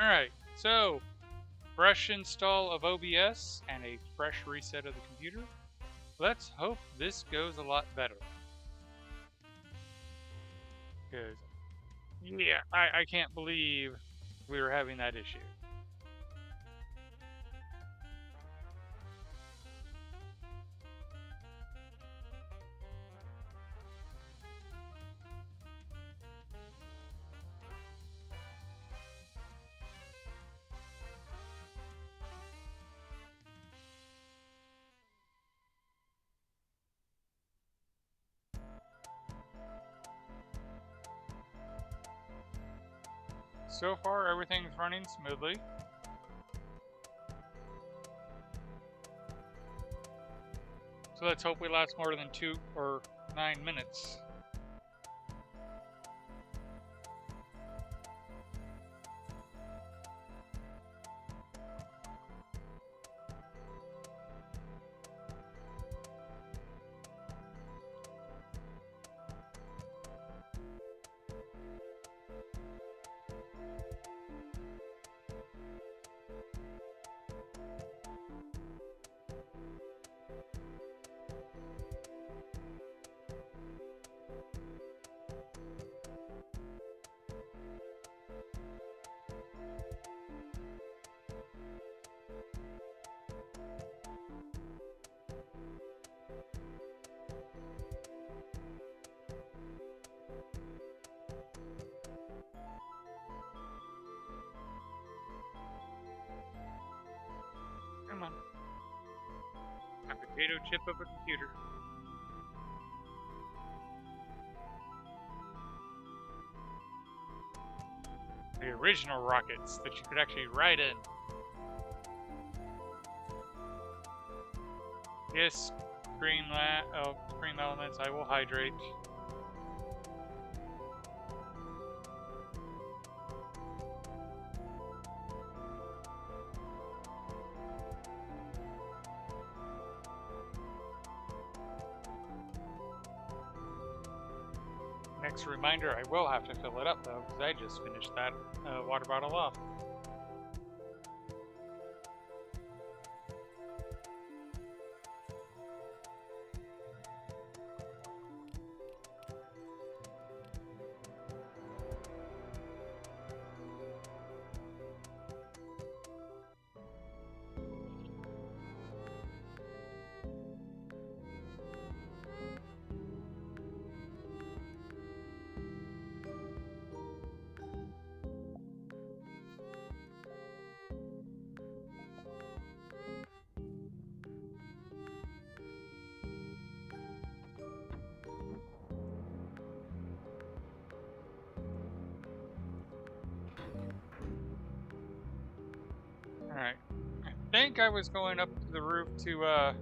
Alright, so fresh install of OBS and a fresh reset of the computer. Let's hope this goes a lot better. Because, yeah, I can't believe we were having that issue. So far, everything's running smoothly. So let's hope we last more than 2 or 9 minutes. Come on. A potato chip of a computer. The original rockets that you could actually ride in. Yes, scream elements, I will hydrate. Next reminder, I will have to fill it up though, because I just finished that water bottle off. Alright. I think I was going up to the roof to,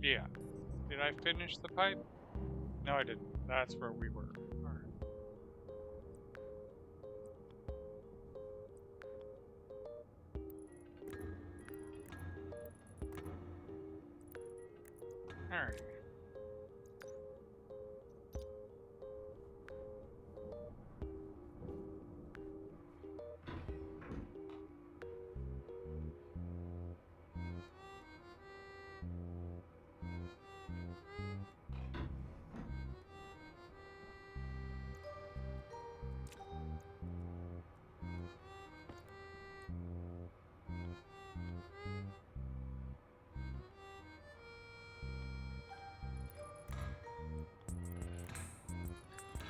yeah. Did I finish the pipe? No, I didn't. That's where we were. Alright.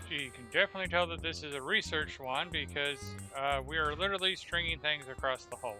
You can definitely tell that this is a research one because we are literally stringing things across the hallway.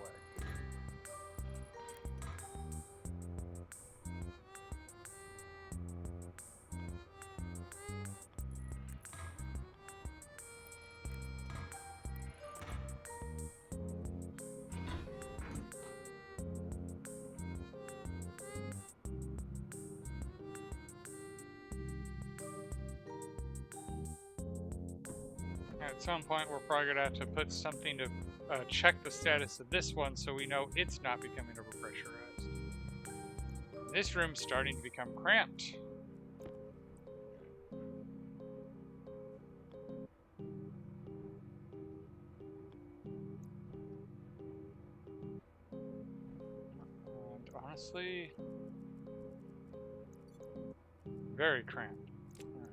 At some point, we're probably going to have to put something to check the status of this one so we know it's not becoming overpressurized. This room's starting to become cramped. Honestly, very cramped. Alright.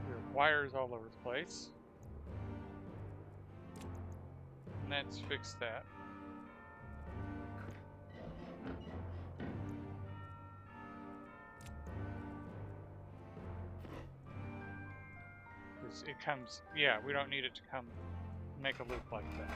There are wires all over the place. And let's fix that. It comes, yeah, we don't need it to come make a loop like that.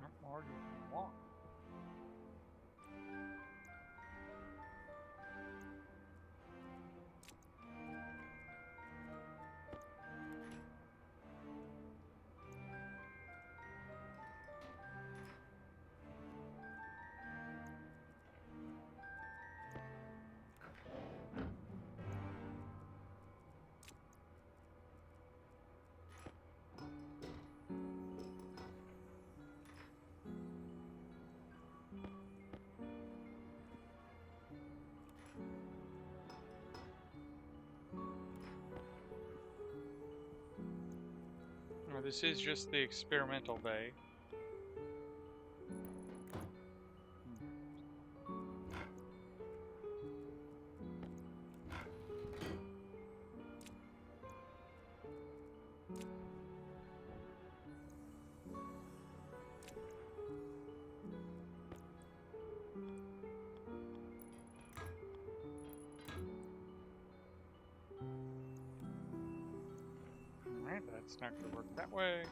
What more do you want? Well, this is just the experimental bay. Alright, that's not going to work that way.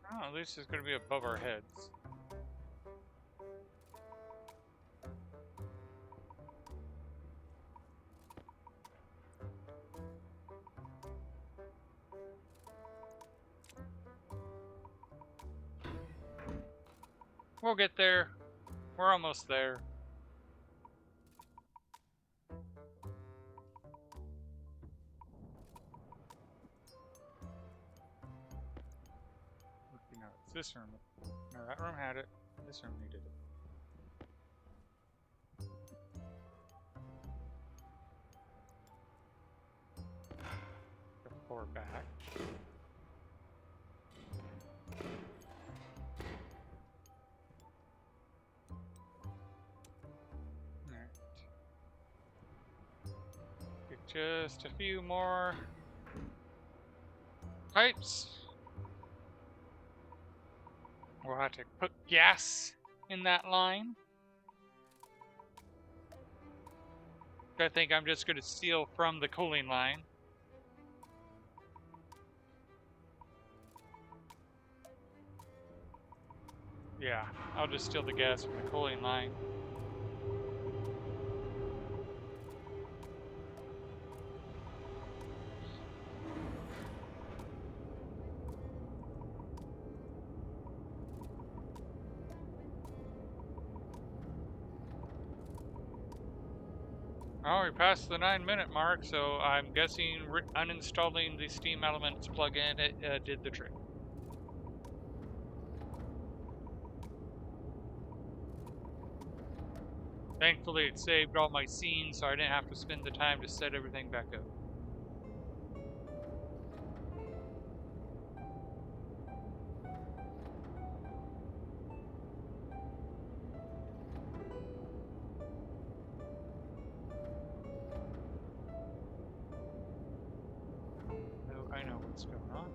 Oh, at least it's going to be above our heads. We'll get there. We're almost there. You know, it's this room. No, that room had it. This room needed it. The floor back. Alright. Get just a few more pipes. We'll have to put gas in that line. I think I'm just going to steal from the cooling line. Yeah, I'll just steal the gas from the cooling line. Oh, we passed the 9-minute mark, so I'm guessing uninstalling the Steam Elements plugin did the trick. Thankfully, it saved all my scenes, so I didn't have to spend the time to set everything back up. on.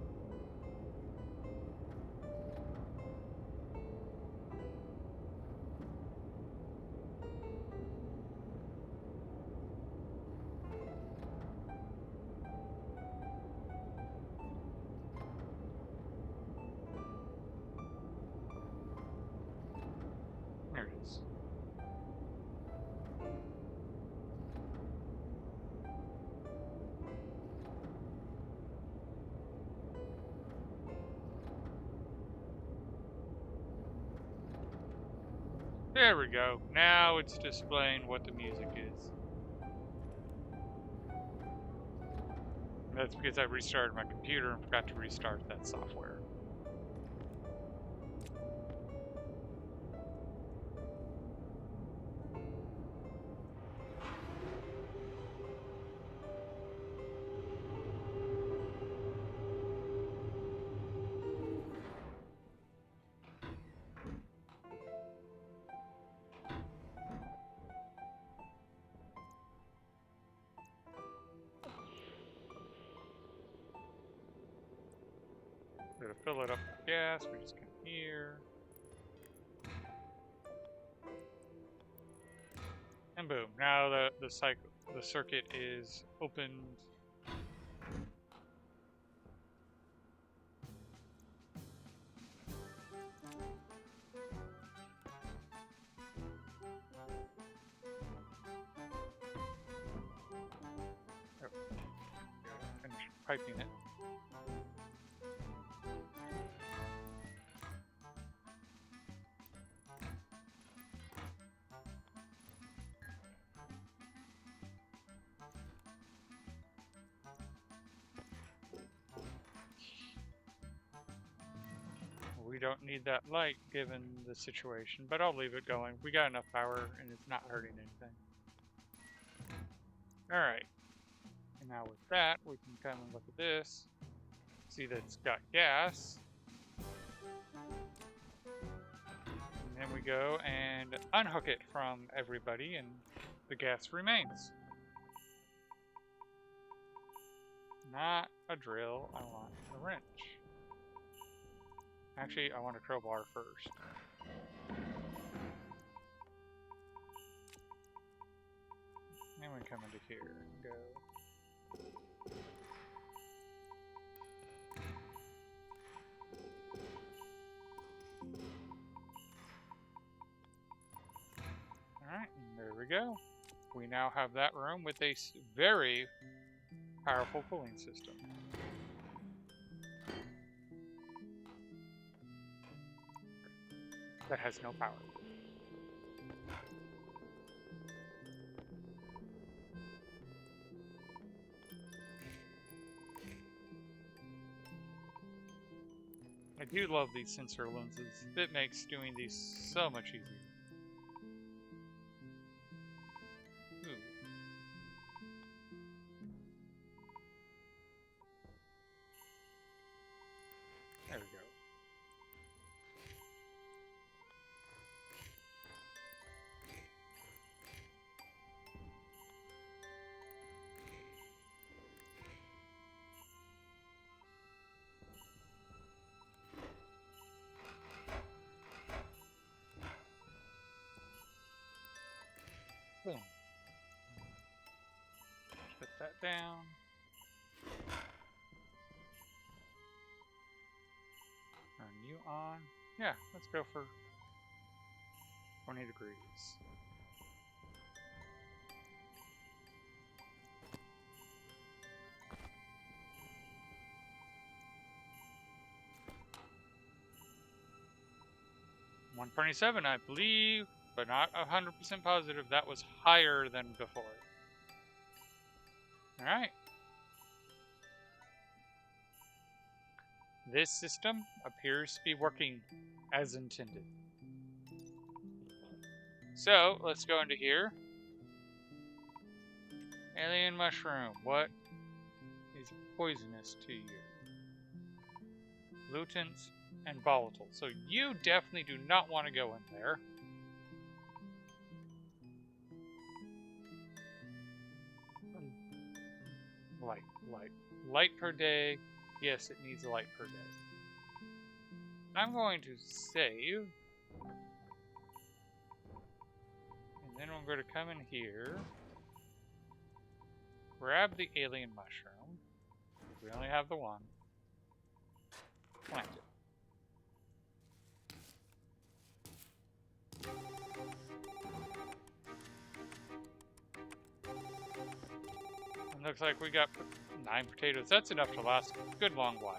There it is. There we go. Now it's displaying what the music is. That's because I restarted my computer and forgot to restart that software. To fill it up with gas, we just come here. And boom, now the circuit is opened. Oh, finish piping it. We don't need that light given the situation, but I'll leave it going. We got enough power and it's not hurting anything. Alright. And now with that, we can come and look at this. See that it's got gas. And then we go and unhook it from everybody and the gas remains. Not a drill, I want a wrench. Actually, I want a crowbar first. Then we come into here and go. Alright, and there we go. We now have that room with a very powerful cooling system. That has no power. I do love these sensor lenses. It makes doing these so much easier. Ooh. There we go. Boom. Put that down. Turn you on. Yeah, let's go for 20 degrees. $127, I believe, but not 100% positive. That was higher than before. All right. This system appears to be working as intended. So let's go into here. Alien mushroom. What is poisonous to you? Pollutants and volatile. So you definitely do not want to go in there. Light per day, Yes, it needs a light per day. I'm going to save. And then I'm going to come in here. Grab the alien mushroom. We only have the one. Plant it. And looks like we got 9 potatoes. That's enough to last a good long while.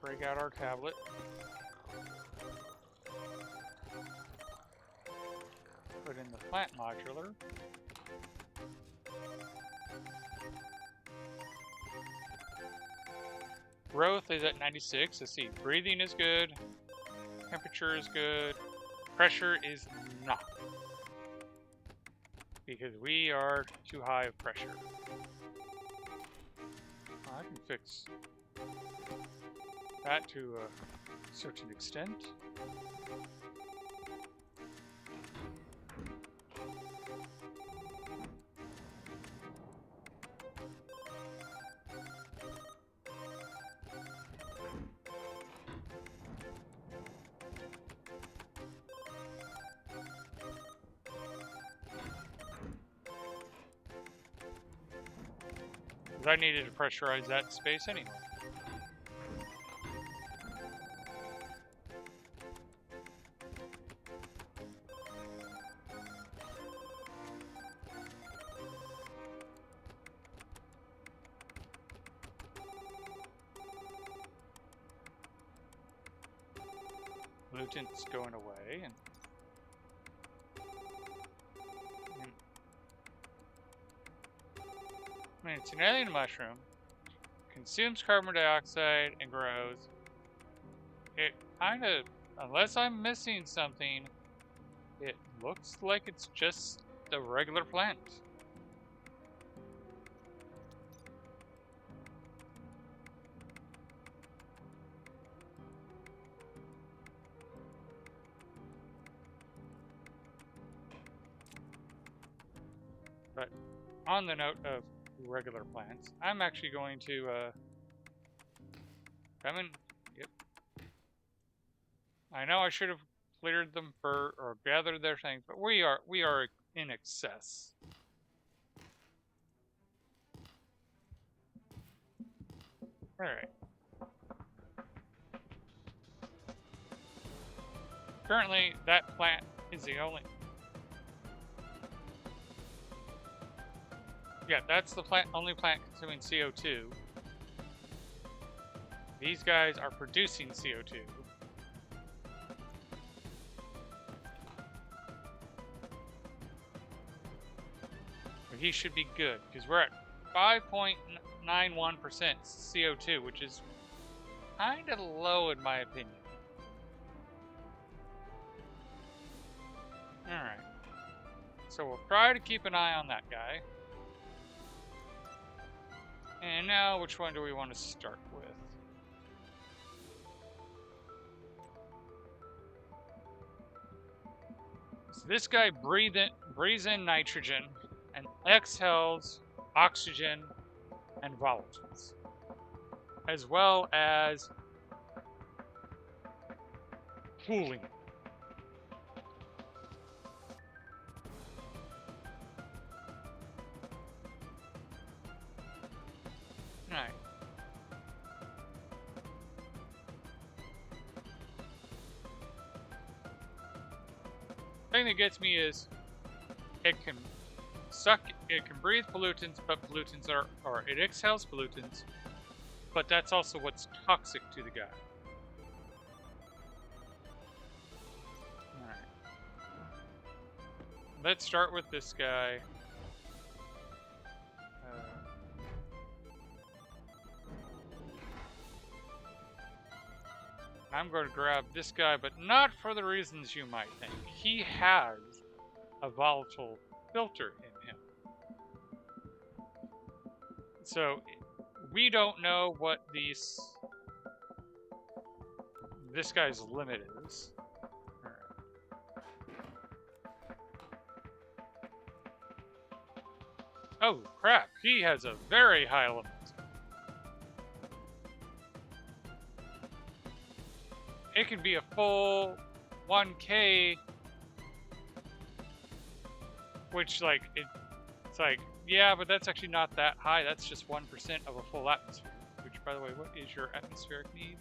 Break out our tablet. Put in the plant modular. Growth is at 96. Let's see. Breathing is good. Temperature is good. Pressure is not. Because we are too high of pressure. I can fix that to a certain extent. I needed to pressurize that space anyway. Pollutants going away, and I mean, it's an alien mushroom, consumes carbon dioxide and grows. It kind of, unless I'm missing something, it looks like it's just a regular plant. But on the note of regular plants, I'm actually going to come in. Yep. I know I should have cleared them for or gathered their things, but we are in excess. All right. Currently, that plant is the only. Yeah, that's the only plant consuming CO2. These guys are producing CO2. But he should be good, because we're at 5.91% CO2, which is kind of low in my opinion. Alright. So we'll try to keep an eye on that guy. And now, which one do we want to start with? So this guy breathes in nitrogen and exhales oxygen and volatiles, as well as cooling. Alright. The thing that gets me is it can breathe pollutants, but pollutants or it exhales pollutants, but that's also what's toxic to the guy. Alright. Let's start with this guy. I'm going to grab this guy, but not for the reasons you might think. He has a volatile filter in him. So we don't know what these this guy's limit is. Alright. Oh, crap. He has a very high limit. It can be a full 1K, which, like, it's like, yeah, but that's actually not that high. That's just 1% of a full atmosphere. Which, by the way, what is your atmospheric needs?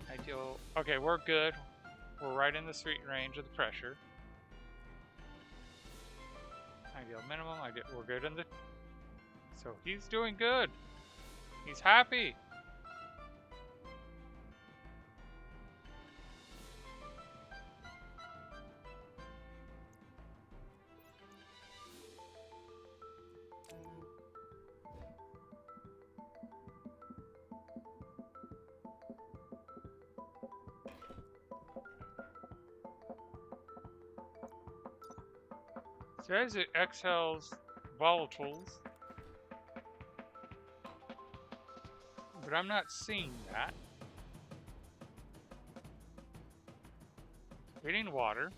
Ideal. Okay, we're good. We're right in the sweet range of the pressure. Ideal minimum. We're good in the. So he's doing good. He's happy. Says it exhales volatiles, but I'm not seeing that. Hitting water.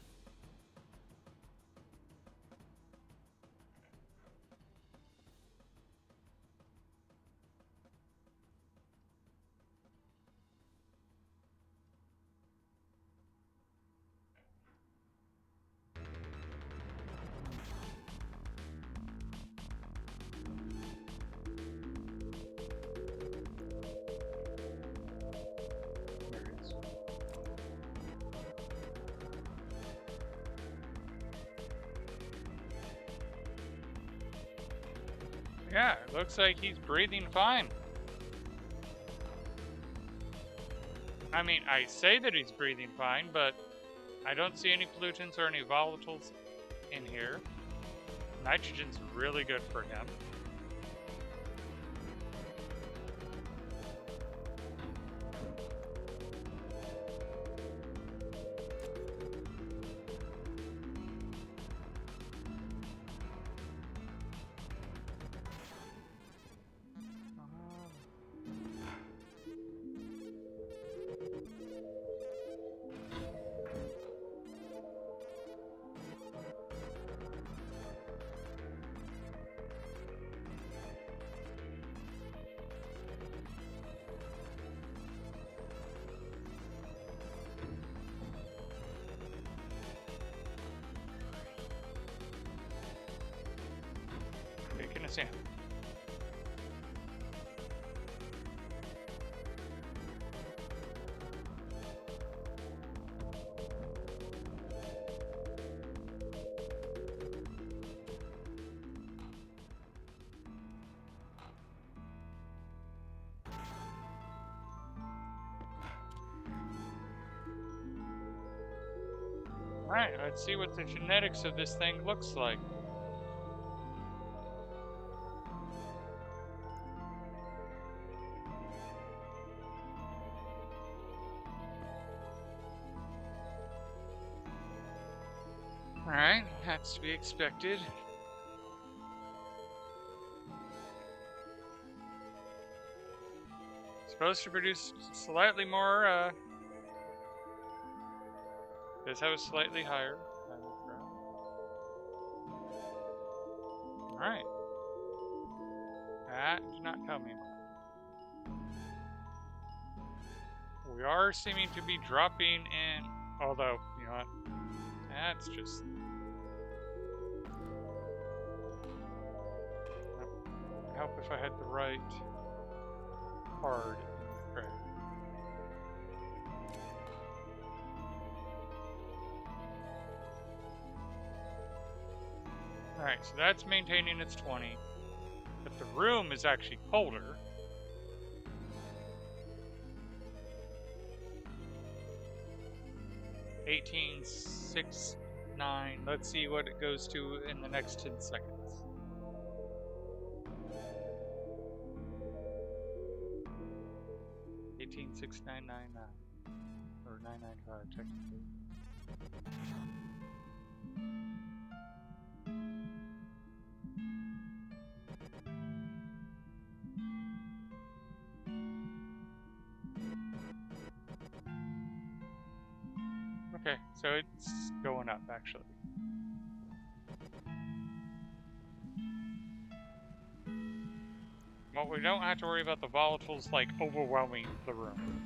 There it is. Yeah, it looks like he's breathing fine. I mean, I say that he's breathing fine, but I don't see any pollutants or any volatiles in here. Nitrogen's really good for him. Taking a sample. Alright, let's see what the genetics of this thing looks like. Alright, that's to be expected. Supposed to produce slightly more, does have a slightly higher time of ground. Alright. That did not tell me much. We are seeming to be dropping in, although, you know what, that's just... It'd help if I had the right card in the credit. Alright, so that's maintaining its 20. But the room is actually colder. $18.69. Let's see what it goes to in the next 10 seconds. $18.6999 or $9.95 technically. Okay, so it's going up, actually. Well, we don't have to worry about the volatiles, like, overwhelming the room.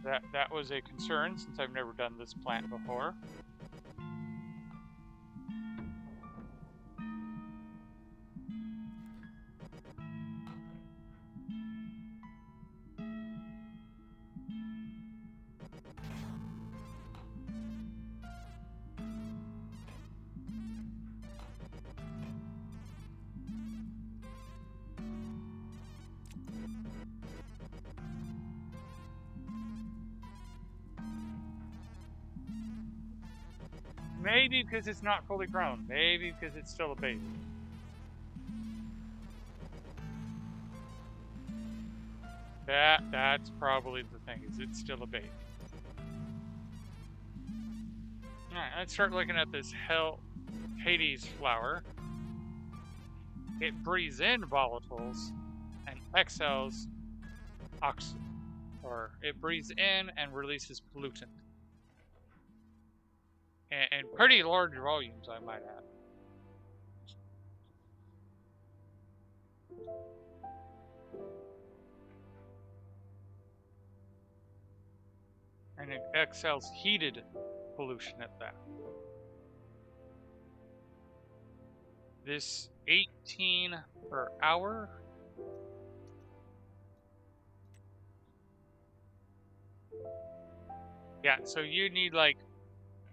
That was a concern, since I've never done this plant before. Maybe because it's not fully grown. Maybe because it's still a baby. That's probably the thing, is it's still a baby. Alright, let's start looking at this Hades flower. It breathes in volatiles and exhales oxygen. Or it breathes in and releases pollutant. And pretty large volumes, I might add. And it exhales heated pollution at that. This 18 per hour. Yeah, so you need like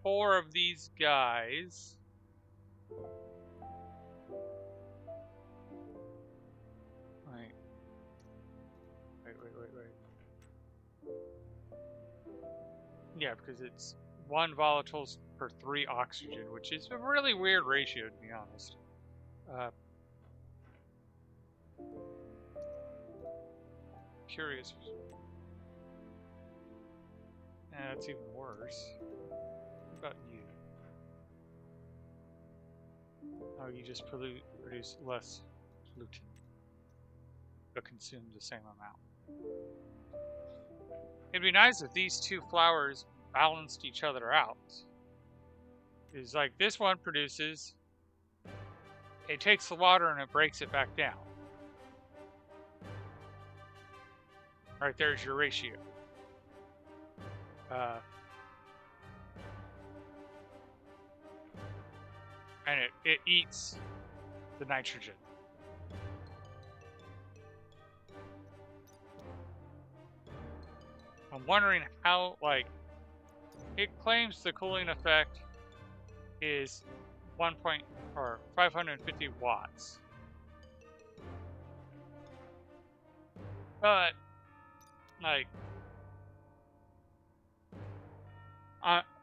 4 of these guys. Wait. Yeah, because it's 1 volatiles per 3 oxygen, which is a really weird ratio, to be honest. Curious. That's even worse. What about you? Oh, you just produce less pollutant, but consume the same amount. It'd be nice if these 2 flowers balanced each other out. It's like this one produces, it takes the water and it breaks it back down. Right there's your ratio. And it eats the nitrogen. I'm wondering how, like, it claims the cooling effect is 550 watts. But, like,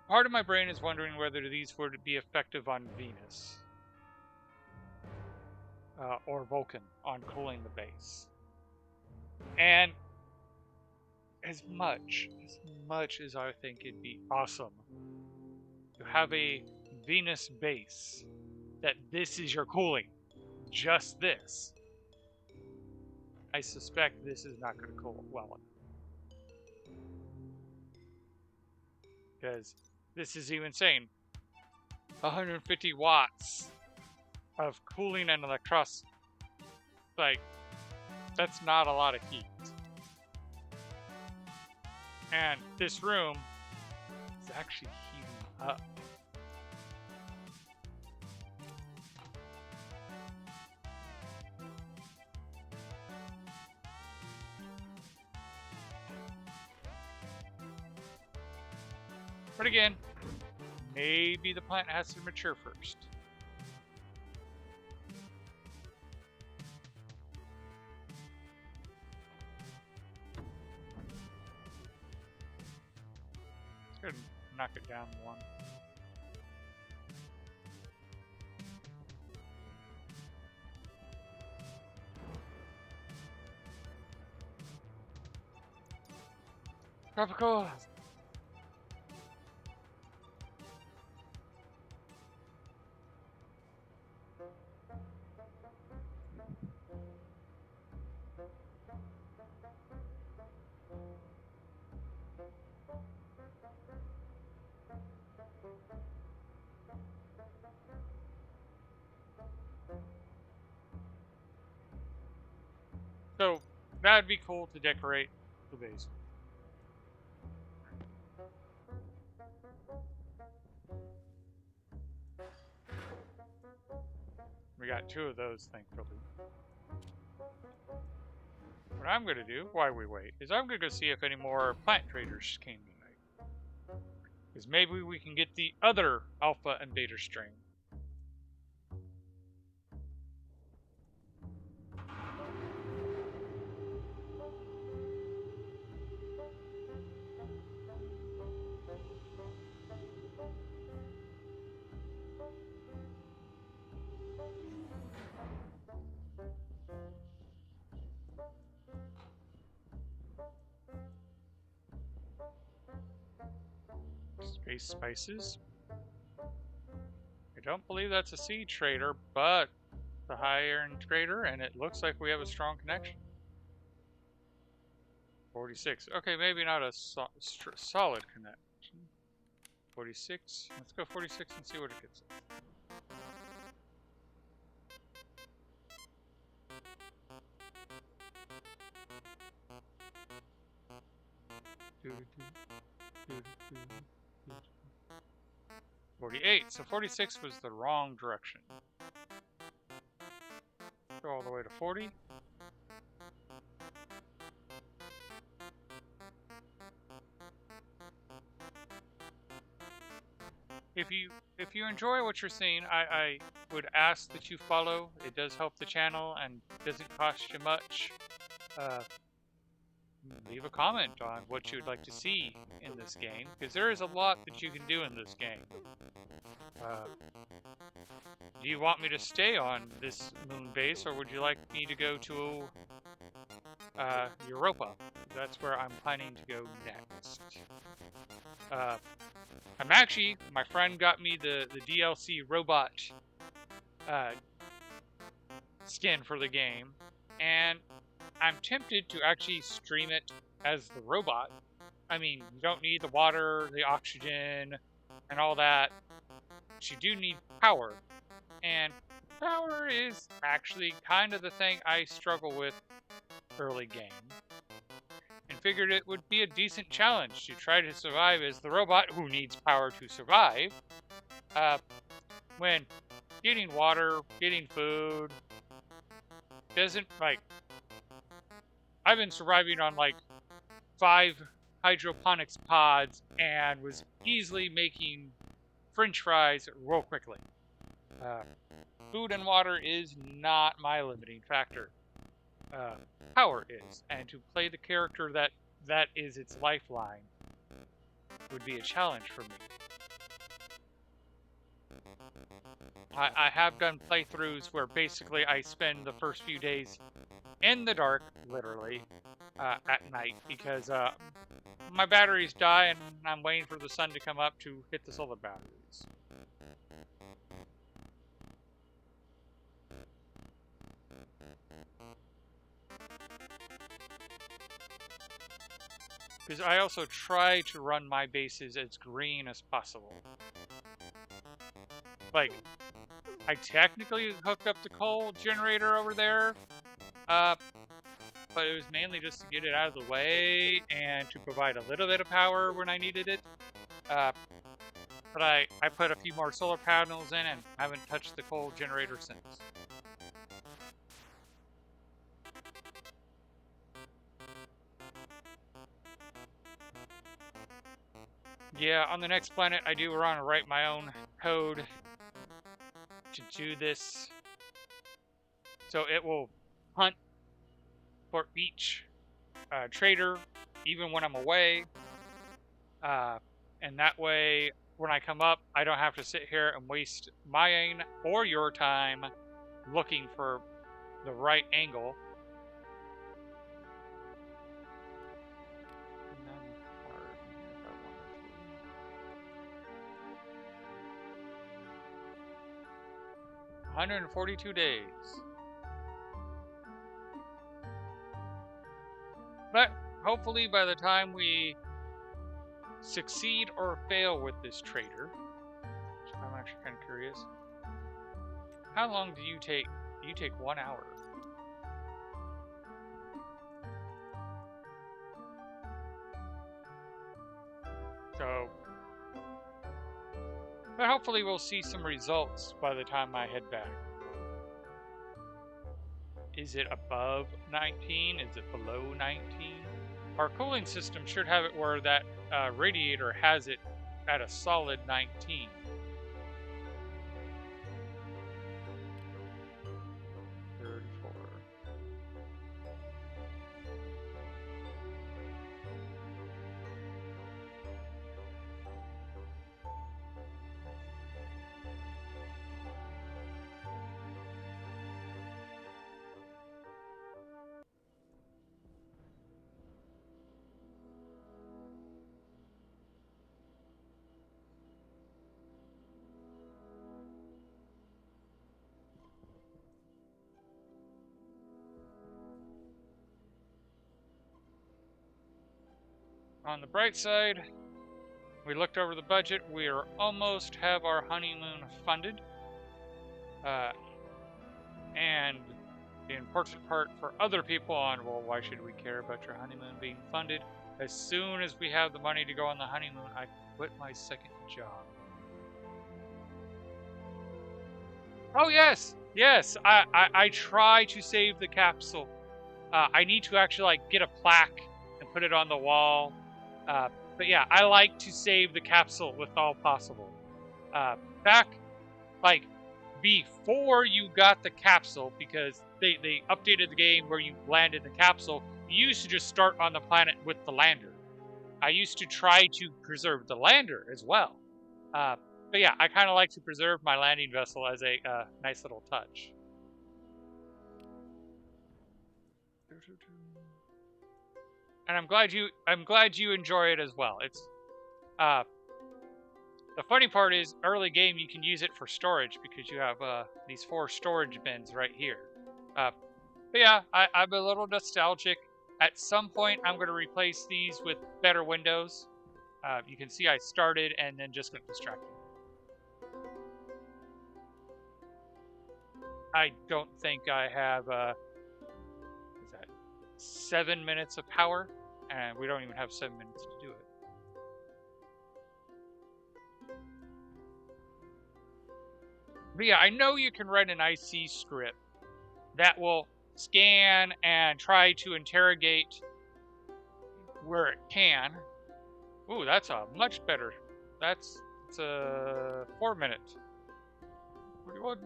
part of my brain is wondering whether these would be effective on Venus or Vulcan on cooling the base. And as much as I think it'd be awesome to have a Venus base that this is your cooling, just this, I suspect this is not going to cool well enough. Because this is even saying 150 watts of cooling and electricity. Like, that's not a lot of heat. And this room is actually heating up. But again, maybe the plant has to mature first. Let's go ahead and knock it down 1. Tropical. that'd be cool to decorate the base. We got 2 of those, thankfully. What I'm going to do, while we wait, is I'm going to go see if any more plant traders came tonight. Because maybe we can get the other alpha and beta strain. Space spices. I don't believe that's a seed trader, but the high iron trader, and it looks like we have a strong connection. 46. Okay, maybe not a solid connection. 46. Let's go 46 and see what it gets us. Doo -doo -doo. 48. So 46 was the wrong direction. Go all the way to 40. If you enjoy what you're seeing, I would ask that you follow. It does help the channel and doesn't cost you much. Leave a comment on what you would like to see in this game, because there is a lot that you can do in this game. Do you want me to stay on this moon base, or would you like me to go to Europa? That's where I'm planning to go next. I'm actually, my friend got me the DLC robot skin for the game, and I'm tempted to actually stream it as the robot. I mean, you don't need the water, the oxygen, and all that. But you do need power. And power is actually kind of the thing I struggle with early game. And figured it would be a decent challenge to try to survive as the robot who needs power to survive. When getting water, getting food, doesn't, like, I've been surviving on like 5 hydroponics pods and was easily making French fries real quickly. Food and water is not my limiting factor. Power is, and to play the character that is its lifeline would be a challenge for me. I have done playthroughs where basically I spend the first few days in the dark, literally, at night, because my batteries die and I'm waiting for the sun to come up to hit the solar batteries. Because I also try to run my bases as green as possible. Like, I technically hooked up the coal generator over there, but it was mainly just to get it out of the way and to provide a little bit of power when I needed it. But I put a few more solar panels in and haven't touched the coal generator since. Yeah, on the next planet, I do want to write my own code to do this. So it will hunt for each trader, even when I'm away. And that way, when I come up, I don't have to sit here and waste mine or your time looking for the right angle. 142 days. But hopefully by the time we succeed or fail with this trader, I'm actually kind of curious. How long do you take? You take 1 hour. So, but hopefully we'll see some results by the time I head back. Is it above 19? Is it below 19? Our cooling system should have it where that radiator has it at a solid 19. On the bright side, we looked over the budget. We are almost have our honeymoon funded. And the important part for other people on, well, why should we care about your honeymoon being funded? As soon as we have the money to go on the honeymoon, I quit my second job. Oh, yes. Yes, I try to save the capsule. I need to actually like get a plaque and put it on the wall. But yeah, I like to save the capsule if all possible. Back, like, before you got the capsule, because they updated the game where you landed the capsule, you used to just start on the planet with the lander. I used to try to preserve the lander as well. But yeah, I kind of like to preserve my landing vessel as a nice little touch. And I'm glad you enjoy it as well. It's the funny part is early game you can use it for storage because you have these 4 storage bins right here. But yeah, I'm a little nostalgic. At some point I'm going to replace these with better windows. You can see I started and then just got distracted. I don't think I have 7 minutes of power, and we don't even have 7 minutes to do it. But yeah, I know you can write an IC script that will scan and try to interrogate where it can. Ooh, that's a much better. It's a 4 minute. What?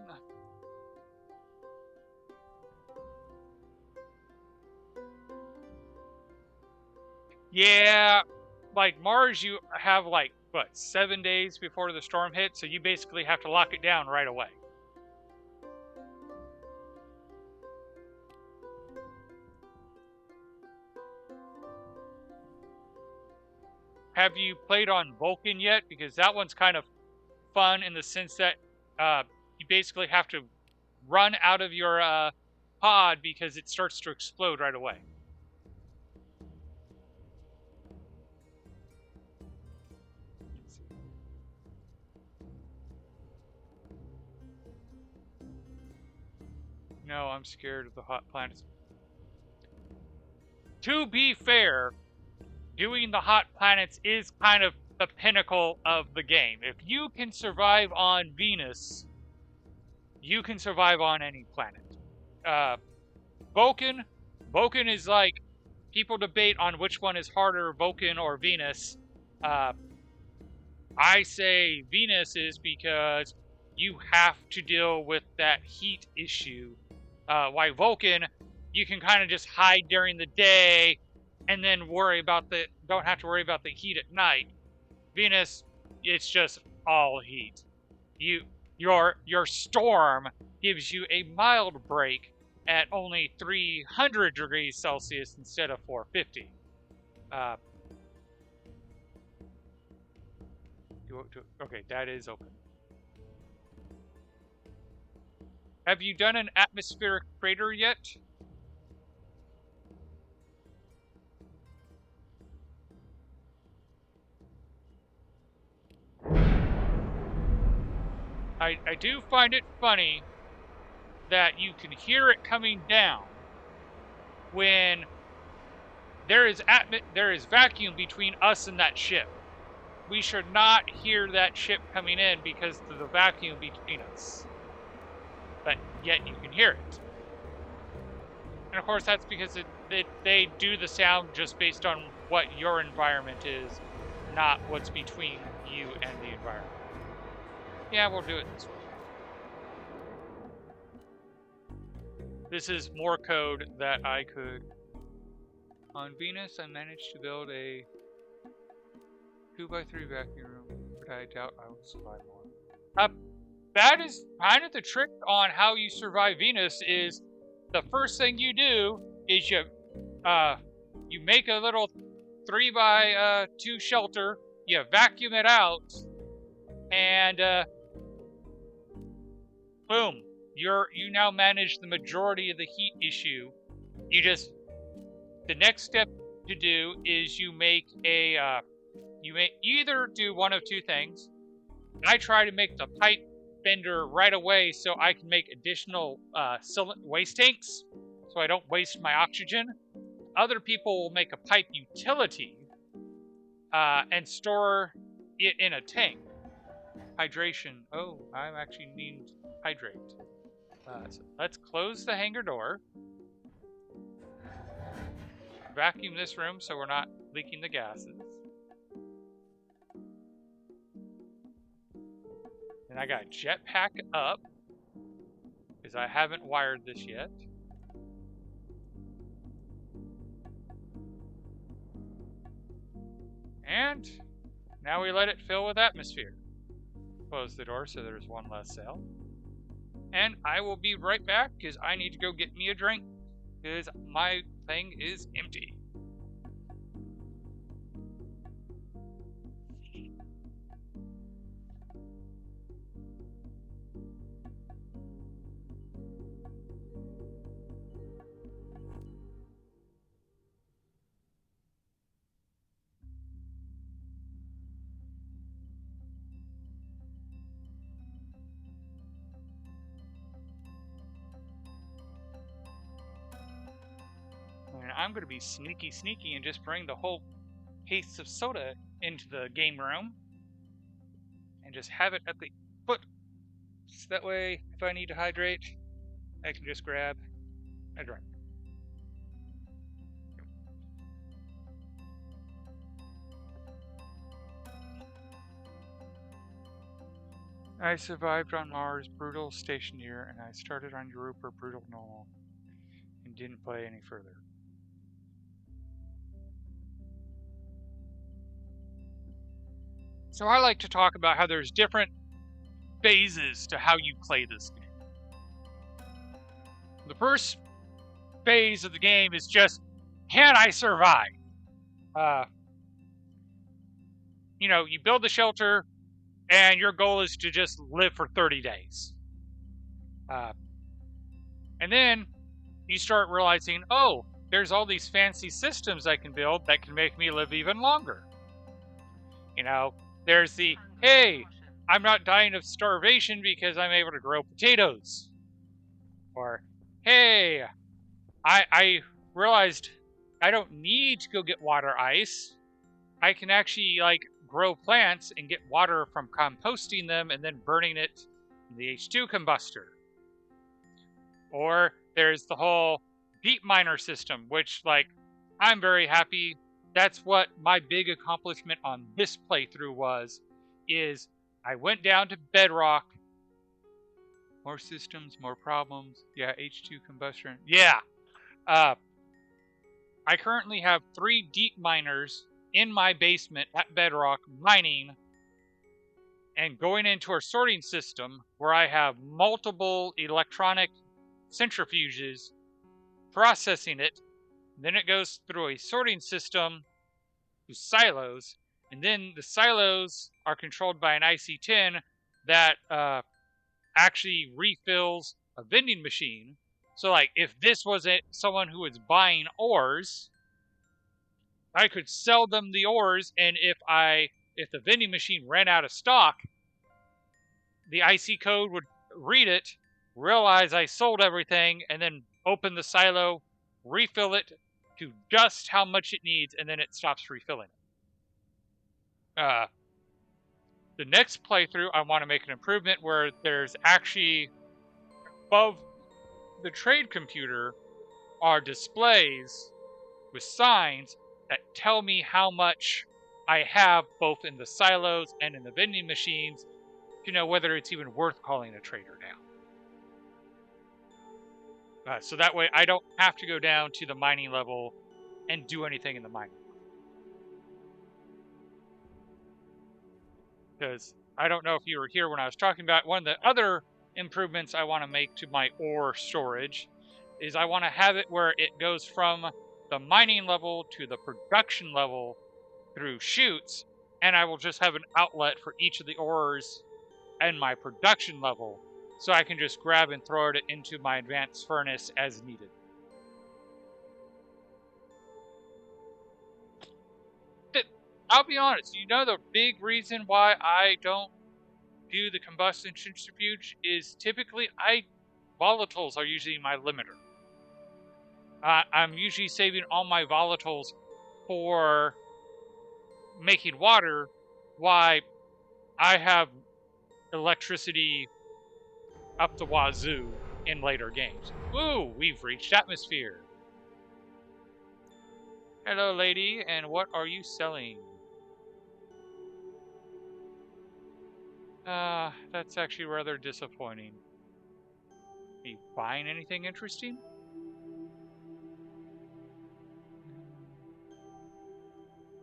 Yeah, like Mars, you have like, what, 7 days before the storm hits, so you basically have to lock it down right away. Have you played on Vulcan yet? Because that one's kind of fun in the sense that you basically have to run out of your pod because it starts to explode right away. No, I'm scared of the hot planets. To be fair, doing the hot planets is kind of the pinnacle of the game. If you can survive on Venus, you can survive on any planet. Vulcan is like, people debate on which one is harder, Vulcan or Venus. I say Venus is because you have to deal with that heat issue. Why Vulcan, you can kind of just hide during the day and then don't have to worry about the heat at night. Venus, it's just all heat. Your storm gives you a mild break at only 300 degrees Celsius instead of 450. Okay, that is open. Have you done an atmospheric crater yet? I do find it funny that you can hear it coming down when there is vacuum between us and that ship. we should not hear that ship coming in because of the vacuum between us. But yet you can hear it. And of course that's because they do the sound just based on what your environment is, not what's between you and the environment. Yeah, we'll do it this way. This is more code that I could. On Venus, I managed to build a 2x3 vacuum room, but I doubt I will survive more. That is kind of the trick on how you survive Venus. Is the first thing you do is you make a little 3x2 shelter, you vacuum it out, and boom, you now manage the majority of the heat issue. The next step to do is you make a you may either do one of two things. I try to make the pipe bender right away so I can make additional waste tanks so I don't waste my oxygen. Other people will make a pipe utility and store it in a tank. Hydration. Oh, I actually need to hydrate. So let's close the hangar door. Vacuum this room so we're not leaking the gases. And I got jetpack up because I haven't wired this yet. And now we let it fill with atmosphere. Close the door so there's one less cell. And I will be right back because I need to go get me a drink because my thing is empty. And I'm going to be sneaky and just bring the whole case of soda into the game room and just have it at the foot. So that way, if I need to hydrate, I can just grab a drink. I survived on Mars, brutal stationeer, and I started on Europa, brutal normal, and didn't play any further. So I like to talk about how there's different phases to how you play this game. The first phase of the game is just, can I survive? You build the shelter, and your goal is to just live for 30 days. And then you start realizing, oh, there's all these fancy systems I can build that can make me live even longer. There's the, hey, I'm not dying of starvation because I'm able to grow potatoes. Or, hey, I realized I don't need to go get water ice. I can actually, grow plants and get water from composting them and then burning it in the H2 combustor. Or there's the whole deep miner system, which, I'm very happy. That's what my big accomplishment on this playthrough is I went down to bedrock. More systems, more problems. Yeah, H2 combustion. Yeah. I currently have 3 deep miners in my basement at bedrock mining and going into our sorting system where I have multiple electronic centrifuges processing it. Then it goes through a sorting system to silos, and then the silos are controlled by an IC-10 that actually refills a vending machine. So, if this was someone who was buying ores, I could sell them the ores, and if the vending machine ran out of stock, the IC code would read it, realize I sold everything, and then open the silo, refill it to just how much it needs, and then it stops refilling it. The next playthrough, I want to make an improvement where there's actually above the trade computer are displays with signs that tell me how much I have both in the silos and in the vending machines to know whether it's even worth calling a trader now. So that way I don't have to go down to the mining level and do anything in the mining. Because I don't know if you were here when I was talking about one of the other improvements I want to make to my ore storage is I want to have it where it goes from the mining level to the production level through chutes, and I will just have an outlet for each of the ores and my production level, so I can just grab and throw it into my advanced furnace as needed. I'll be honest, you know the big reason why I don't do the combustion centrifuge is typically volatiles are usually my limiter. I'm usually saving all my volatiles for making water, why I have electricity up the wazoo in later games. Ooh, we've reached atmosphere. Hello, lady, and what are you selling? That's actually rather disappointing. Are you buying anything interesting?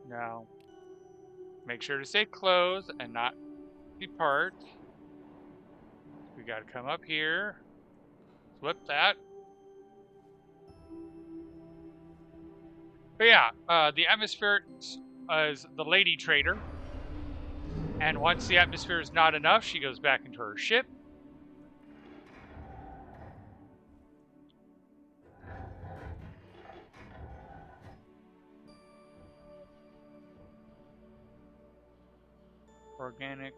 No. Make sure to stay closed and not depart. We gotta come up here. Flip that. But yeah, the atmosphere is the lady trader. And once the atmosphere is not enough, she goes back into her ship. Organic.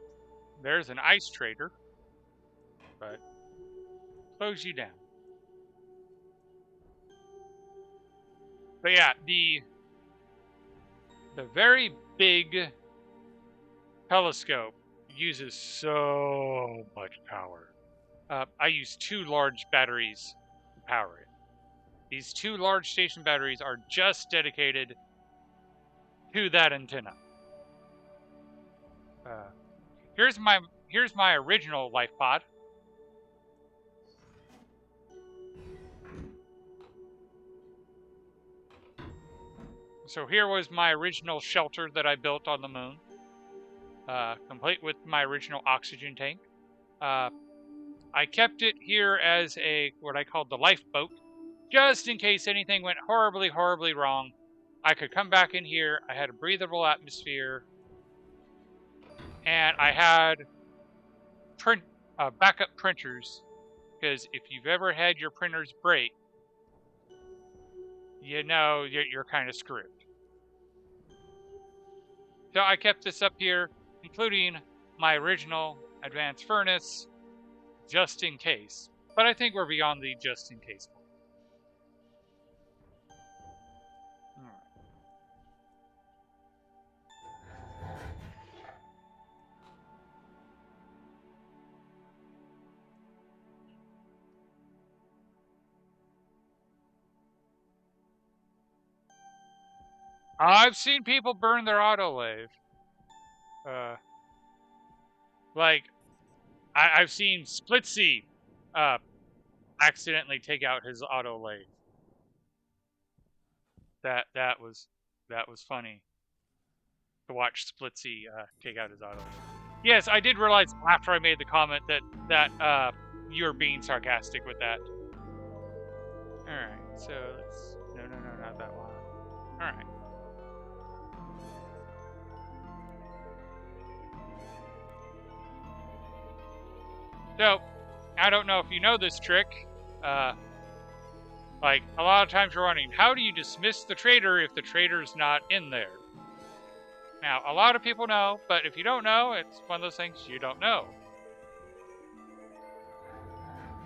There's an ice trader. But close you down. But yeah, the very big telescope uses so much power. I use 2 large batteries to power it. These 2 large station batteries are just dedicated to that antenna. Here's my original life pod. So here was my original shelter that I built on the moon, complete with my original oxygen tank. I kept it here as what I called the lifeboat, just in case anything went horribly, horribly wrong. I could come back in here. I had a breathable atmosphere, and I had backup printers, because if you've ever had your printers break, you know you're kind of screwed. So I kept this up here, including my original advanced furnace, just in case. But I think we're beyond the just in case point. I've seen people burn their autolave. Like, I've seen Splitsy accidentally take out his autolave. That was funny to watch Splitsy take out his autolave. Yes, I did realize after I made the comment that you were being sarcastic with that. All right, so let's no, not that one. All right. So, I don't know if you know this trick. Like, a lot of times you're wondering, how do you dismiss the trader if the trader's not in there? Now, a lot of people know, but if you don't know, it's one of those things you don't know.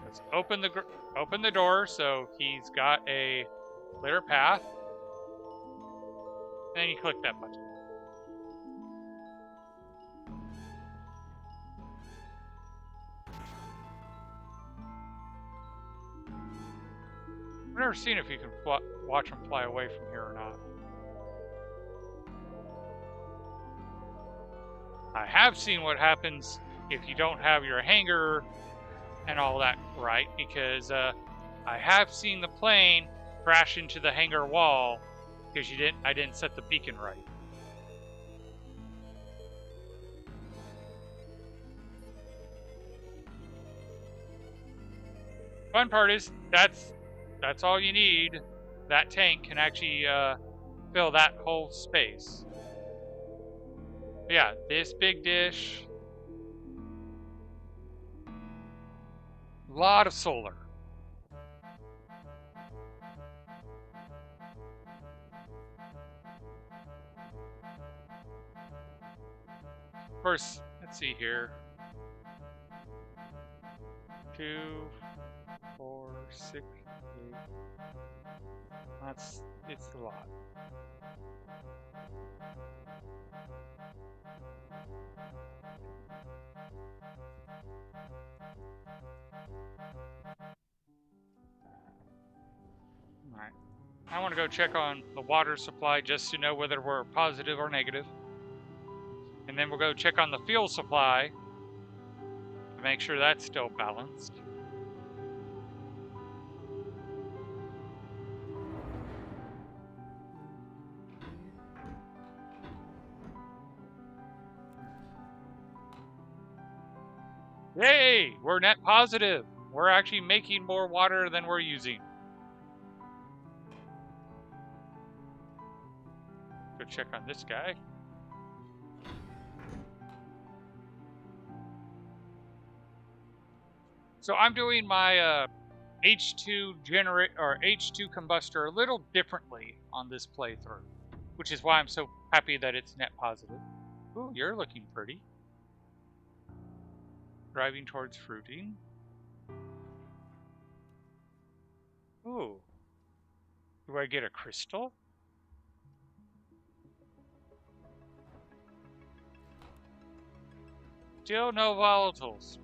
Let's open the door so he's got a clear path. Then you click that button. I've never seen if you can watch them fly away from here or not. I have seen what happens if you don't have your hanger and all that right, because I have seen the plane crash into the hangar wall because I didn't set the beacon right. Fun part is that's all you need. That tank can actually fill that whole space. But yeah, this big dish, a lot of solar. Of course, let's see here. 2, 4, 6, 8. It's a lot. Alright. I want to go check on the water supply just to know whether we're positive or negative. And then we'll go check on the fuel supply to make sure that's still balanced. Yay! We're net positive. We're actually making more water than we're using. Go check on this guy. So I'm doing my H2 combustor a little differently on this playthrough, which is why I'm so happy that it's net positive. Ooh, you're looking pretty. Driving towards fruiting. Ooh. Do I get a crystal? Still no volatiles.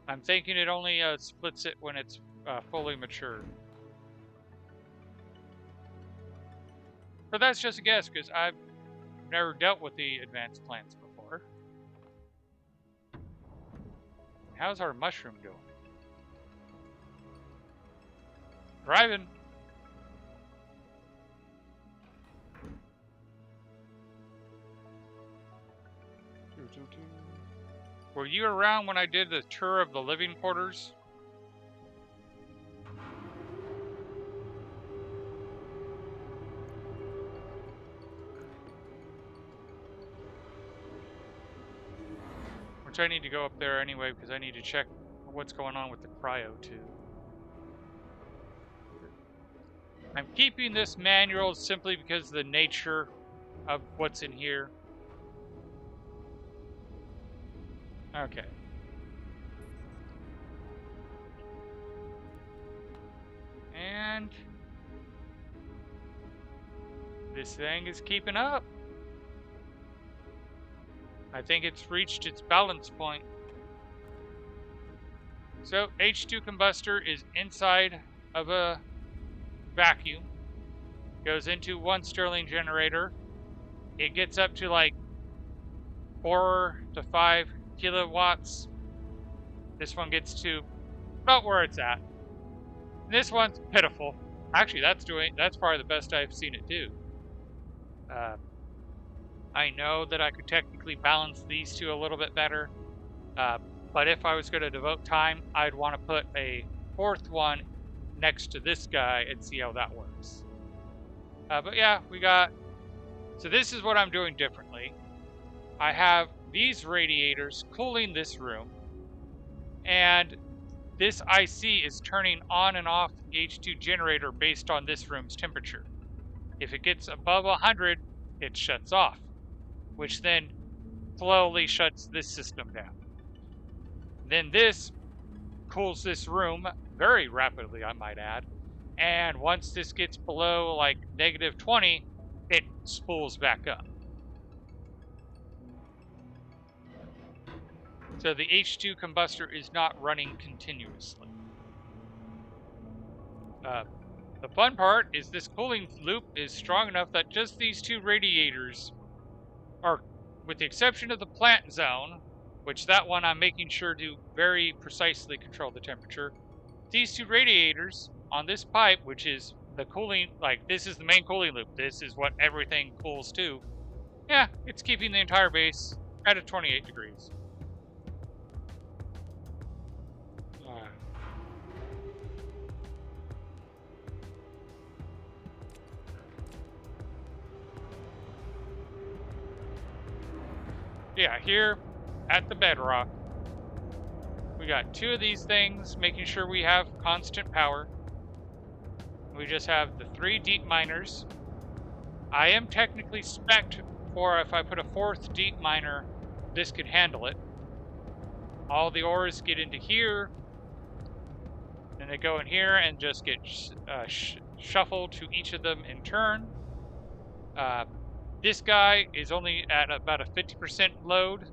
I'm thinking it only splits it when it's fully matured. But that's just a guess, because I've never dealt with the advanced plants before. How's our mushroom doing? Driving. Were you around when I did the tour of the living quarters? Which I need to go up there anyway because I need to check what's going on with the cryo too. I'm keeping this manual simply because of the nature of what's in here. Okay. And this thing is keeping up. I think it's reached its balance point. So H2 combustor is inside of a vacuum. Goes into one Stirling generator. It gets up to like 4 to 5 kilowatts. This one gets to about where it's at. This one's pitiful. Actually, that's probably the best I've seen it do. I know that I could technically balance these two a little bit better, but if I was going to devote time, I'd want to put a fourth one next to this guy and see how that works. But yeah, so this is what I'm doing differently. I have these radiators cooling this room, and this IC is turning on and off the H2 generator based on this room's temperature. If it gets above 100, it shuts off, which then slowly shuts this system down. Then this cools this room very rapidly, I might add. And once this gets below like -20, it spools back up. So the H2 combustor is not running continuously. The fun part is this cooling loop is strong enough that just these two radiators are, with the exception of the plant zone, which that one I'm making sure to very precisely control the temperature. These two radiators on this pipe, which is the cooling, like this is the main cooling loop. This is what everything cools to. Yeah, it's keeping the entire base at a 28 degrees. Yeah, here at the bedrock, we got two of these things, making sure we have constant power. We just have the 3 deep miners. I am technically spec'd for if I put a 4th deep miner, this could handle it. All the ores get into here, and they go in here and just get shuffled to each of them in turn. This guy is only at about a 50% load,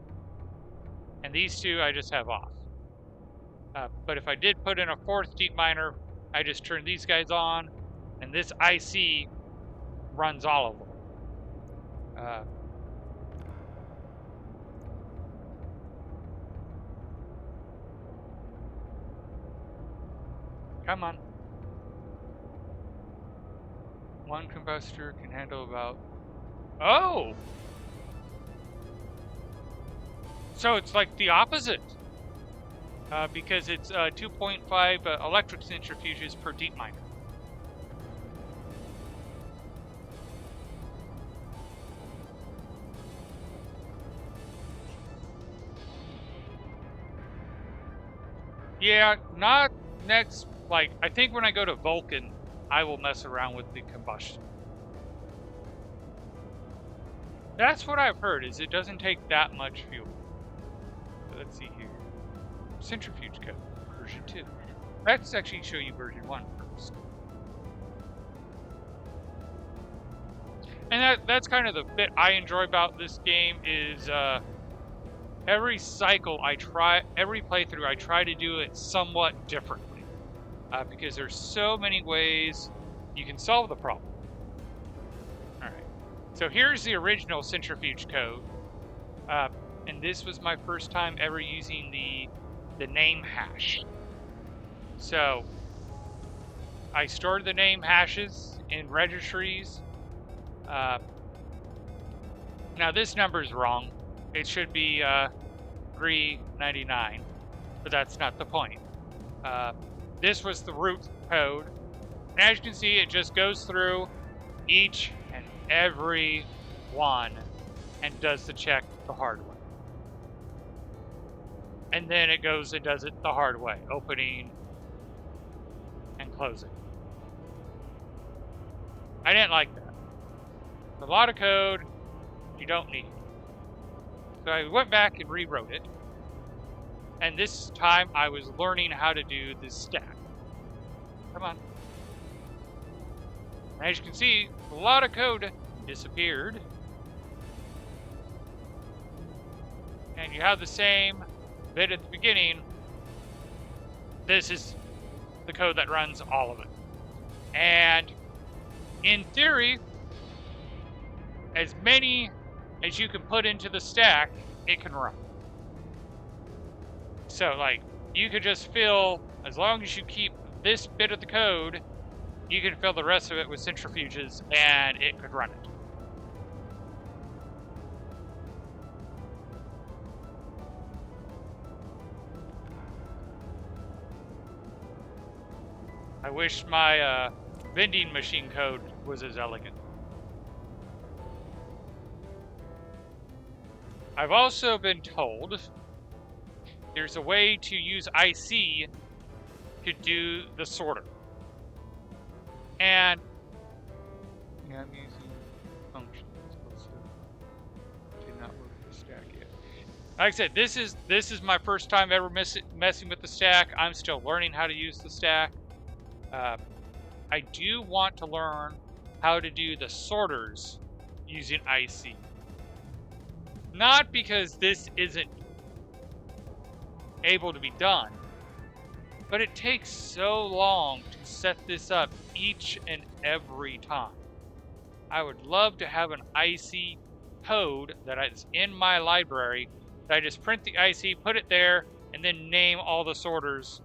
and these two I just have off. But if I did put in a 4th deep miner, I just turn these guys on, and this IC runs all of them. Come on. One combustor can handle about... Oh! So it's like the opposite. Because it's 2.5 electric centrifuges per deep miner. Yeah, not next, like, I think when I go to Vulcan, I will mess around with the combustion. That's what I've heard, is it doesn't take that much fuel. So let's see here. Centrifuge code, version 2. Let's actually show you version 1 first. And that's kind of the bit I enjoy about this game is every cycle every playthrough I try to do it somewhat differently. Because there's so many ways you can solve the problem. Alright, so here's the original centrifuge code. And this was my first time ever using the name hash. So I stored the name hashes in registries. Now this number's wrong. It should be 399, but that's not the point. This was the root code. And as you can see, it just goes through each and every one and does the check the hard way. And then it goes and does it the hard way, opening and closing. I didn't like that. It's a lot of code you don't need. So I went back and rewrote it. And this time I was learning how to do the stack. Come on. And as you can see, a lot of code disappeared. And you have the same bit at the beginning. This is the code that runs all of it. And in theory, as many as you can put into the stack, it can run. So, like, you could just fill, as long as you keep this bit of the code, you can fill the rest of it with centrifuges, and it could run it. I wish my vending machine code was as elegant. I've also been told there's a way to use IC to do the sorter. And yeah, I'm using functions. Did not work with the stack yet. Like I said, this is my first time ever messing with the stack. I'm still learning how to use the stack. I do want to learn how to do the sorters using IC. Not because this isn't able to be done, but it takes so long to set this up each and every time. I would love to have an IC code that is in my library that I just print the IC, put it there, and then name all the sorters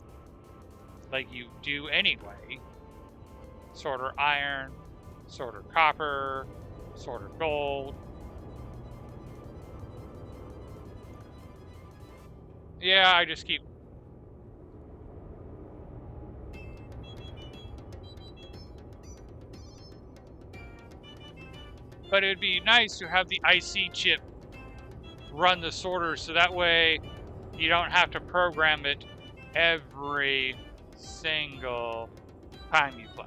like you do anyway. Sorter iron, sorter copper, sorter gold. Yeah, I just keep... But it'd be nice to have the IC chip run the sorter so that way you don't have to program it every single time you play.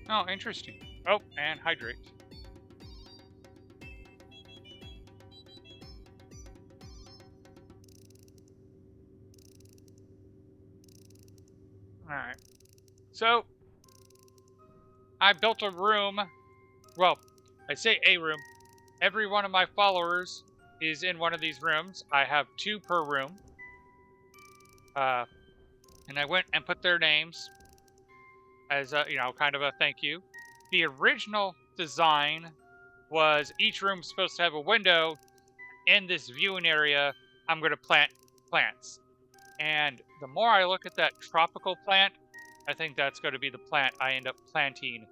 Oh, interesting. Oh, and hydrate. Alright. So, I built a room. Well, I say a room. Every one of my followers is in one of these rooms. I have 2 per room. And I went and put their names as a, kind of a thank you. The original design was each room supposed to have a window. In this viewing area, I'm going to plant plants. And the more I look at that tropical plant, I think that's going to be the plant I end up planting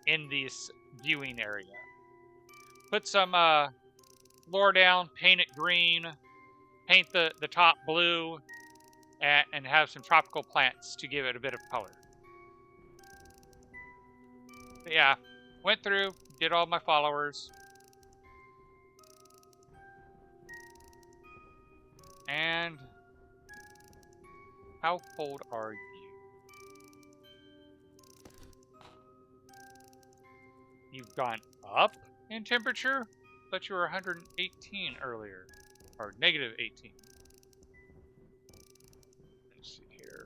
in this viewing area. Put some floor down, paint it green, paint the top blue, and have some tropical plants to give it a bit of color. But yeah, went through, did all my followers. And how cold are you? You've gone up in temperature? But you were 118 earlier. Or negative 18. Let's see here.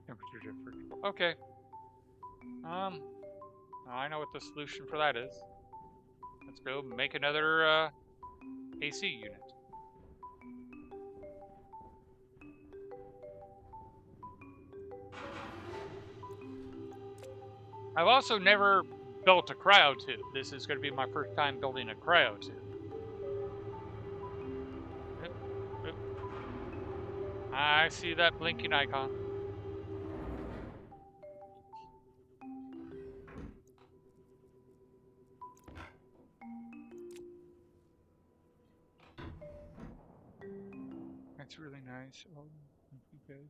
Temperature difference. Okay. I know what the solution for that is. Let's go make another AC unit. I've also never built a cryotube. This is going to be my first time building a cryotube. I see that blinking icon. That's really nice. Oh, okay.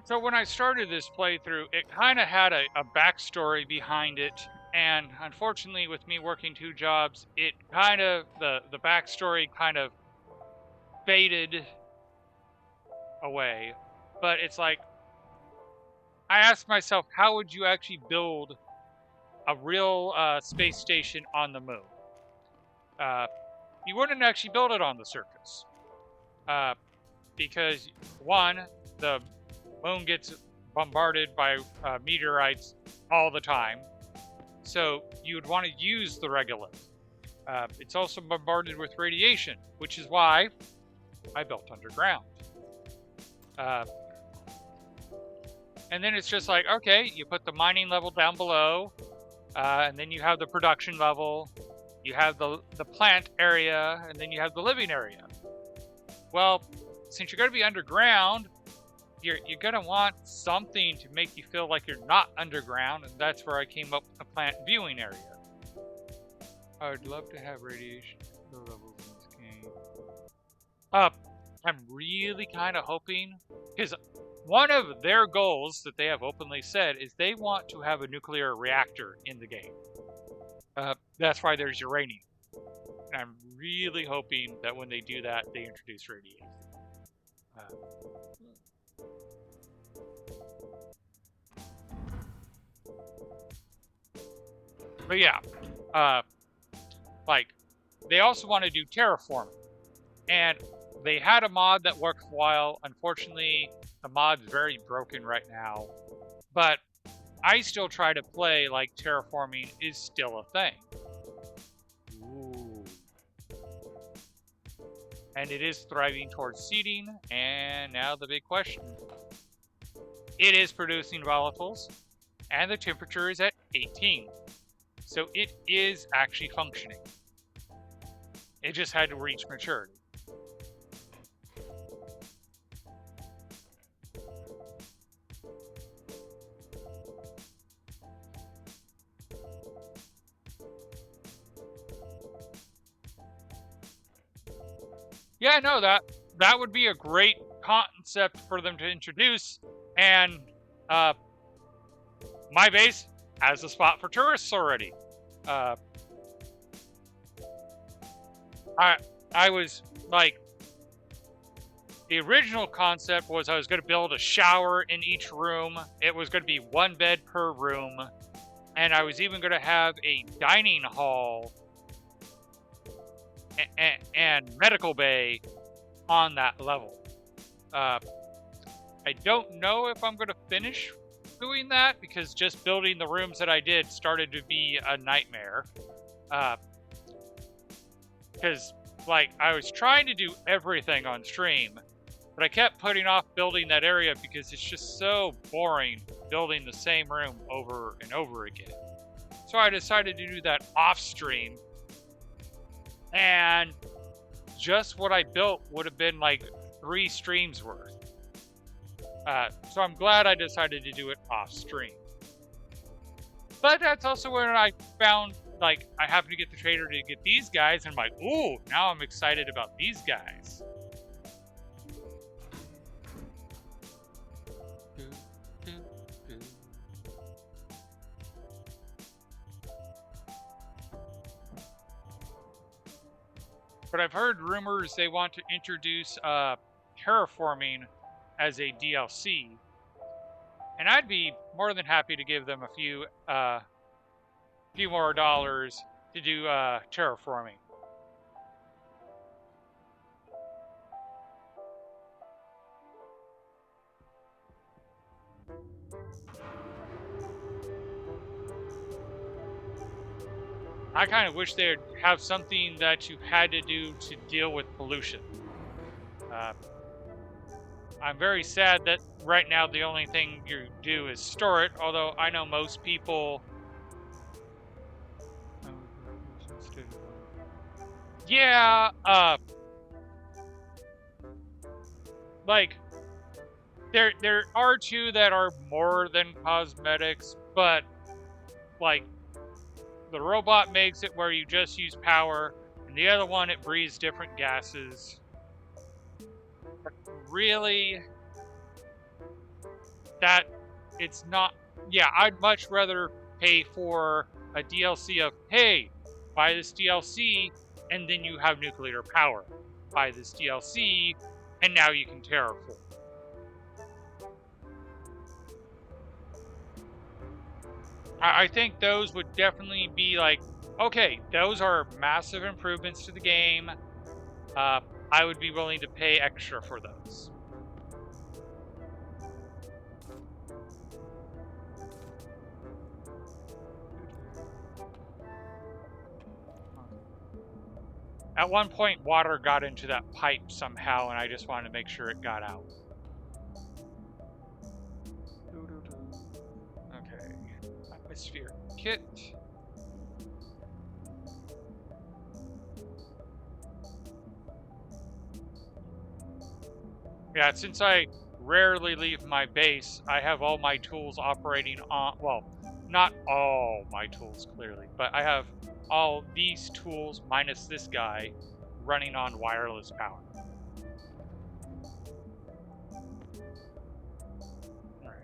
So when I started this playthrough, it kind of had a backstory behind it, and unfortunately with me working 2 jobs, it kind of, the backstory kind of faded away. But it's like, I asked myself, how would you actually build a real space station on the moon? You wouldn't actually build it on the surface. Because, one, the moon gets bombarded by meteorites all the time. So you would want to use the regolith. It's also bombarded with radiation, which is why I built underground. And then it's just like, okay, you put the mining level down below, and then you have the production level, you have the plant area, and then you have the living area. Well, since you're going to be underground, you're gonna want something to make you feel like you're not underground, and that's where I came up with a plant viewing area. I would love to have radiation levels in this game. I'm really kind of hoping, because one of their goals that they have openly said is they want to have a nuclear reactor in the game. That's why there's uranium. And I'm really hoping that when they do that, they introduce radiation. But yeah, like, they also want to do terraforming. And they had a mod that worked for a while. Unfortunately, the mod's very broken right now. But I still try to play like terraforming is still a thing. Ooh. And it is thriving towards seeding. And now the big question. It is producing volatiles. And the temperature is at 18. So it is actually functioning. It just had to reach maturity. Yeah, no, that would be a great concept for them to introduce. And my base has a spot for tourists already. I was like, the original concept was I was going to build a shower in each room. It was going to be one bed per room. And I was even going to have a dining hall and medical bay on that level. I don't know if I'm going to finish doing that because just building the rooms that I did started to be a nightmare. Because, like, I was trying to do everything on stream, but I kept putting off building that area because it's just so boring building the same room over and over again. So I decided to do that off stream. And just what I built would have been like 3 streams worth. So I'm glad I decided to do it off stream. But that's also when I found, like, I happened to get the trader to get these guys, and I'm like, ooh, now I'm excited about these guys. But I've heard rumors they want to introduce terraforming as a DLC. And I'd be more than happy to give them a few more dollars to do terraforming. I kind of wish they'd have something that you had to do to deal with pollution. I'm very sad that right now the only thing you do is store it, although I know most people... Yeah, like, there are 2 that are more than cosmetics, but, like, the robot makes it where you just use power, and the other one, it breathes different gases. But really, that, it's not... Yeah, I'd much rather pay for a DLC of, hey, buy this DLC, and then you have nuclear power. Buy this DLC, and now you can terraform. I think those would definitely be like, okay, those are massive improvements to the game. I would be willing to pay extra for those. At one point, water got into that pipe somehow, and I just wanted to make sure it got out. Okay. Atmosphere kit. Yeah, since I rarely leave my base. I have all my tools operating on, well, not all my tools clearly, but I have all these tools minus this guy running on wireless power. Alright.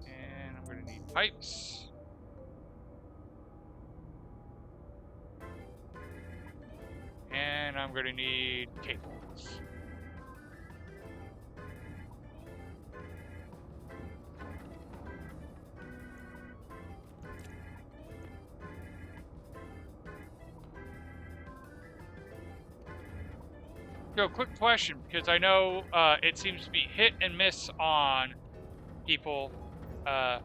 And I'm going to need pipes. And I'm going to need cables. So, quick question, because I know it seems to be hit and miss on people. Do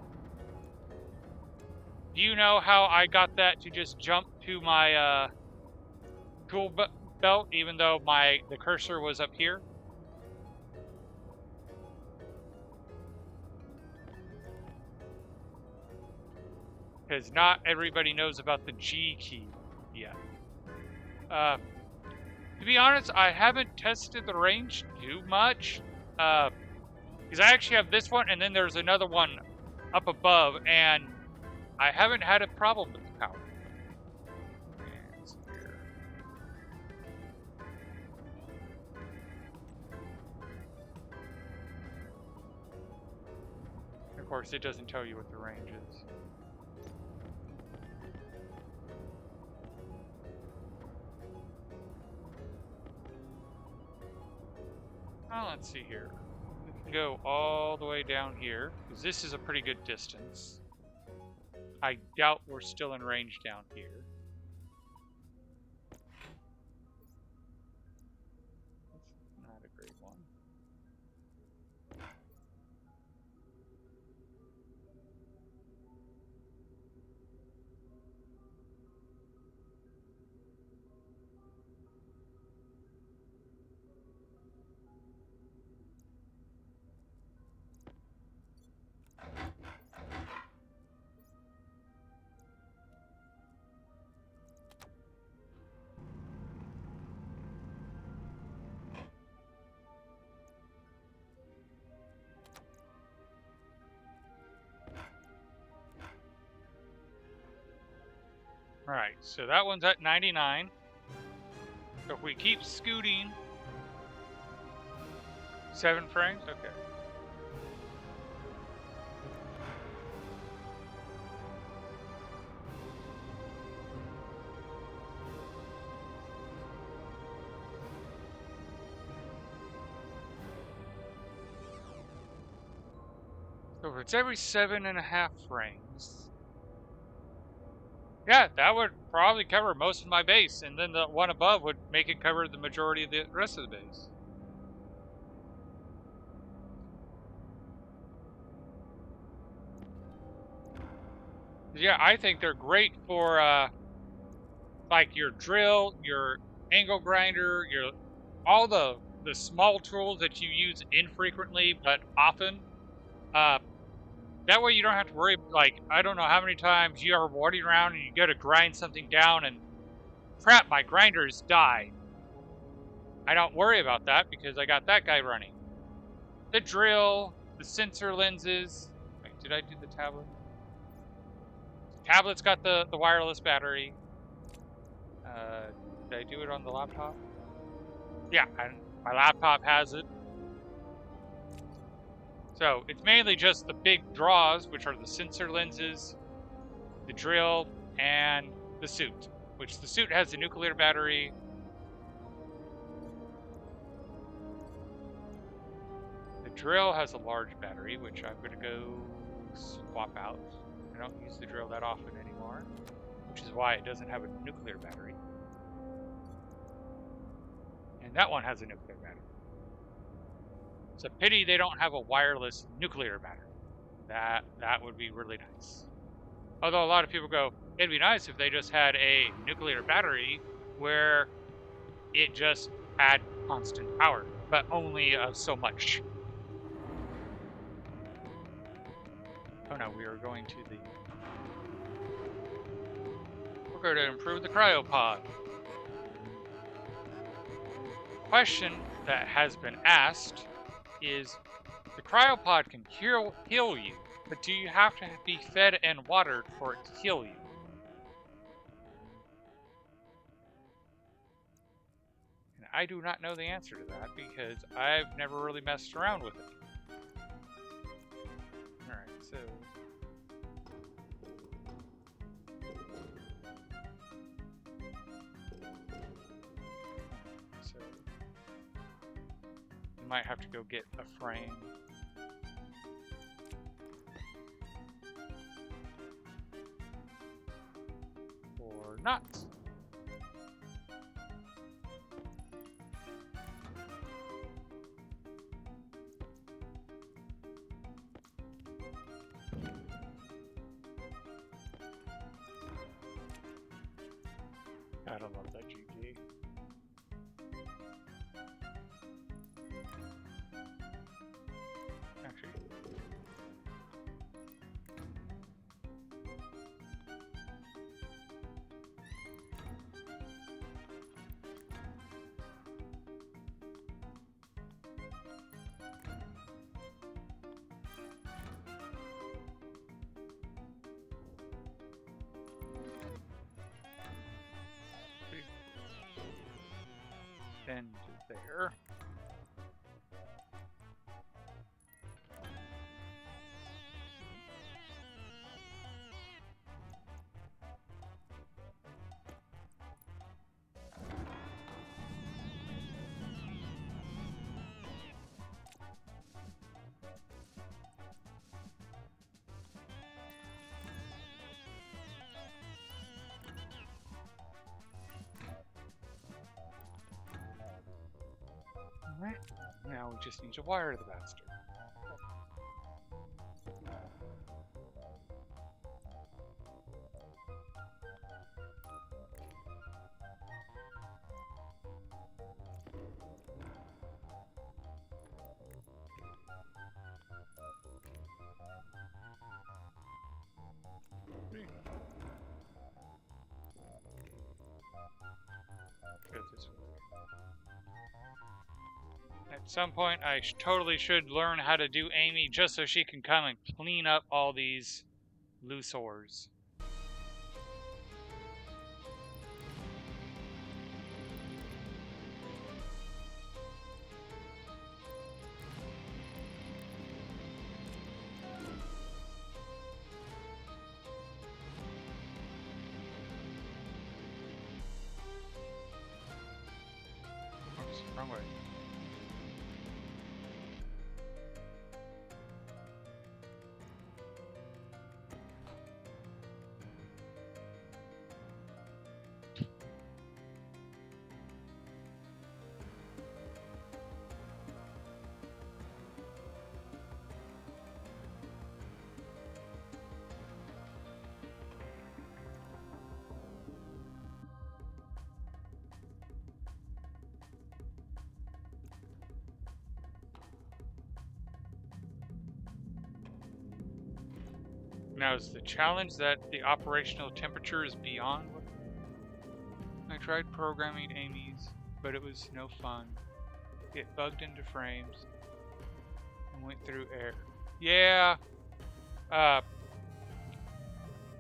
you know how I got that to just jump to my tool belt, even though the cursor was up here? Because not everybody knows about the G key yet. To be honest, I haven't tested the range too much. Because I actually have this one, and then there's another one up above, and I haven't had a problem with the power. Of course, it doesn't tell you what the range is. Well, let's see here. We can go all the way down here, because this is a pretty good distance. I doubt we're still in range down here. That's not a great one. Alright, so that one's at 99. So if we keep scooting 7 frames, okay. So if it's every 7.5 frames, yeah, that would probably cover most of my base, and then the one above would make it cover the majority of the rest of the base. Yeah, I think they're great for like your drill, your angle grinder, all the small tools that you use infrequently but often. That way you don't have to worry, like, I don't know how many times you are walking around and you go to grind something down and crap, my grinders die. I don't worry about that because I got that guy running. The drill, the sensor lenses. Wait, did I do the tablet? Tablet's got the wireless battery. Did I do it on the laptop? Yeah, my laptop has it. So it's mainly just the big draws, which are the sensor lenses, the drill, and the suit, which the suit has the nuclear battery. The drill has a large battery, which I'm going to go swap out. I don't use the drill that often anymore, which is why it doesn't have a nuclear battery. And that one has a nuclear battery. It's a pity they don't have a wireless nuclear battery. That would be really nice. Although a lot of people go, it'd be nice if they just had a nuclear battery where it just had constant power, but only of so much. Oh no, we are going to the... We're going to improve the cryopod. Question that has been asked is, cryopod can heal you, but do you have to be fed and watered for it to heal you? And I do not know the answer to that because I've never really messed around with it. Alright, so... you might have to go get a frame. Or not. Gotta love that GG. Actually. Then there. Alright, now we just need to wire the bastard. Go this way. At some point, I totally should learn how to do Amy just so she can come and clean up all these loose ores. Oops, wrong way. Now, is the challenge that the operational temperature is beyond what... I tried programming Amy's, but it was no fun. It bugged into frames and went through air. Yeah.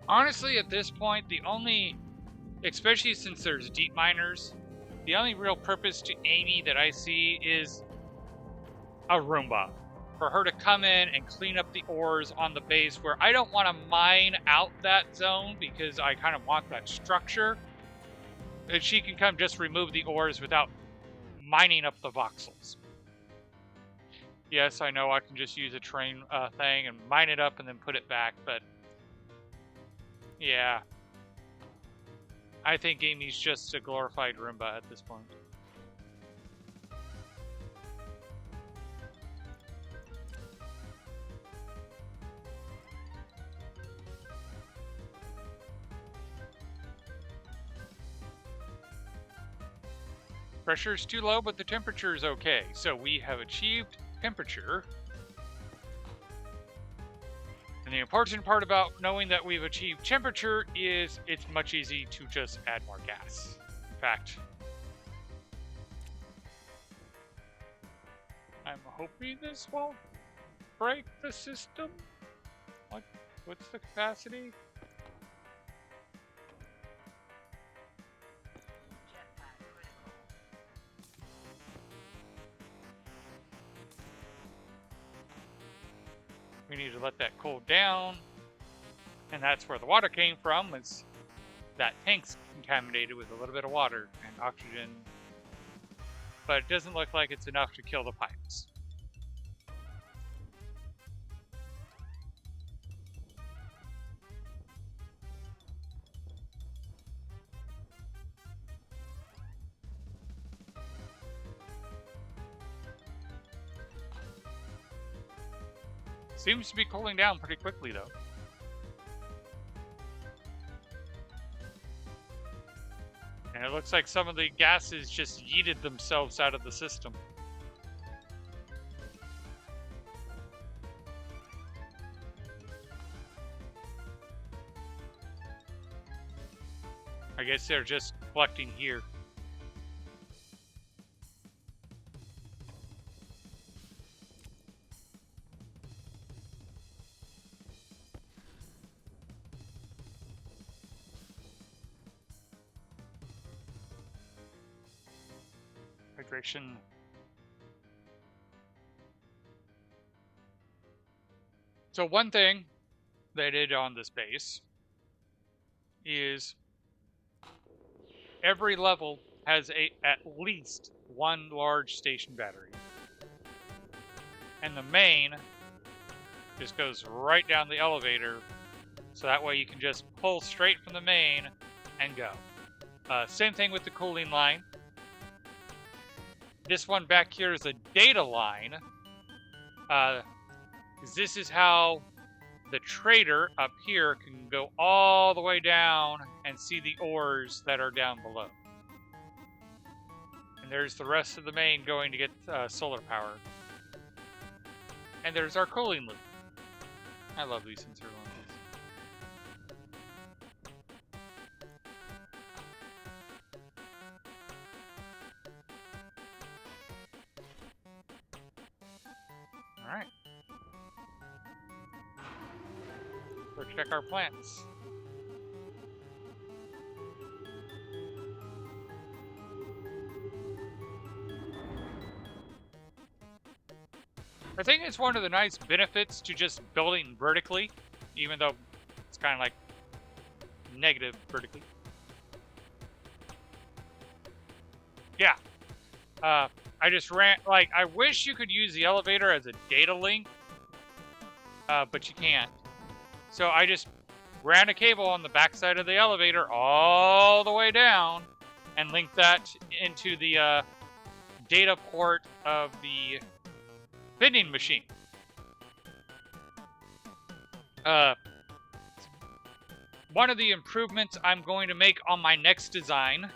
Honestly, at this point, the only... especially since there's deep miners, the only real purpose to Amy that I see is a Roomba. For her to come in and clean up the ores on the base where I don't want to mine out that zone because I kind of want that structure. And she can come just remove the ores without mining up the voxels. Yes, I know I can just use a train thing and mine it up and then put it back, but yeah. I think Amy's just a glorified Roomba at this point. Pressure is too low, but the temperature is okay. So we have achieved temperature. And the important part about knowing that we've achieved temperature is it's much easier to just add more gas. In fact, I'm hoping this won't break the system? What's the capacity? We need to let that cool down. And that's where the water came from, is that tank's contaminated with a little bit of water and oxygen. But it doesn't look like it's enough to kill the pipes. Seems to be cooling down pretty quickly, though. And it looks like some of the gases just yeeted themselves out of the system. I guess they're just collecting here. Hydration. So one thing they did on this base is every level has at least one large station battery. And the main just goes right down the elevator, so that way you can just pull straight from the main and go. Same thing with the cooling line. This one back here is a data line. This is how the trader up here can go all the way down and see the ores that are down below. And there's the rest of the main going to get solar power. And there's our cooling loop. I love these sensor lenses. Alright. Let's check our plants. I think it's one of the nice benefits to just building vertically, even though it's kind of like negative vertically. Yeah. I just ran, like, I wish you could use the elevator as a data link, but you can't. So I just ran a cable on the backside of the elevator all the way down and linked that into the data port of the vending machine. One of the improvements I'm going to make on my next design,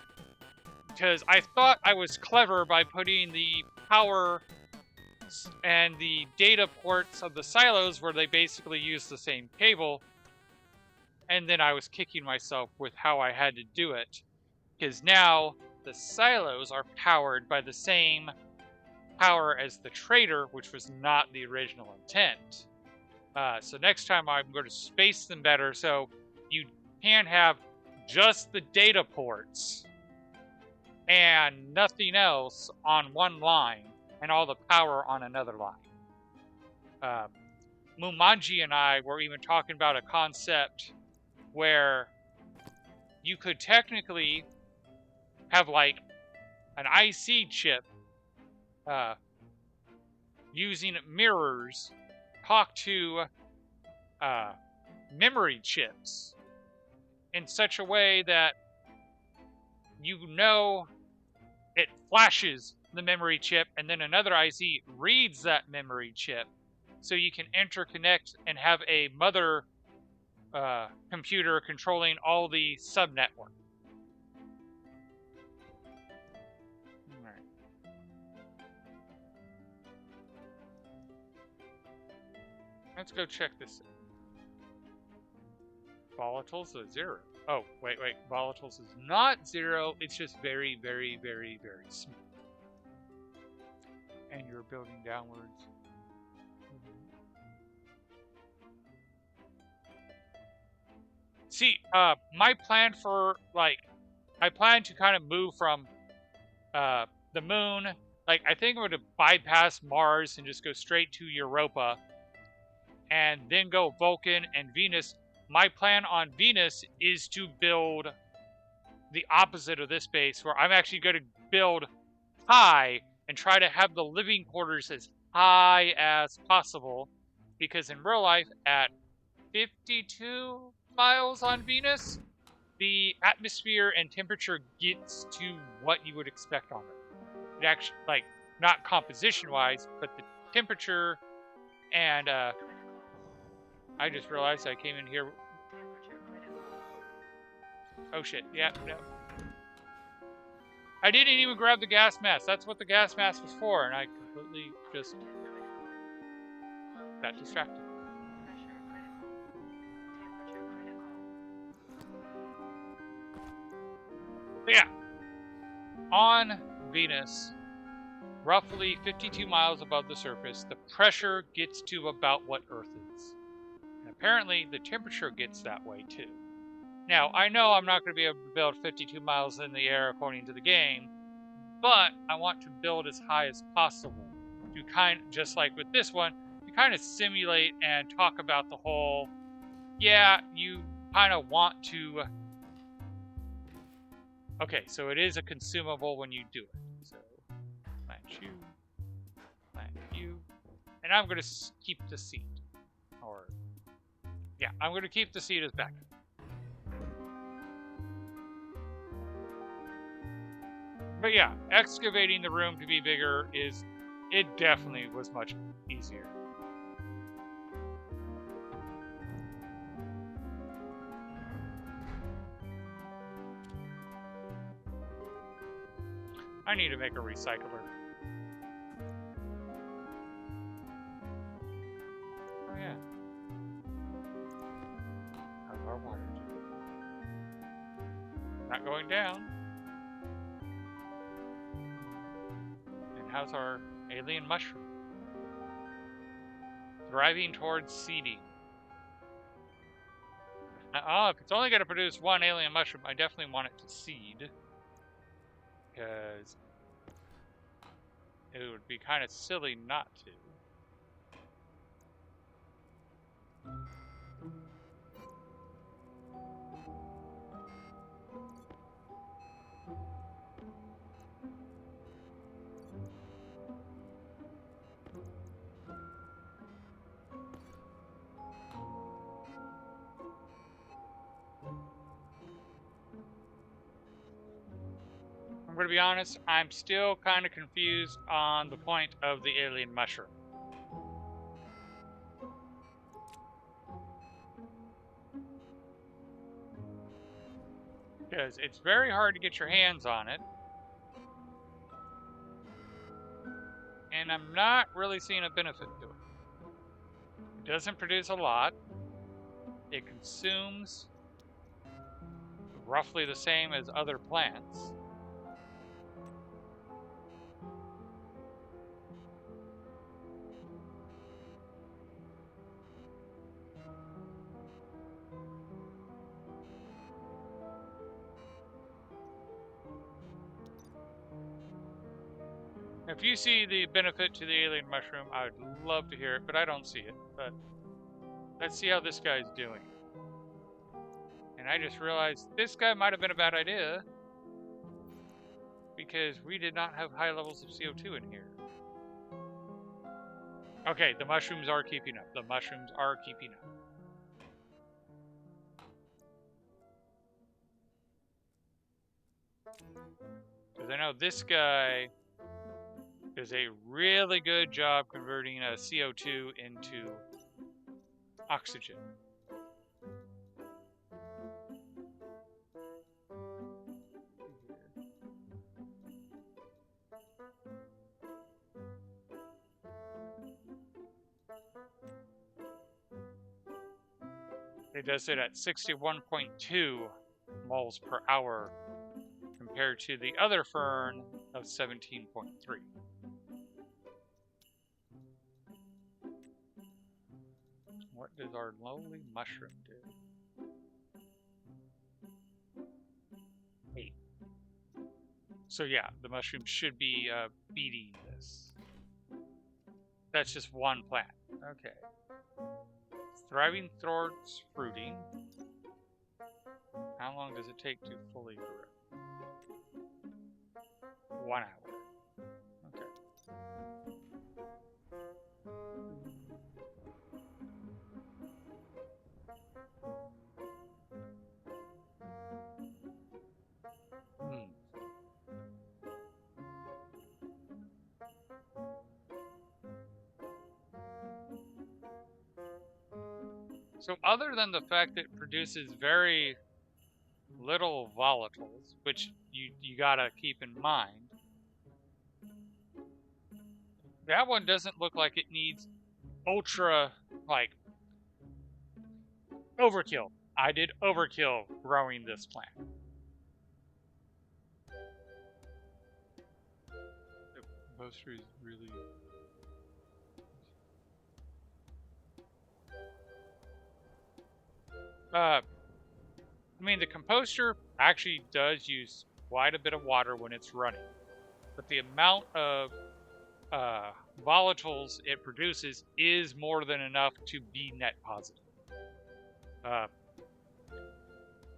because I thought I was clever by putting the power and the data ports of the silos where they basically use the same cable, and then I was kicking myself with how I had to do it, because now the silos are powered by the same power as the trader, which was not the original intent. So next time I'm going to space them better so you can have just the data ports and nothing else on one line and all the power on another line. Mumanji and I were even talking about a concept where you could technically have like an IC chip using mirrors talk to memory chips in such a way that you know it flashes the memory chip and then another IC reads that memory chip, so you can interconnect and have a mother computer controlling all the subnetwork. Let's go check this out. Volatiles is 0. Oh, wait. Volatiles is not 0. It's just very, very, very, very small. And you're building downwards. See, my plan for, like, I plan to kind of move from the moon. Like, I think I'm going to bypass Mars and just go straight to Europa and then go Vulcan and Venus. My plan on Venus is to build the opposite of this base, where I'm actually going to build high and try to have the living quarters as high as possible, because in real life, at 52 miles on Venus, the atmosphere and temperature gets to what you would expect on Earth. It actually, like, not composition-wise, but the temperature and, I just realized I came in here. Oh shit, yeah, no. I didn't even grab the gas mask. That's what the gas mask was for, and I completely just got distracted. But yeah, on Venus, roughly 52 miles above the surface, the pressure gets to about what Earth is. And apparently, the temperature gets that way too. Now, I know I'm not going to be able to build 52 miles in the air according to the game, but I want to build as high as possible to just like with this one, to kind of simulate and talk about the whole, yeah, you kind of want to. Okay, so it is a consumable when you do it. So, plant you, and I'm going to keep the seed. Or, yeah, I'm going to keep the seed as backup. But yeah, excavating the room to be bigger it definitely was much easier. I need to make a recycler. Oh yeah. How's our water doing? Not going down. And how's our alien mushroom? Thriving towards seeding. If it's only going to produce one alien mushroom, I definitely want it to seed. Because it would be kind of silly not to. I'm going to be honest, I'm still kind of confused on the point of the alien mushroom. Because it's very hard to get your hands on it. And I'm not really seeing a benefit to it. It doesn't produce a lot. It consumes roughly the same as other plants. If you see the benefit to the alien mushroom, I would love to hear it, but I don't see it. But let's see how this guy's doing. And I just realized this guy might have been a bad idea, because we did not have high levels of CO2 in here. Okay, the mushrooms are keeping up. The mushrooms are keeping up. Because I know this guy does a really good job converting CO2 into oxygen. It does it at 61.2 moles per hour compared to the other fern of 17.3. What does our lowly mushroom do? So yeah, the mushroom should be beating this. That's just one plant. Okay. Thriving towards fruiting. How long does it take to fully grow? 1 hour. Okay. So other than the fact that it produces very little volatiles, which you gotta keep in mind, that one doesn't look like it needs ultra, like, overkill. I did overkill growing this plant. The composter is really... I mean, the composter actually does use quite a bit of water when it's running, but the amount of volatiles it produces is more than enough to be net positive. In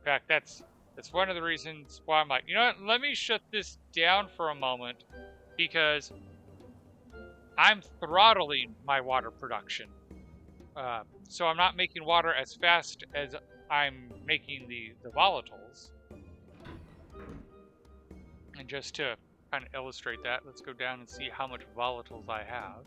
fact, that's one of the reasons why I'm like, you know what, let me shut this down for a moment, because I'm throttling my water production. So I'm not making water as fast as I'm making the volatiles. And just to kind of illustrate that, let's go down and see how much volatiles I have.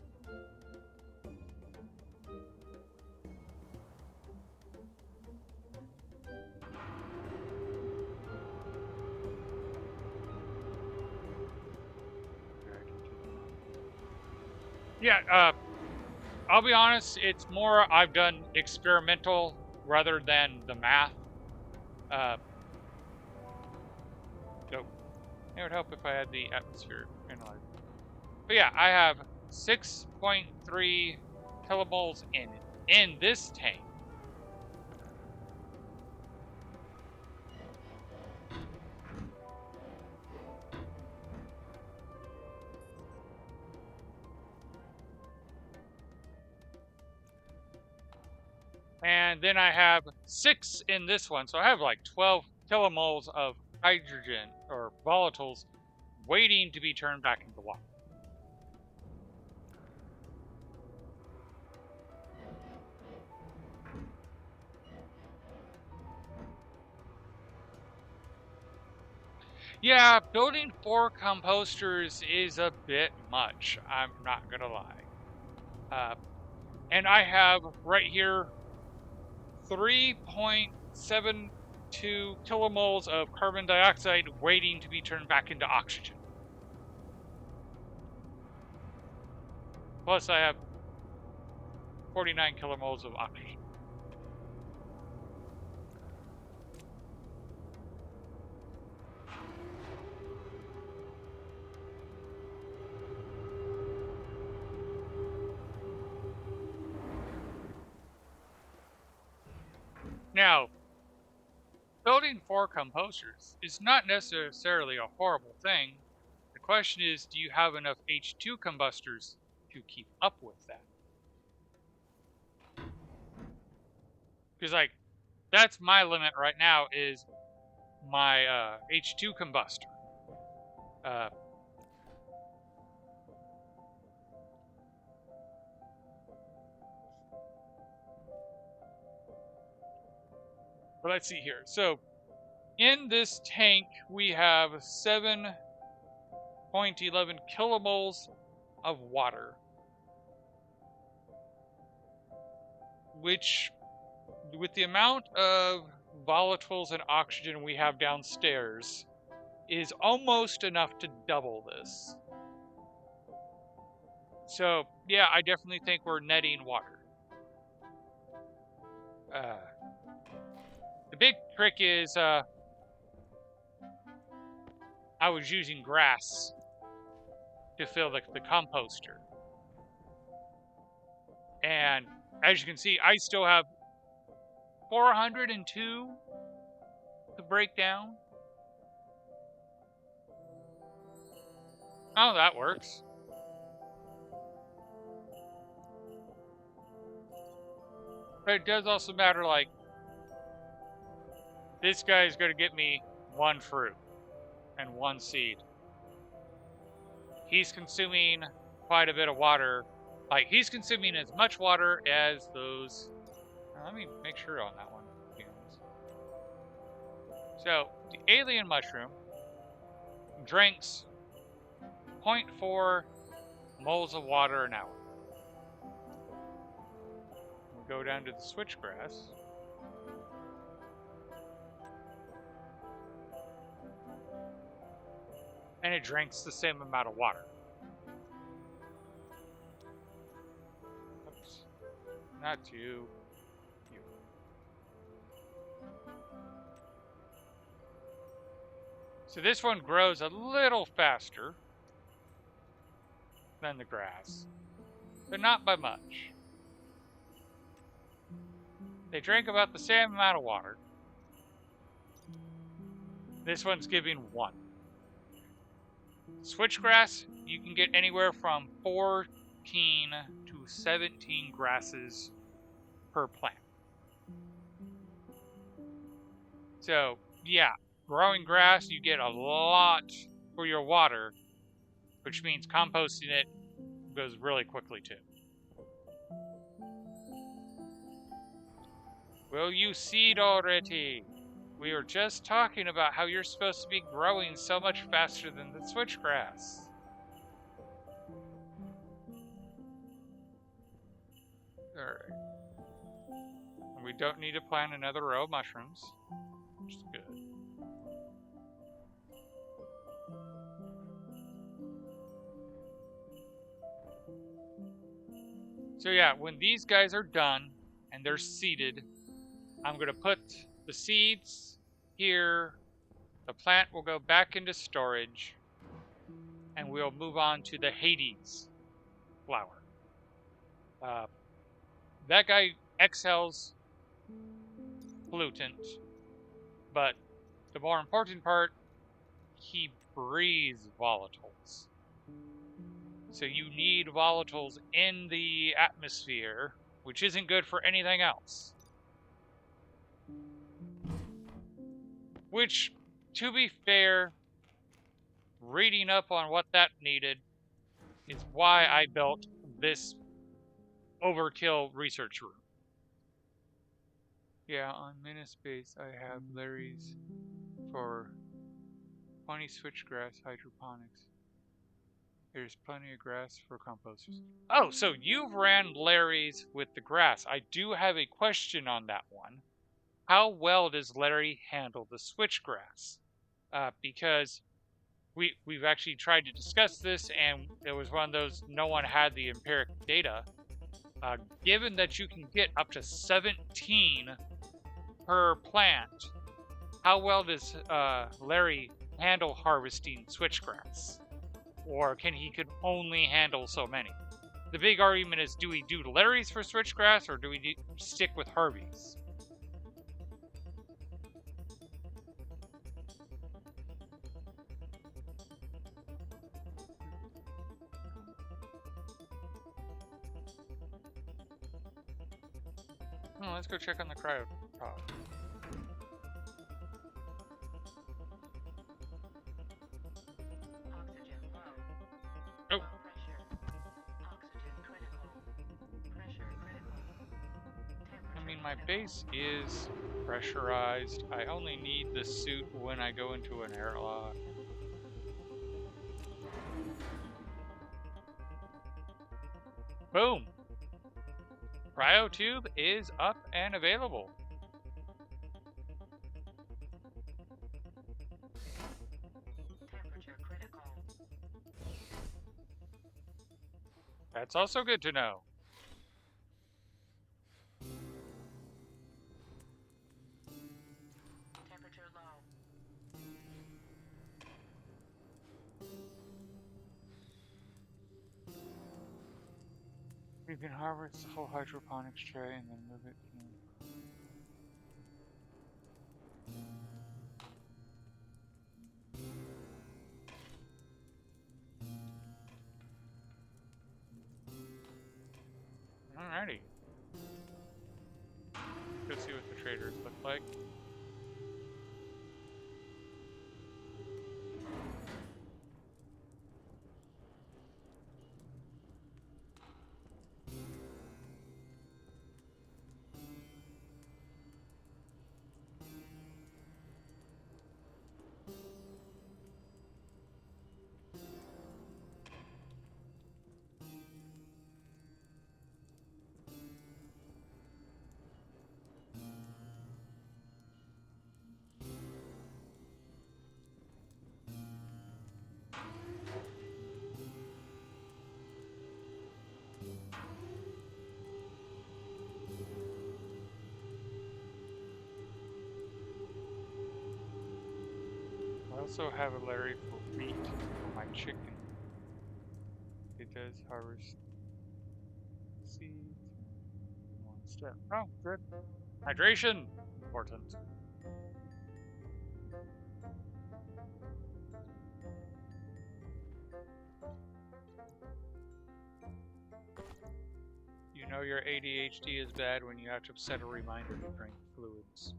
Yeah, I'll be honest, it's more I've done experimental rather than the math. So it would help if I had the atmosphere analyzer. But yeah, I have 6.3 kilomoles in this tank. And then I have 6 in this one. So I have like 12 kilomoles of hydrogen or volatiles waiting to be turned back into water. Yeah, building 4 composters is a bit much, I'm not gonna lie. And I have right here 3.72 kilomoles of carbon dioxide waiting to be turned back into oxygen. Plus I have 49 kilomoles of oxygen. Now, building 4 composters is not necessarily a horrible thing. The question is, do you have enough H2 combustors to keep up with that? Because, like, that's my limit right now, is my H2 combustor. But let's see here. So, in this tank, we have 7.11 kilomoles of water, which, with the amount of volatiles and oxygen we have downstairs, is almost enough to double this. So, yeah, I definitely think we're netting water. The big trick is I was using grass to fill the composter. And as you can see, I still have 402 to break down. Oh, that works. But it does also matter, like, this guy is going to get me one fruit and one seed. He's consuming quite a bit of water. Like, he's consuming as much water as those. Let me make sure on that one, to be honest. So, the alien mushroom drinks 0.4 moles of water an hour. We'll go down to the switchgrass. And it drinks the same amount of water. Oops. Not you. You. So this one grows a little faster than the grass, but not by much. They drink about the same amount of water. This one's giving 1. Switchgrass, you can get anywhere from 14 to 17 grasses per plant. So, yeah, growing grass, you get a lot for your water, which means composting it goes really quickly too. Will you seed already? We were just talking about how you're supposed to be growing so much faster than the switchgrass. Alright. We don't need to plant another row of mushrooms, which is good. So yeah, when these guys are done and they're seeded, I'm going to put the seeds here. The plant will go back into storage, and we'll move on to the Hades flower. That guy exhales pollutant, but the more important part, he breathes volatiles. So you need volatiles in the atmosphere, which isn't good for anything else. Which, to be fair, reading up on what that needed is why I built this overkill research room. Yeah, on Minuspace I have Larry's for 20 switchgrass hydroponics. There's plenty of grass for composters. Oh, so you've ran Larry's with the grass. I do have a question on that one. How well does Larry handle the switchgrass? Because we've actually tried to discuss this, and it was one of those no one had the empiric data. Given that you can get up to 17 per plant, how well does Larry handle harvesting switchgrass? Or can he only handle so many? The big argument is, do we do Larry's for switchgrass, or do we stick with Harvey's? Oh, let's go check on the cryo pod. Oh. I mean, my base is pressurized. I only need the suit when I go into an airlock. Boom! Cryotube is up and available. That's also good to know. Temperature low. You can harvest the whole hydroponics tray and then move it in. traders look like. I also have a Larry for wheat for my chicken. It does harvest seeds in one step. Oh, good. Hydration! Important. You know your ADHD is bad when you have to set a reminder to drink fluids.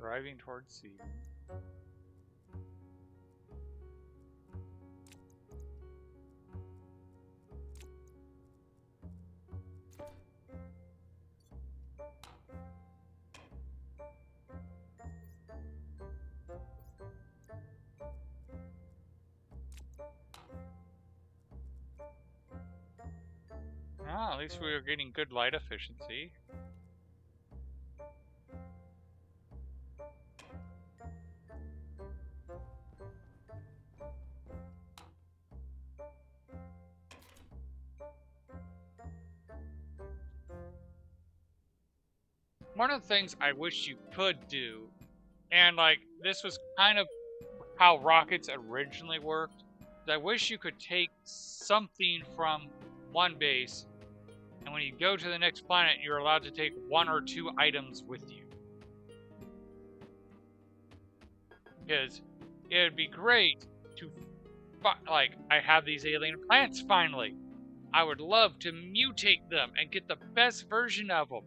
Driving towards seeding. Ah, at least we are getting good light efficiency. One of the things I wish you could do, and like this was kind of how rockets originally worked, is I wish you could take something from one base, and when you go to the next planet, you're allowed to take 1 or 2 items with you. Because it would be great to, like, I have these alien plants finally. I would love to mutate them and get the best version of them,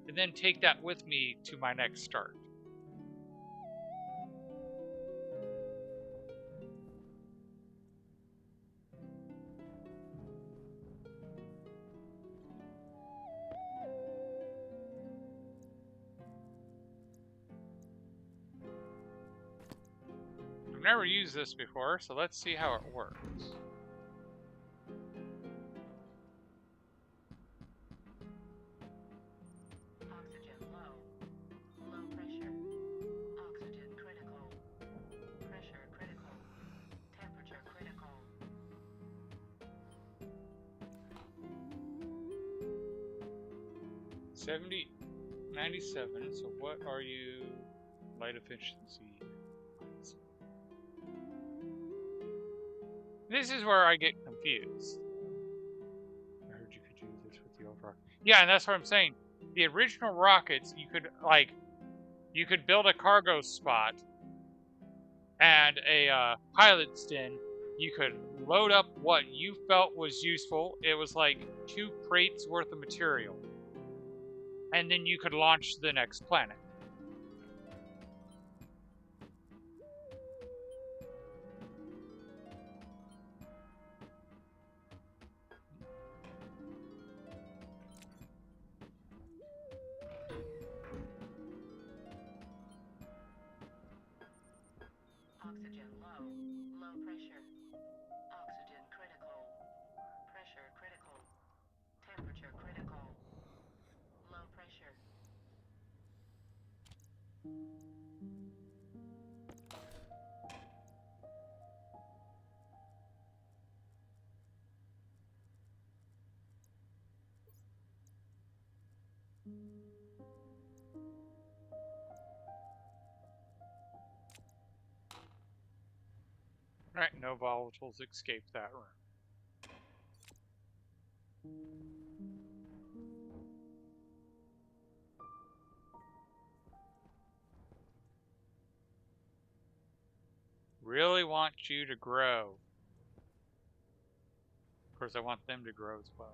and then take that with me to my next start. I've never used this before, so let's see how it works. Oxygen low. Low pressure. Oxygen critical. Pressure critical. Temperature critical. 70, 97, so what are you? Light efficiency. This is where I get confused. I heard you could do this with the old rocket. Yeah, and that's what I'm saying. The original rockets, you could build a cargo spot and a pilot's den. You could load up what you felt was useful. It was like 2 crates worth of material. And then you could launch to the next planet. Oxygen low. Low pressure. Oxygen critical. Pressure critical. Temperature critical. Low pressure. Right, no volatiles escape that room. really want you to grow. Of course, I want them to grow as well.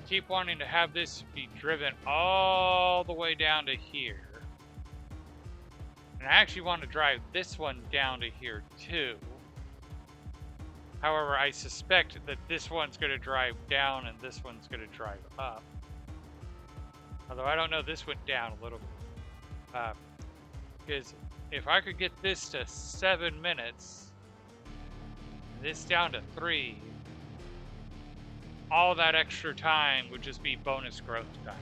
Keep wanting to have this be driven all the way down to here. And I actually want to drive this one down to here too. However, I suspect that this one's going to drive down and this one's going to drive up. Although I don't know, this went down a little bit. Because if I could get this to 7 minutes, and this down to 3, all that extra time would just be bonus growth time.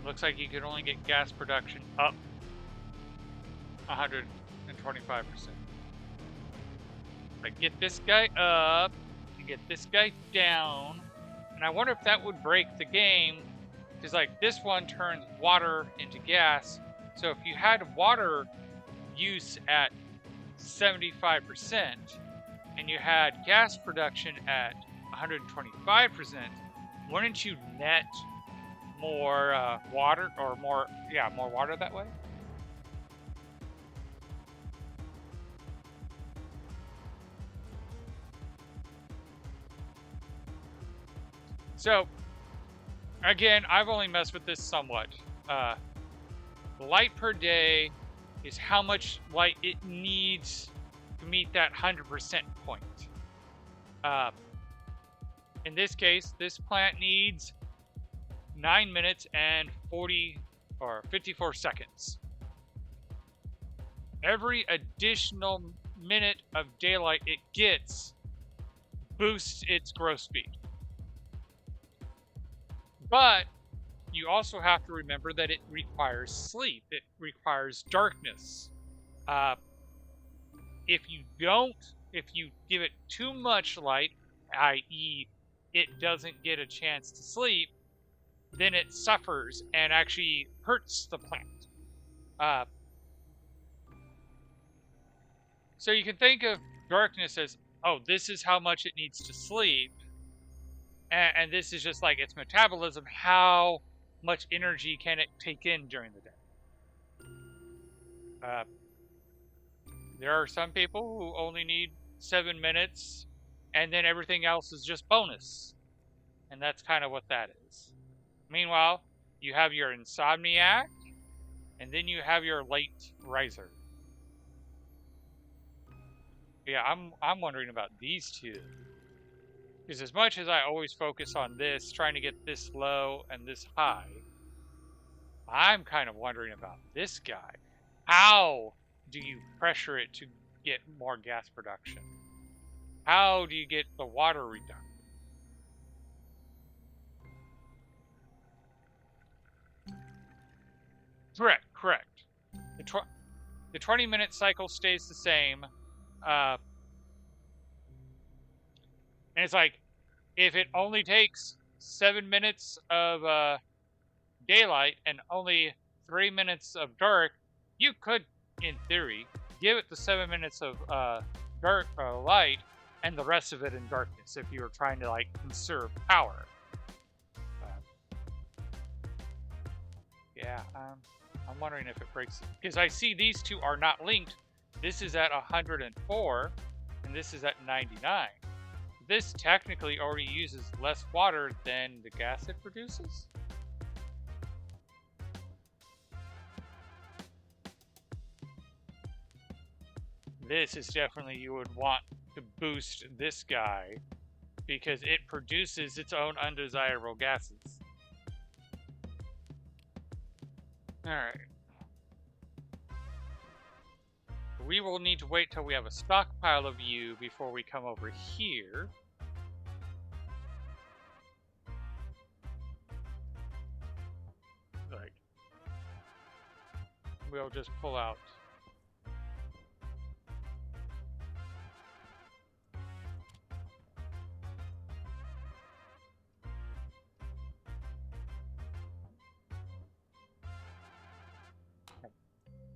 Looks like you could only get gas production up 125%. Like, get this guy up and get this guy down. And I wonder if that would break the game. Because, like, this one turns water into gas. So if you had water use at 75%, and you had gas production at 125%, wouldn't you net more water, or more water that way? So, again, I've only messed with this somewhat. Light per day is how much light it needs to meet that 100% point. In this case, this plant needs 9 minutes and 54 seconds. Every additional minute of daylight it gets boosts its growth speed. But you also have to remember that it requires sleep. It requires darkness. If you give it too much light, i.e., it doesn't get a chance to sleep, then it suffers and actually hurts the plant. So you can think of darkness as, oh, this is how much it needs to sleep, and this is just like its metabolism. How much energy can it take in during the day? There are some people who only need 7 minutes, and then everything else is just bonus. And that's kind of what that is. Meanwhile, you have your insomniac, and then you have your late riser. Yeah, I'm wondering about these two. Because as much as I always focus on this, trying to get this low and this high, I'm kind of wondering about this guy. How do you pressure it to get more gas production? How do you get the water reduction? Correct. The 20-minute cycle stays the same. And it's like, if it only takes 7 minutes of daylight and only 3 minutes of dark, you could, in theory, give it the 7 minutes of dark light and the rest of it in darkness if you were trying to like conserve power. Yeah, I'm wondering if it breaks, because I see these two are not linked. This is at 104 and this is at 99. This technically already uses less water than the gas it produces. This is definitely, you would want to boost this guy because it produces its own undesirable gases. Alright. we will need to wait till we have a stockpile of you before we come over here. Like, we'll just pull out.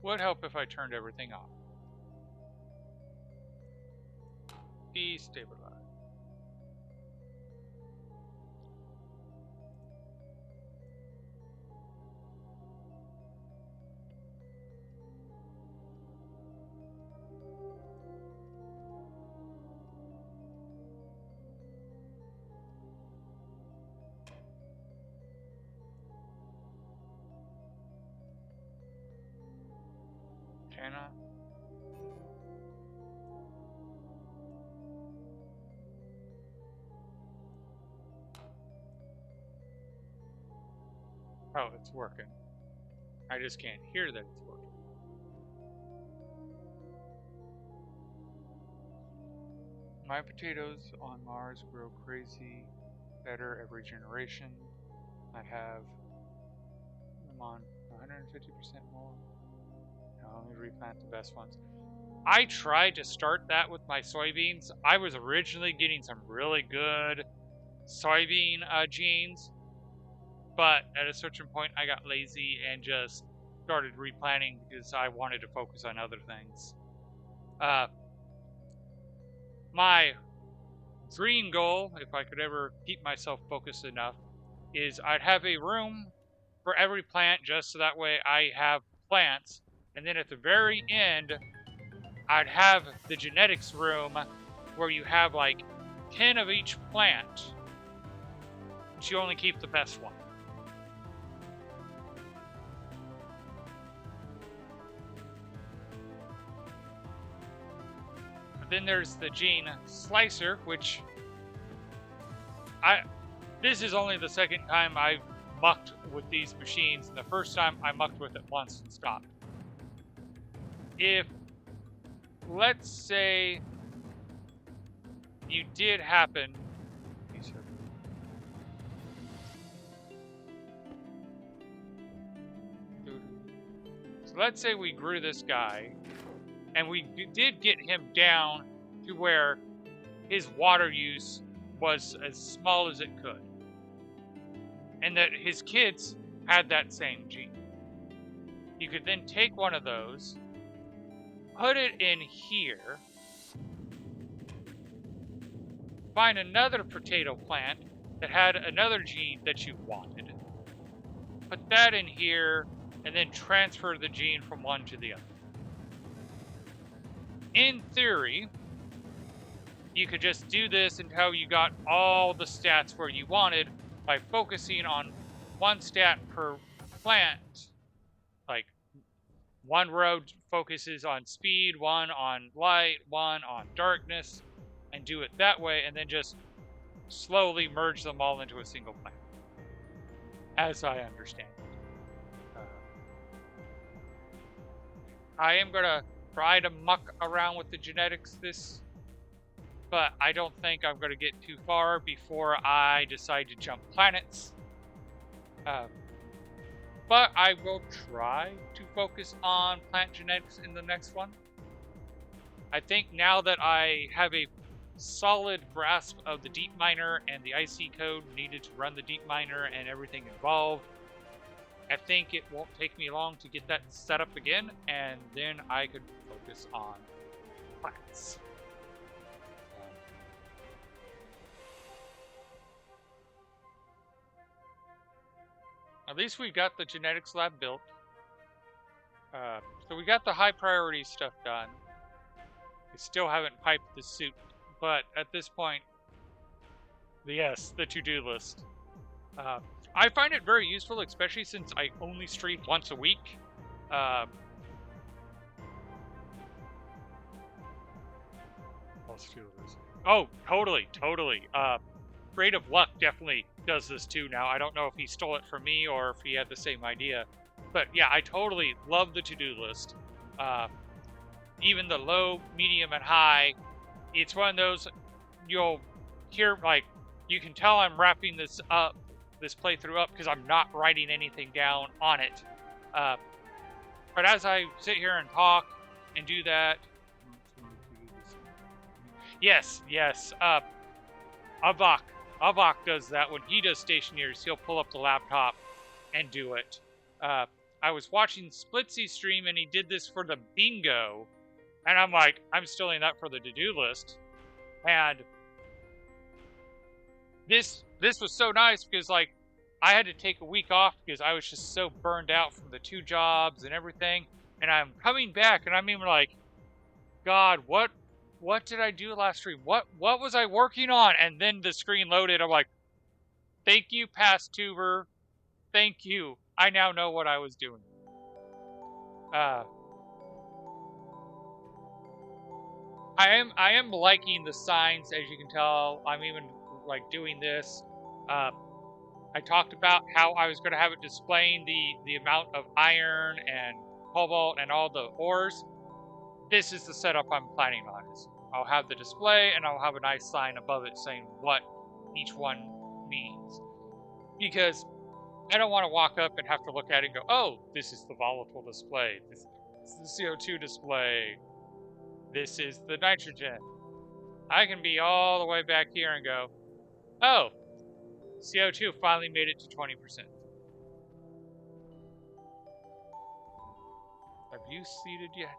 Would help if I turned everything off. Destabilize. Cannot. Oh, it's working. I just can't hear that it's working. My potatoes on Mars grow crazy better every generation. I have them on 150% more. I'll only replant the best ones. I tried to start that with my soybeans. I was originally getting some really good soybean genes, but at a certain point I got lazy and just started replanting because I wanted to focus on other things. My dream goal, if I could ever keep myself focused enough, is I'd have a room for every plant just so that way I have plants, and then at the very end I'd have the genetics room where you have like 10 of each plant, but you only keep the best one. But then there's the gene slicer, which this is only the second time I've mucked with these machines, and the first time I mucked with it once and stopped. If, let's say, you did happen... So let's say we grew this guy, and we did get him down to where his water use was as small as it could. And that his kids had that same gene. You could then take one of those, put it in here, find another potato plant that had another gene that you wanted, put that in here, and then transfer the gene from one to the other. In theory, you could just do this until you got all the stats where you wanted by focusing on one stat per plant. Like, one row focuses on speed, one on light, one on darkness, and do it that way, and then just slowly merge them all into a single plant, as I understand it. I am going to try to muck around with the genetics but I don't think I'm going to get too far before I decide to jump planets. But I will try to focus on plant genetics in the next one. I think now that I have a solid grasp of the deep miner and the IC code needed to run the deep miner and everything involved, I think it won't take me long to get that set up again, and then I could focus on plants. At least we got the genetics lab built. So we got the high priority stuff done. We still haven't piped the suit, but at this point, yes, the to-do list. I find it very useful, especially since I only stream once a week. Oh, totally. Creative Luck definitely does this too now. I don't know if he stole it from me or if he had the same idea. But yeah, I totally love the to-do list. even the low, medium, and high. It's one of those you'll hear, like, you can tell I'm wrapping this playthrough up, because I'm not writing anything down on it. But as I sit here and talk and do that, yes, Avak does that when he does stationeers. He'll pull up the laptop and do it. I was watching Splitsy stream, and he did this for the bingo, and I'm like, I'm stealing that for the to-do list. And this was so nice, because, like, I had to take a week off because I was just so burned out from the 2 jobs and everything. And I'm coming back, and I'm even like, God, what did I do last stream? What was I working on? And then the screen loaded. I'm like, thank you, past tuber. Thank you. I now know what I was doing. I am liking the signs, as you can tell. I'm even, like, doing this. I talked about how I was going to have it displaying the amount of iron and cobalt and all the ores. This is the setup I'm planning on. I'll have the display, and I'll have a nice sign above it saying what each one means. Because I don't want to walk up and have to look at it and go, oh, this is the volatile display. This is the CO2 display. This is the nitrogen. I can be all the way back here and go, oh, CO2 finally made it to 20%. Have you seeded yet?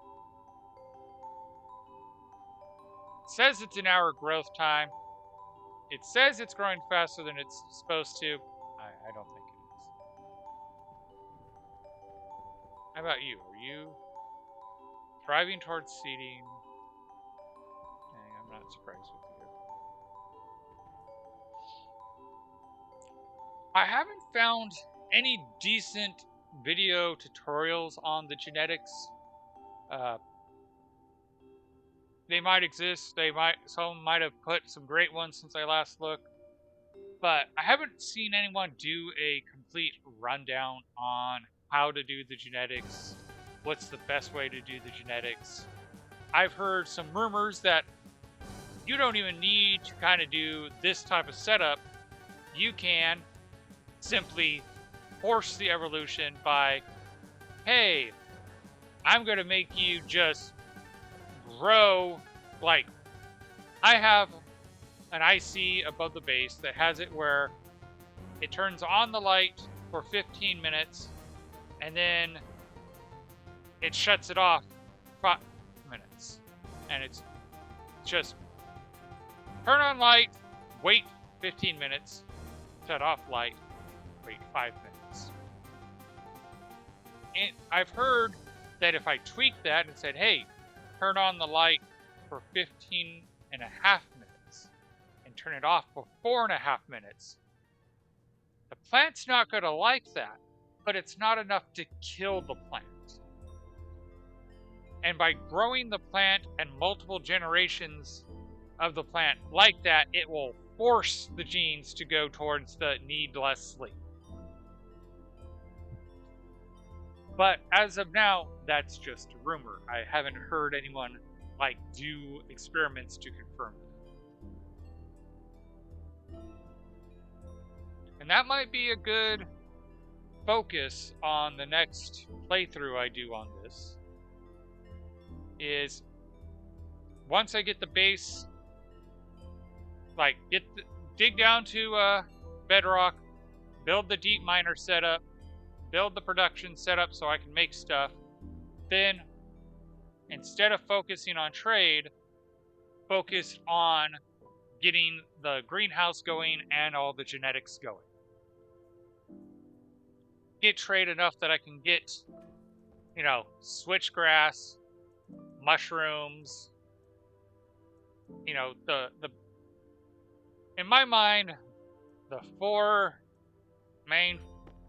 It says it's an hour growth time. It says it's growing faster than it's supposed to. I don't think it is. How about you? Are you driving towards seeding? I'm not surprised with you. I haven't found any decent video tutorials on the genetics. They might exist. Someone might have put some great ones since I last looked, but I haven't seen anyone do a complete rundown on how to do the genetics, what's the best way to do the genetics. I've heard some rumors that you don't even need to kind of do this type of setup. You can simply force the evolution by, hey, I'm going to make you just grow. Like, I have an IC above the base that has it where it turns on the light for 15 minutes and then it shuts it off 5 minutes. And it's just turn on light, wait 15 minutes, shut off light, wait 5 minutes. And I've heard that if I tweak that and said, hey, turn on the light for 15 and a half minutes and turn it off for 4.5 minutes, the plant's not going to like that, but it's not enough to kill the plant. And by growing the plant and multiple generations of the plant like that, it will force the genes to go towards the need less sleep. But as of now, that's just a rumor. I haven't heard anyone do experiments to confirm it. And that might be a good focus on the next playthrough I do on this. Is once I get the base, dig down to bedrock, build the deep miner setup, build the production setup so I can make stuff, then instead of focusing on trade, focus on getting the greenhouse going and all the genetics going. Get trade enough that I can get, switchgrass, mushrooms, in my mind, the 4 main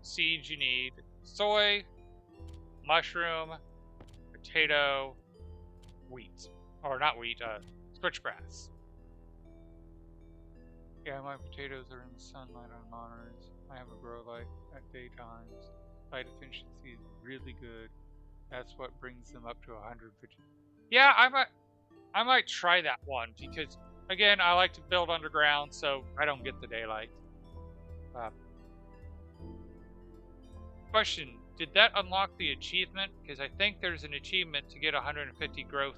seeds you need: soy, mushroom, potato, wheat. Or not wheat, switchgrass. Yeah, my potatoes are in the sunlight on monitors. I have a grow light at daytimes. Light efficiency is really good. That's what brings them up to 150. Yeah, I might try that one because again, I like to build underground, so I don't get the daylight. Uh, Question: did that unlock the achievement? Because I think there's an achievement to get 150 growth,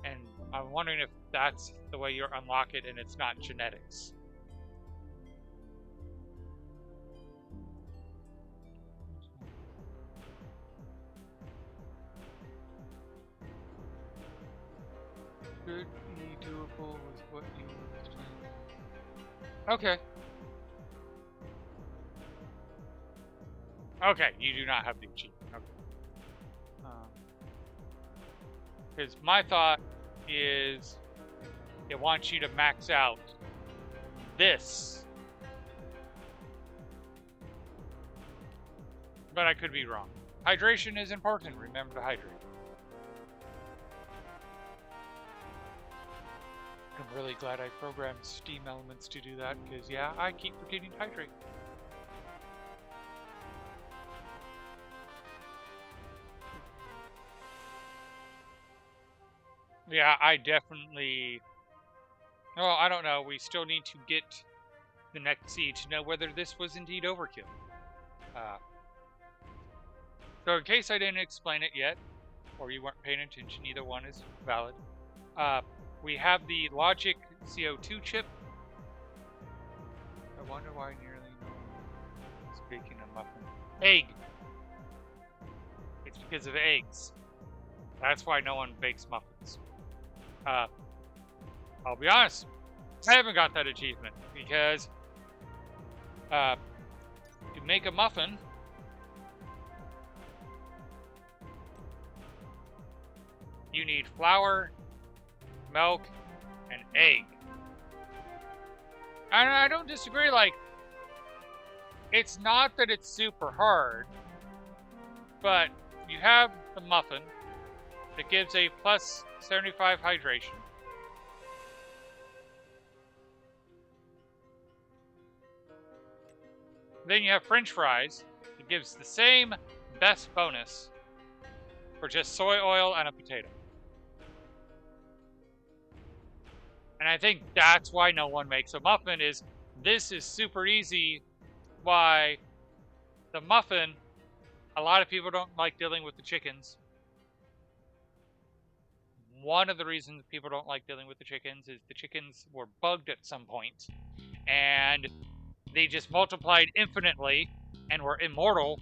and I'm wondering if that's the way you unlock it, and it's not genetics. Could be doable with what you understand. Okay. Okay, you do not have the achievement. Okay. Because my thought is it wants you to max out this. But I could be wrong. Hydration is important. Remember to hydrate. I'm really glad I programmed Steam Elements to do that because, yeah, I keep forgetting to hydrate. Yeah, I definitely... Well, I don't know. We still need to get the next seed to know whether this was indeed overkill. So in case I didn't explain it yet, or you weren't paying attention, either one is valid. We have the Logic CO2 chip. I wonder why nearly no one is baking a muffin. Egg! It's because of eggs. That's why no one bakes muffins. I'll be honest, I haven't got that achievement because to make a muffin, you need flour, milk, and egg. And I don't disagree, like, it's not that it's super hard, but you have the muffin that gives a plus 75 hydration. Then you have French fries that gives the same best bonus for just soy oil and a potato. And I think that's why no one makes a muffin is this is super easy. Why the muffin, a lot of people don't like dealing with the chickens. One of the reasons people don't like dealing with the chickens is the chickens were bugged at some point and they just multiplied infinitely and were immortal,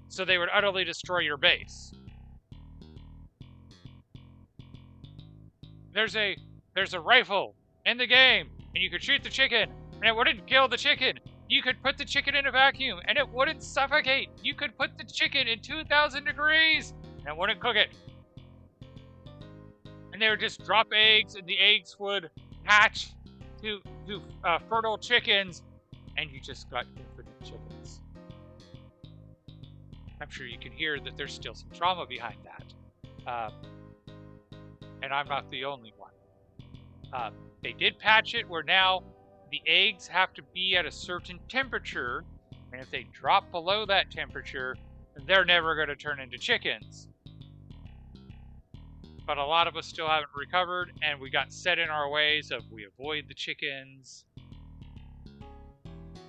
so they would utterly destroy your base. There's a rifle in the game, and you could shoot the chicken, and it wouldn't kill the chicken. You could put the chicken in a vacuum, and it wouldn't suffocate. You could put the chicken in 2,000 degrees, and it wouldn't cook it. And they would just drop eggs, and the eggs would hatch to fertile chickens, and you just got infinite chickens. I'm sure you can hear that there's still some trauma behind that. And I'm not the only one. They did patch it where now the eggs have to be at a certain temperature, and if they drop below that temperature, they're never going to turn into chickens. But a lot of us still haven't recovered, and we got set in our ways of we avoid the chickens.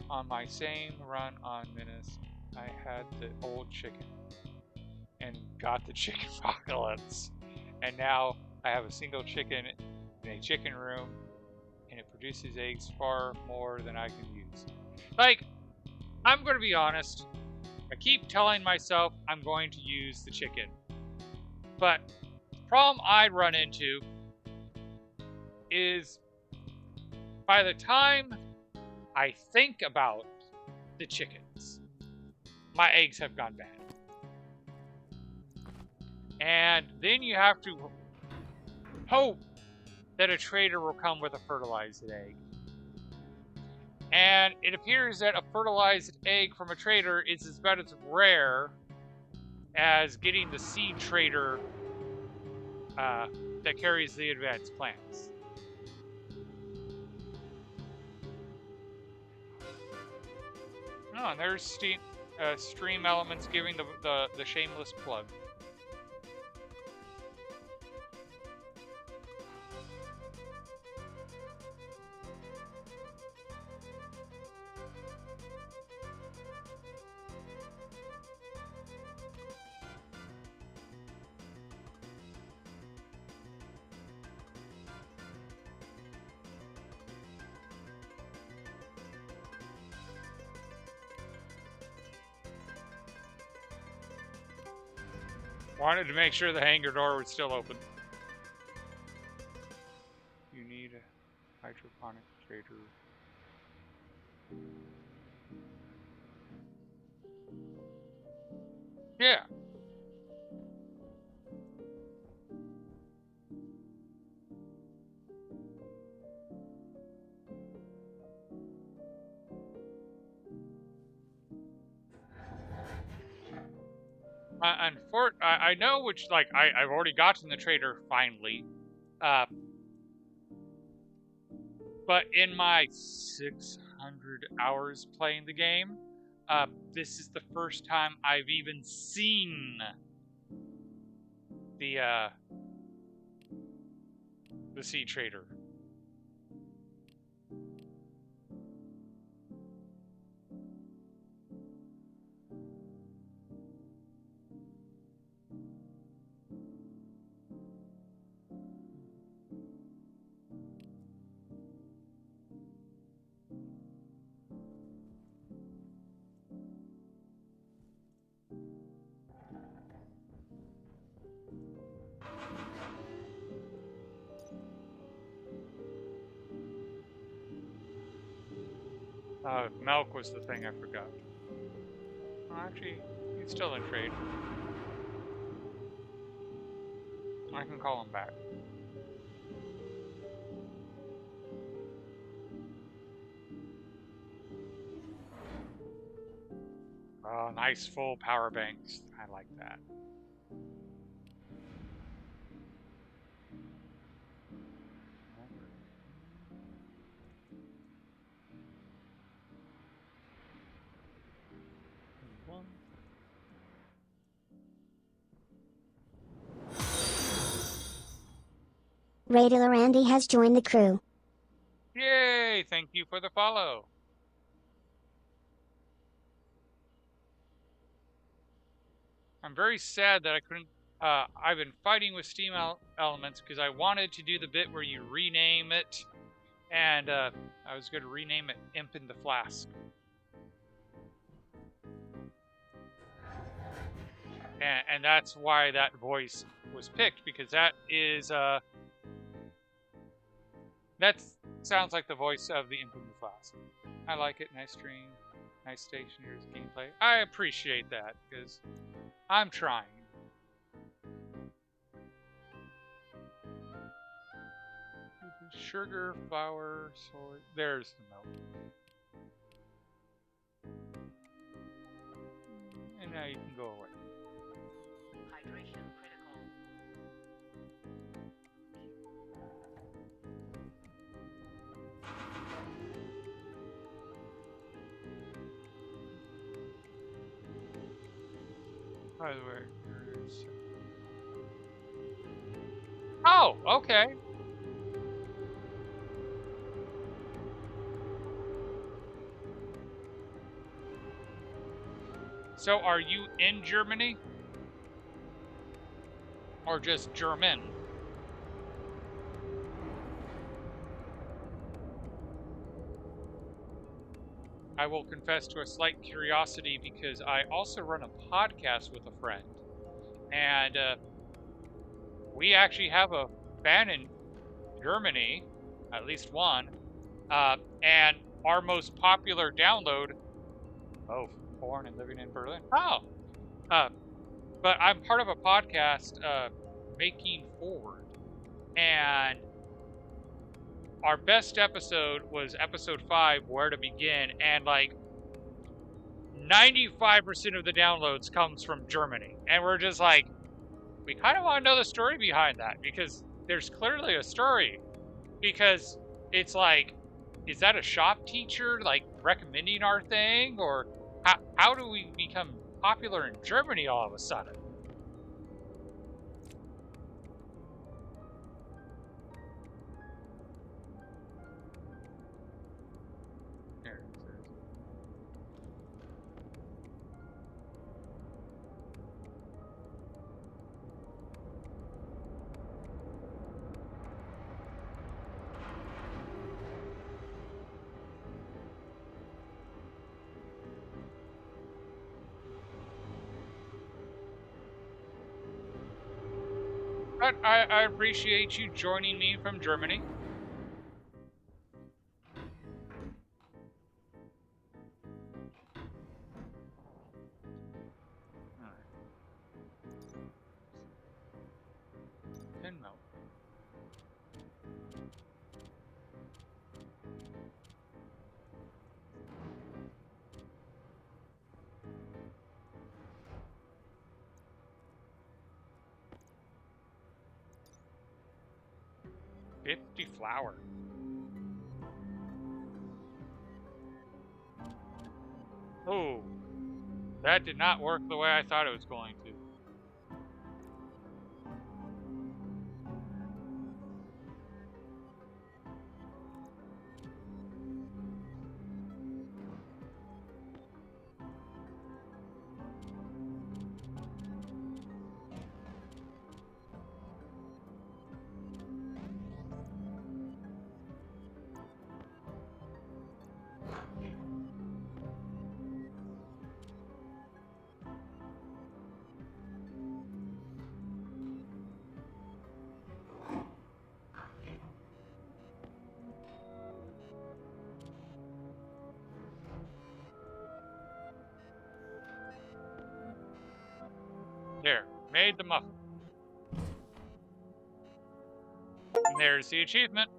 On my same run on Menace, I had the old chicken and got the chicken apocalypse, and now I have a single chicken in a chicken room, and it produces eggs far more than I can use. Like, I'm going to be honest. I keep telling myself I'm going to use the chicken. But the problem I run into is by the time I think about the chickens, my eggs have gone bad. And then you have to hope that a trader will come with a fertilized egg. And it appears that a fertilized egg from a trader is about as rare as getting the seed trader that carries the advanced plants. Oh, and there's Stream Elements giving the shameless plug. Wanted to make sure the hangar door was still open. You need a hydroponic trader. Yeah. I know which, like, I've already gotten the trader finally. But in my 600 hours playing the game, this is the first time I've even seen the sea trader. Milk was the thing I forgot. Well, actually, he's still in trade. I can call him back. Oh, nice full power banks. I like that. Radiator Randy has joined the crew. Yay! Thank you for the follow. I'm very sad that I couldn't. I've been fighting with Steam Elements because I wanted to do the bit where you rename it, and I was going to rename it Imp in the Flask. And that's why that voice was picked, because that is that sounds like the voice of the Imp in the Flask. I like it. Nice stream, nice stationeer's gameplay. I appreciate that because I'm trying. Sugar, flour, soy. There's the milk. And now you can go away. Hydration critical. By the way, there's... Oh, okay. So are you in Germany? Or just German? I will confess to a slight curiosity because I also run a podcast with a friend. And we actually have a fan in Germany, at least one. And our most popular download... Oh, born and living in Berlin. Oh! But I'm part of a podcast, Making Forward. And our best episode was episode 5, Where to Begin. And like 95% of the downloads comes from Germany. And we're just like, we kind of want to know the story behind that, because there's clearly a story. Because it's like, is that a shop teacher like recommending our thing? Or how do we become popular in Germany all of a sudden? But I appreciate you joining me from Germany. Alright. Pin milk. $50 flour. Oh, that did not work the way I thought it was going to. There, made the muffin. And there's the achievement.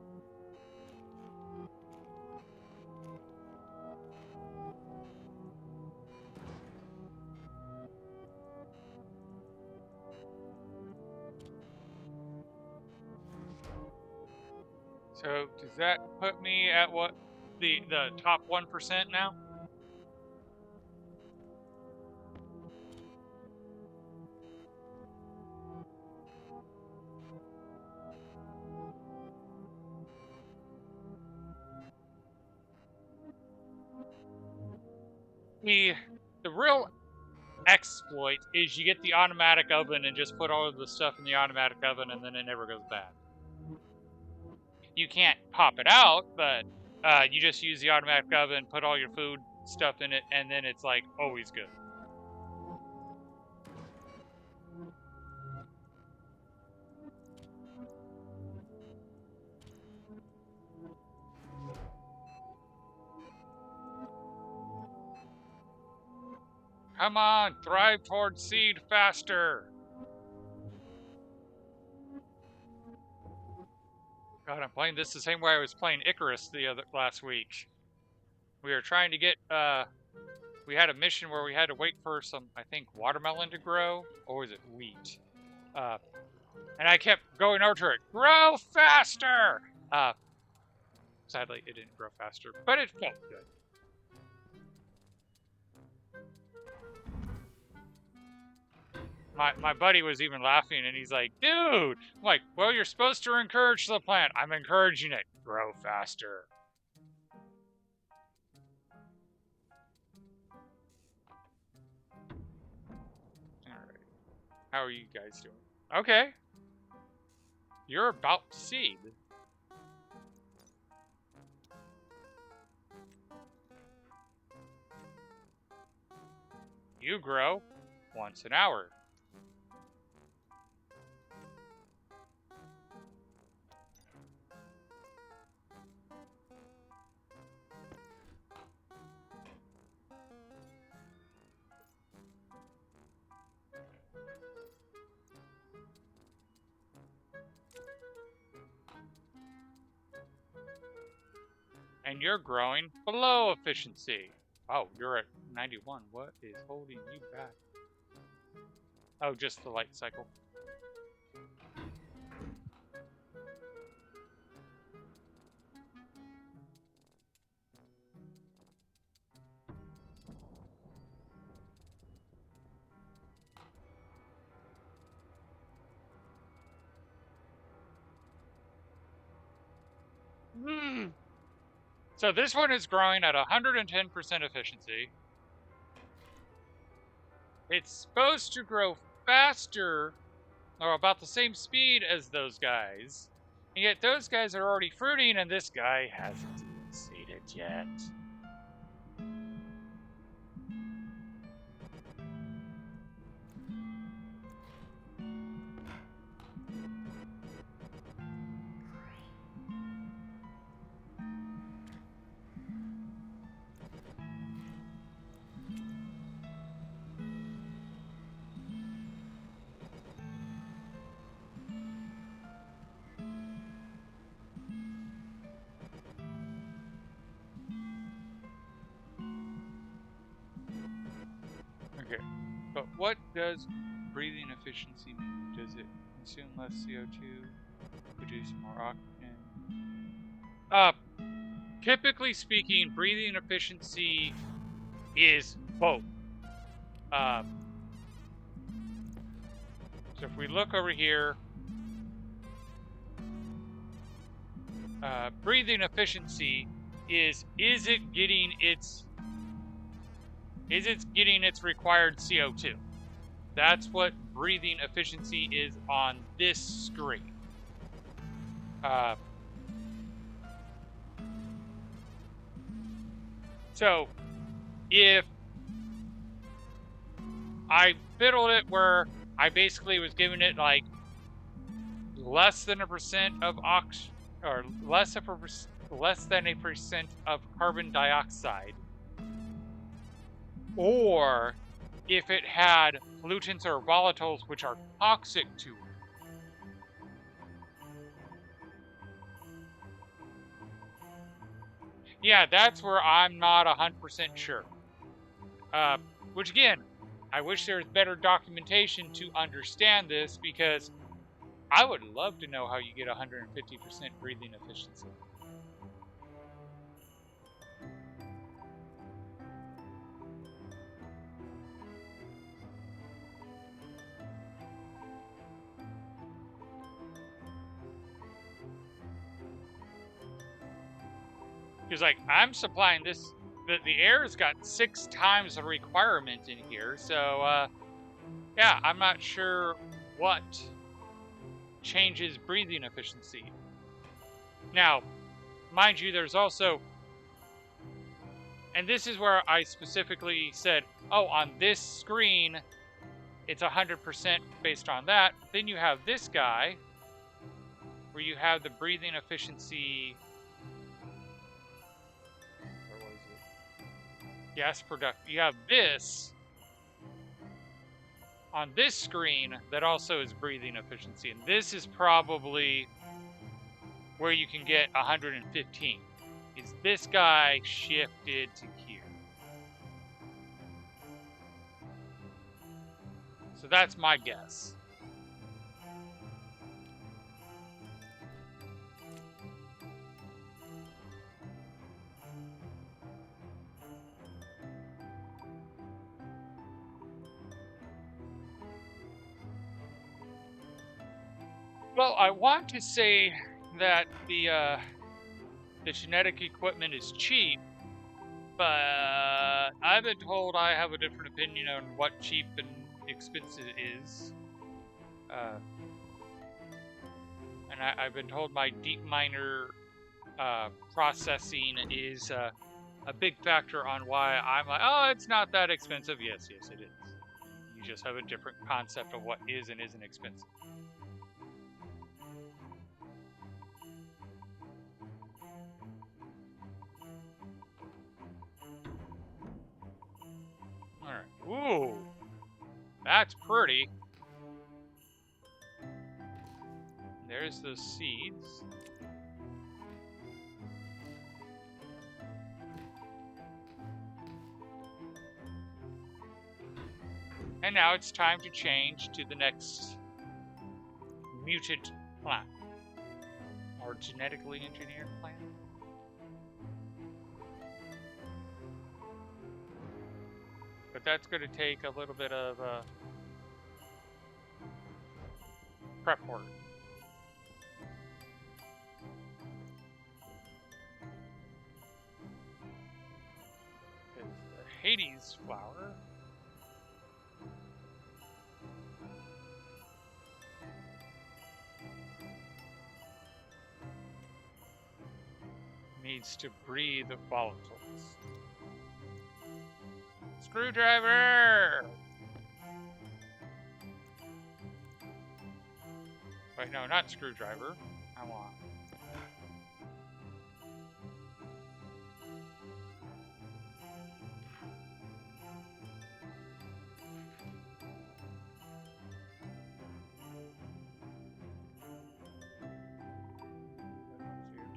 So does that put me at what the top 1% now? The real exploit is you get the automatic oven and just put all of the stuff in the automatic oven and then it never goes bad. You can't pop it out, but you just use the automatic oven, put all your food stuff in it, and then it's like always good. Come on, thrive towards seed faster. God, I'm playing this the same way I was playing Icarus last week. We were trying to get we had a mission where we had to wait for some, I think, watermelon to grow, or was it wheat? And I kept going over to it, grow faster. Sadly, it didn't grow faster, but it felt good. My buddy was even laughing, and he's like, dude, I'm like, well, you're supposed to encourage the plant. I'm encouraging it. Grow faster. Alright. How are you guys doing? Okay. You're about to seed. You grow once an hour. And you're growing below efficiency. Oh, you're at 91. What is holding you back? Oh, just the light cycle. So this one is growing at 110% efficiency. It's supposed to grow faster, or about the same speed as those guys. And yet those guys are already fruiting, and this guy hasn't seeded yet. But what does breathing efficiency mean? Does it consume less CO2, produce more oxygen? Typically speaking, breathing efficiency is both. So if we look over here, breathing efficiency is it getting its required CO2? That's what breathing efficiency is on this screen. So if I fiddled it where I basically was giving it like less than 1% of or less than a percent of carbon dioxide, or if it had pollutants or volatiles which are toxic to it. Yeah, that's where I'm not 100% sure. Which again, I wish there was better documentation to understand this, because I would love to know how you get 150% breathing efficiency. Because like I'm supplying this, the air's got 6 times the requirement in here, so yeah, I'm not sure what changes breathing efficiency. Now, mind you, there's also, and this is where I specifically said, oh, on this screen, it's 100% based on that. Then you have this guy, where you have the breathing efficiency. Where was it? Gas production. You have this on this screen that also is breathing efficiency, and this is probably where you can get 115. Is this guy shifted to here? So that's my guess. Well, I want to say that the genetic equipment is cheap, but I've been told I have a different opinion on what cheap and expensive is. And I've been told my deep miner processing is a big factor on why I'm like, oh, it's not that expensive. Yes, it is. You just have a different concept of what is and isn't expensive. Alright. Ooh. That's pretty. There's the seeds. And now it's time to change to the next mutant plant. Or genetically engineered plant. But that's going to take a little bit of prep work. Because the Hades flower needs to breathe volatiles. Screwdriver! Wait, no, not screwdriver. I want.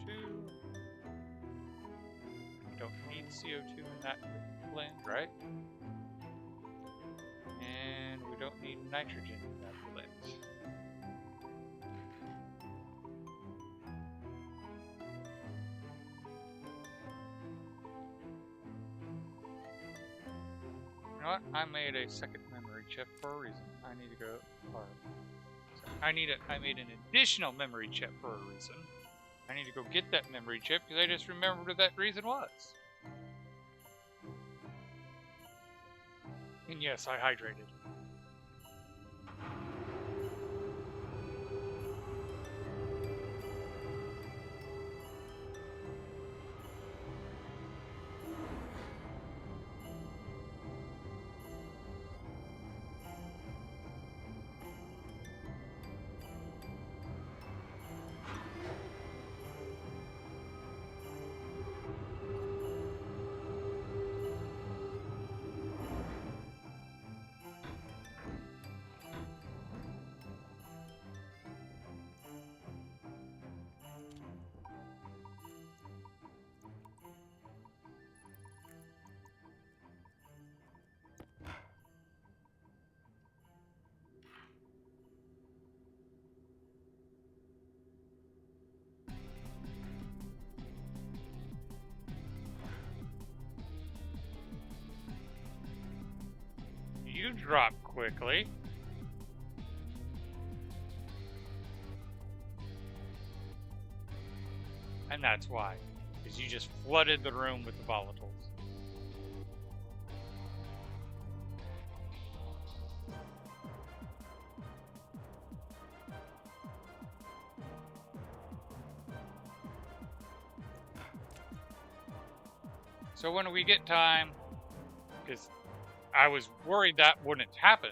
CO2. You don't need CO2 in that blend, right? don't need nitrogen in that blend. You know what? I made a second memory chip for a reason. I need to go. Or, I made an additional memory chip for a reason. I need to go get that memory chip because I just remembered what that reason was. And yes, I hydrated. You drop quickly. And that's why. Because you just flooded the room with the volatiles. So when we get time, because I was worried that wouldn't happen,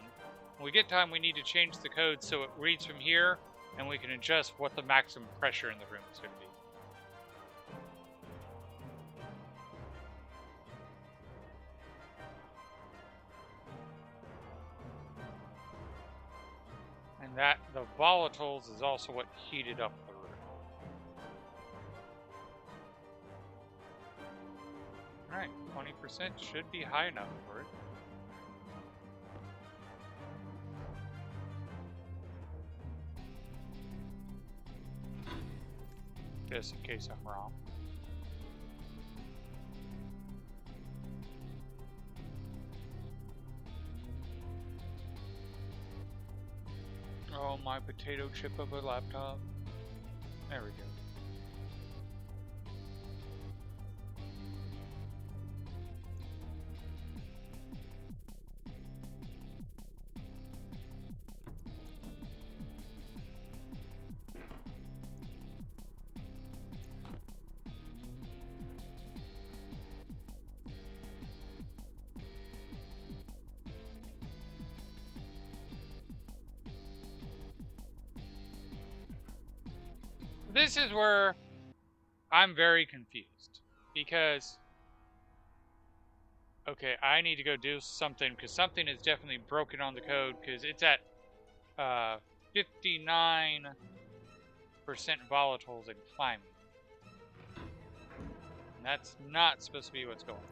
when we get time we need to change the code so it reads from here and we can adjust what the maximum pressure in the room is going to be. And that the volatiles is also what heated up the room. Alright, 20% should be high enough for it. Just in case I'm wrong. Oh, my potato chip of a laptop. There we go. This is where I'm very confused because, okay, I need to go do something because something is definitely broken on the code because it's at 59% volatiles and climbing. And that's not supposed to be what's going on.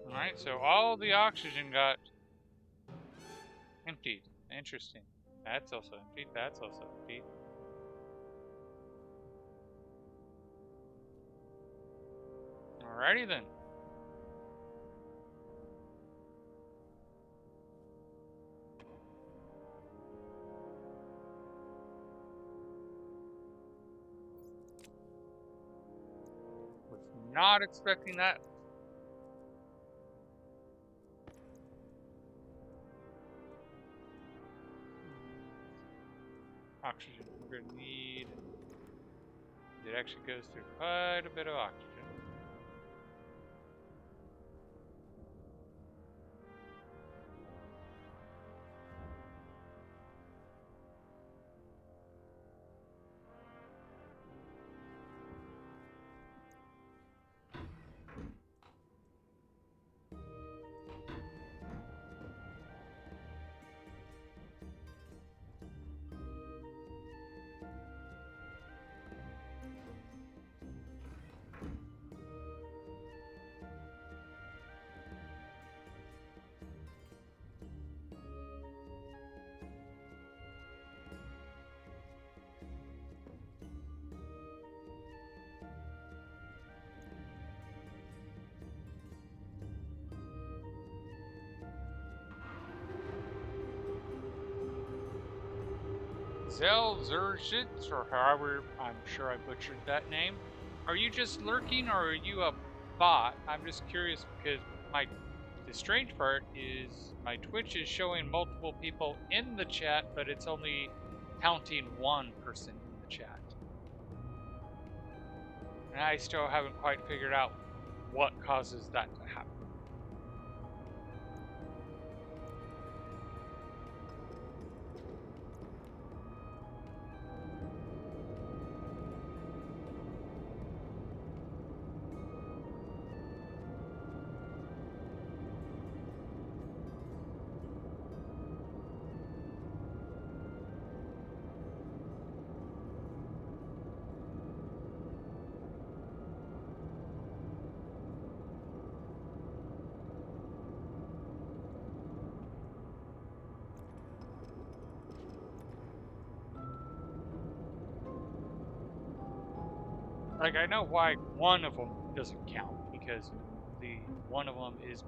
Alright, so all the oxygen got emptied. Interesting. That's also emptied. That's also emptied. Alrighty then. not expecting that. Oxygen. We're going to need... It actually goes through quite a bit of oxygen. Zelzerzhitz, or however, I'm sure I butchered that name. Are you just lurking, or are you a bot? I'm just curious because the strange part is my Twitch is showing multiple people in the chat, but it's only counting one person in the chat. And I still haven't quite figured out what causes that to happen. Like, I know why one of them doesn't count, because the one of them is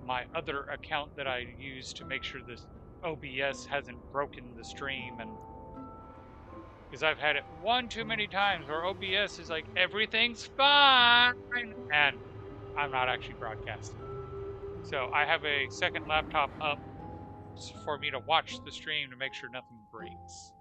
my other account that I use to make sure this OBS hasn't broken the stream, and because I've had it one too many times where OBS is like, everything's fine, and I'm not actually broadcasting. So I have a second laptop up for me to watch the stream to make sure nothing breaks.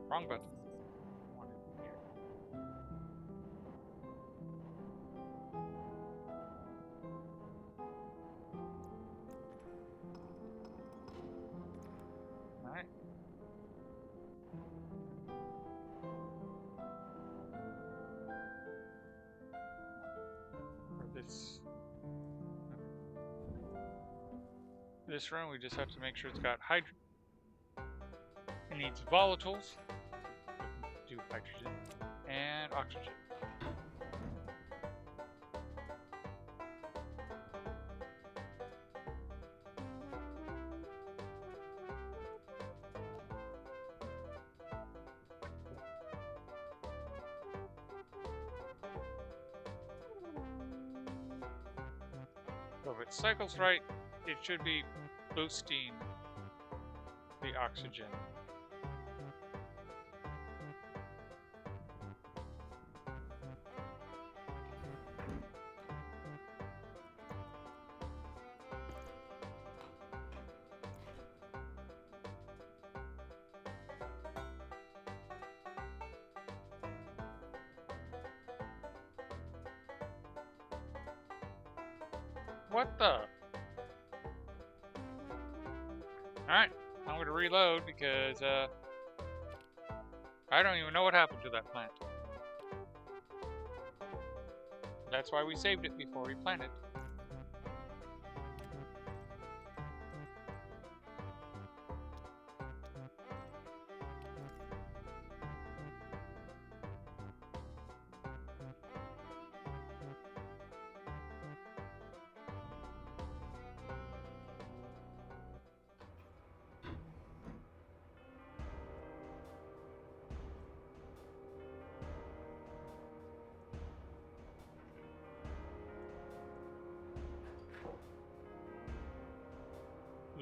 Wrong button. Alright. For this run, we just have to make sure it's got hydrogen. It needs volatiles. Do hydrogen and oxygen. So if it cycles right, it should be boosting the oxygen. What the? Alright, I'm going to reload because I don't even know what happened to that plant. That's why we saved it before we planted.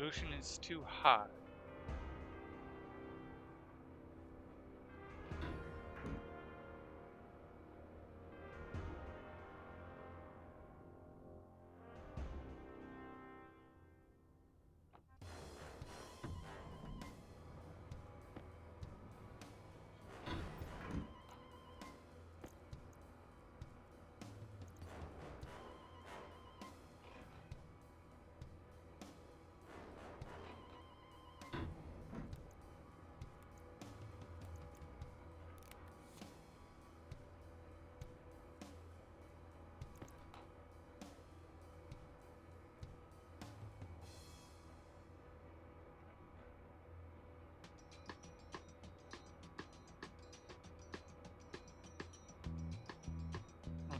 Pollution is too high.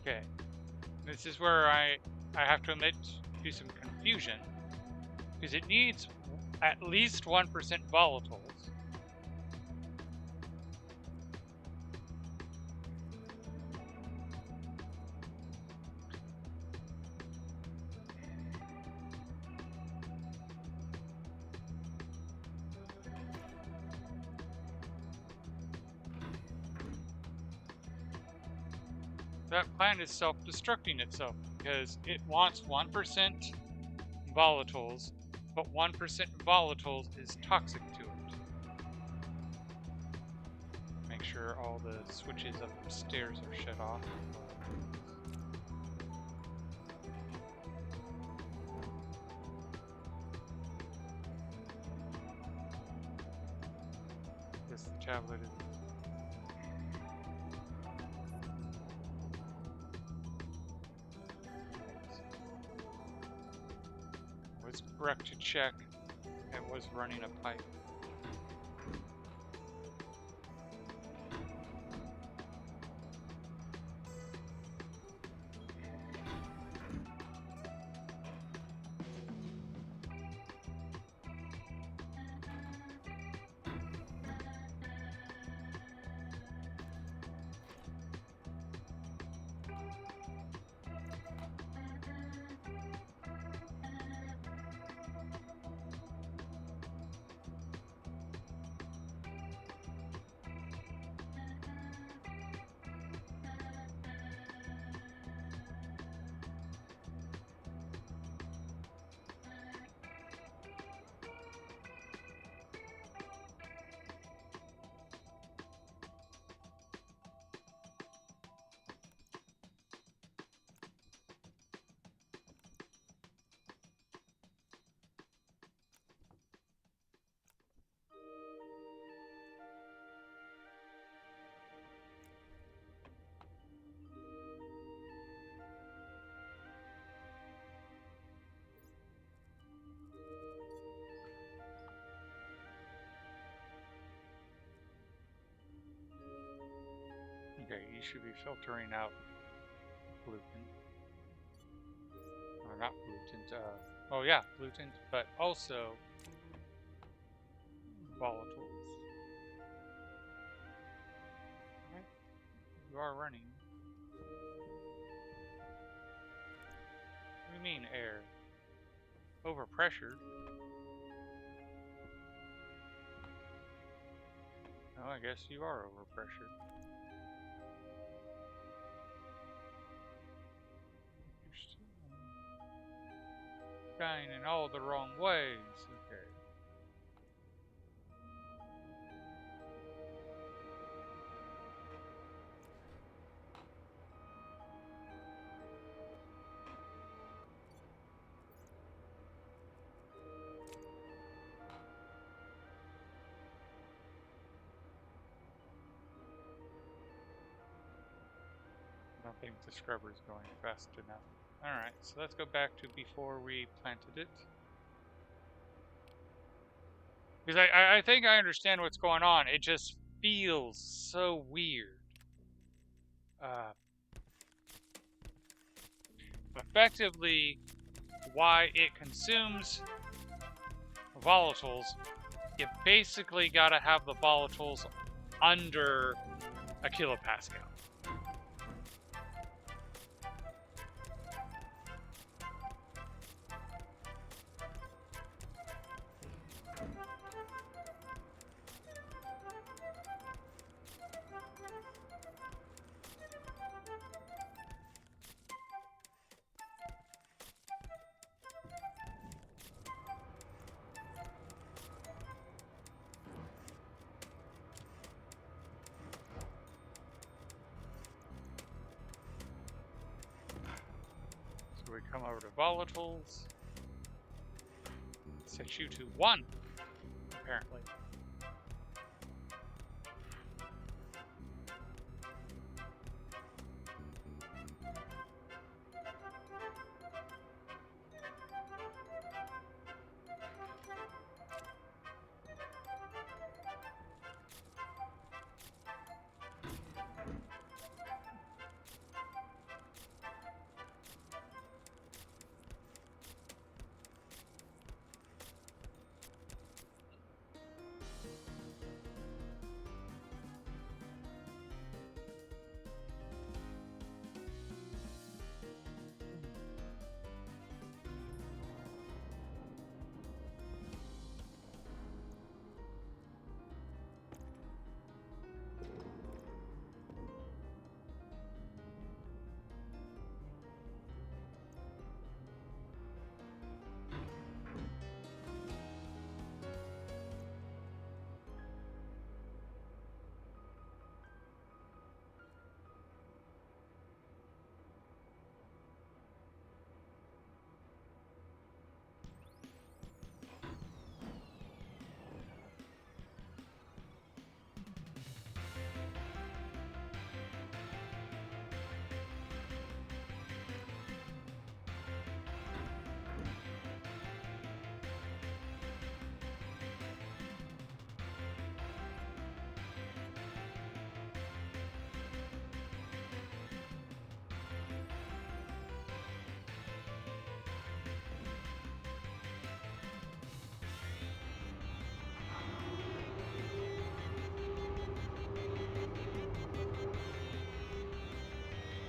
Okay, this is where I have to admit to some confusion, because it needs at least 1% volatiles. That plant is self-destructing itself because it wants 1% volatiles, but 1% volatiles is toxic to it. Make sure all the switches upstairs are shut off. This tablet is. Was correct to check. It was running a pipe. Okay, you should be filtering out pollutant. Or not pollutant, oh yeah, pollutant, but also volatiles. Okay, you are running. What do you mean, air? Overpressured? Oh, I guess you are overpressured. Going in all the wrong ways. Okay. I don't think the scrubber is going fast enough. Alright, so let's go back to before we planted it. Because I think I understand what's going on. It just feels so weird. Effectively, why it consumes volatiles, you basically gotta have the volatiles under a kilopascal. come over to volatiles. Set you to 1, apparently.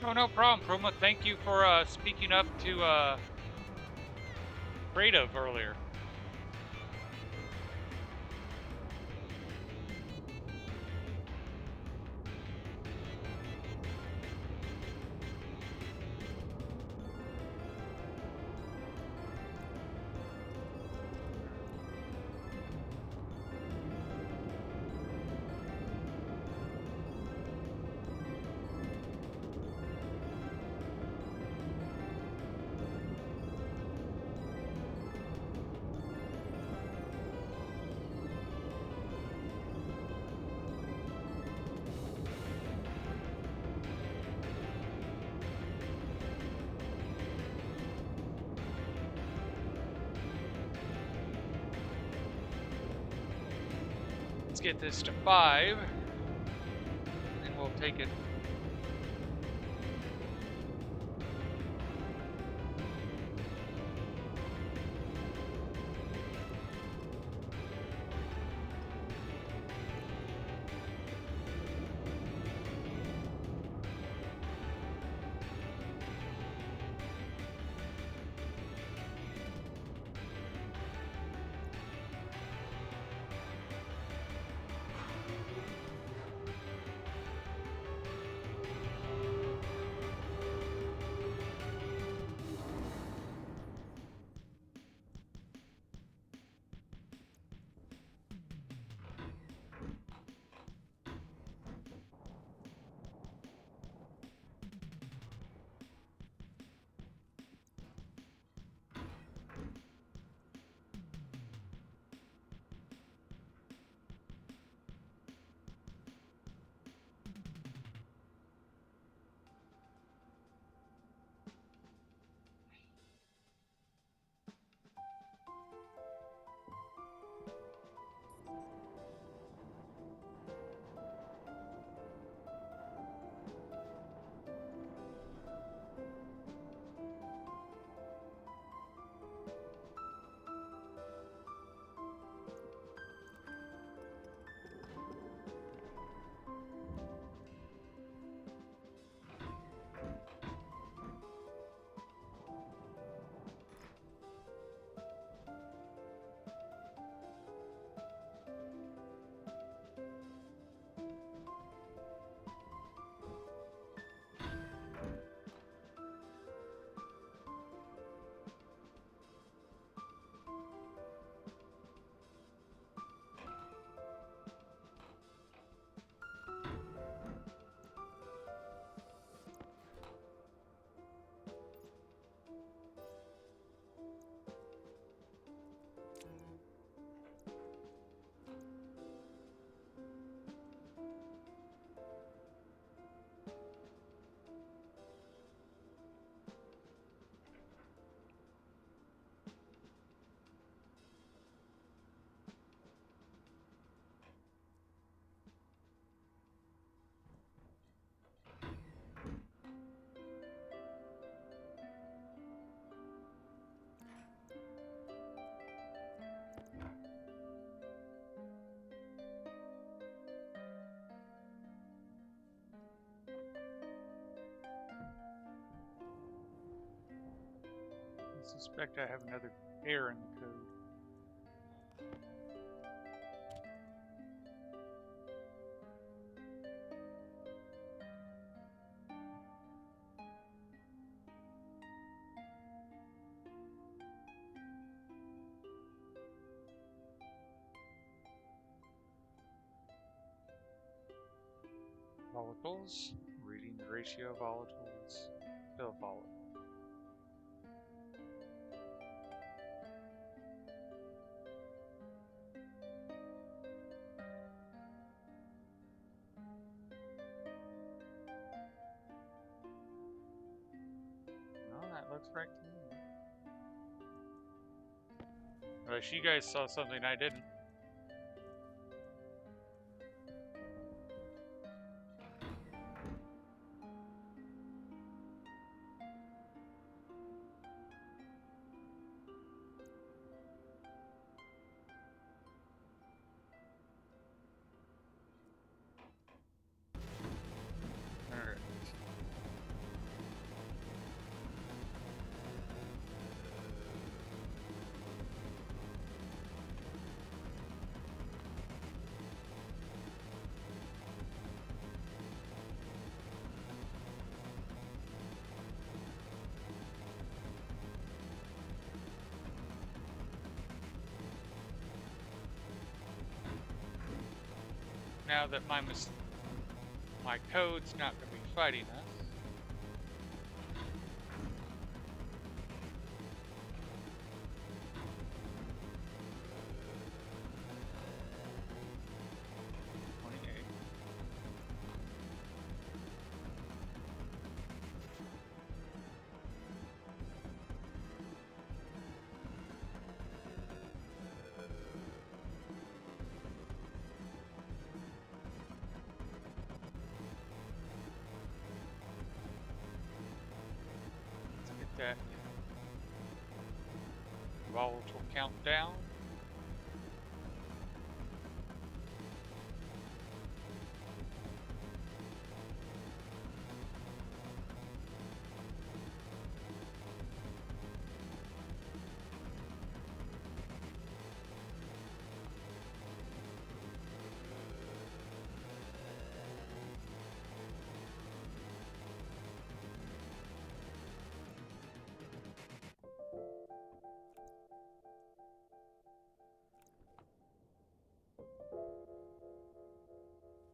Oh, no problem, Proma. Thank you for speaking up to Creative earlier. Let's get this to 5, and we'll take it. suspect I have another error in the code. Volatiles, reading the ratio of volatiles to a volatile. Well, that looks right to me. Unless you guys saw something I didn't. Alright. Now that my code's not going to be fighting us. That volatile countdown.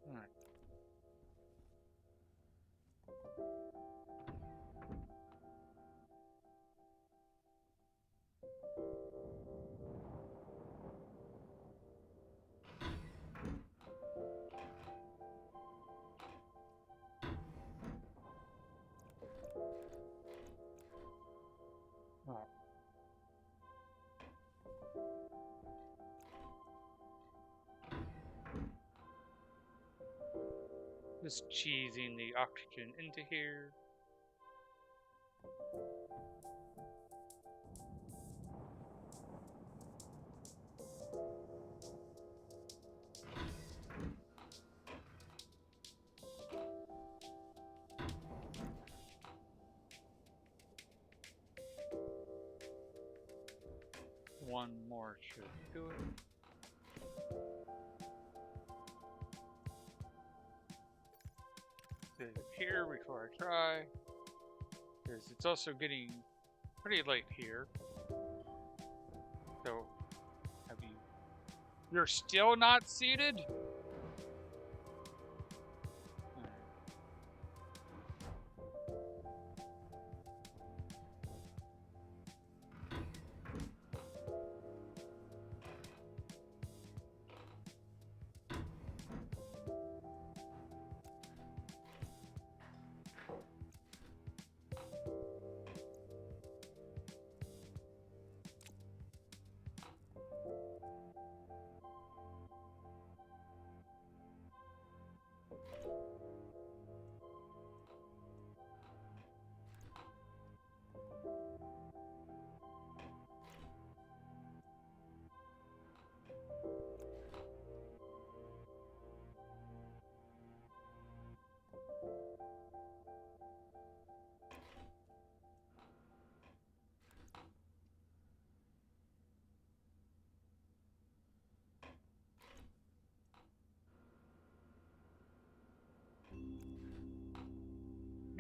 Alright. Alright. Just cheesing the oxygen into here. One more should do it. Save it here before I try. Because it's also getting pretty late here. So, have you... You're still not seated?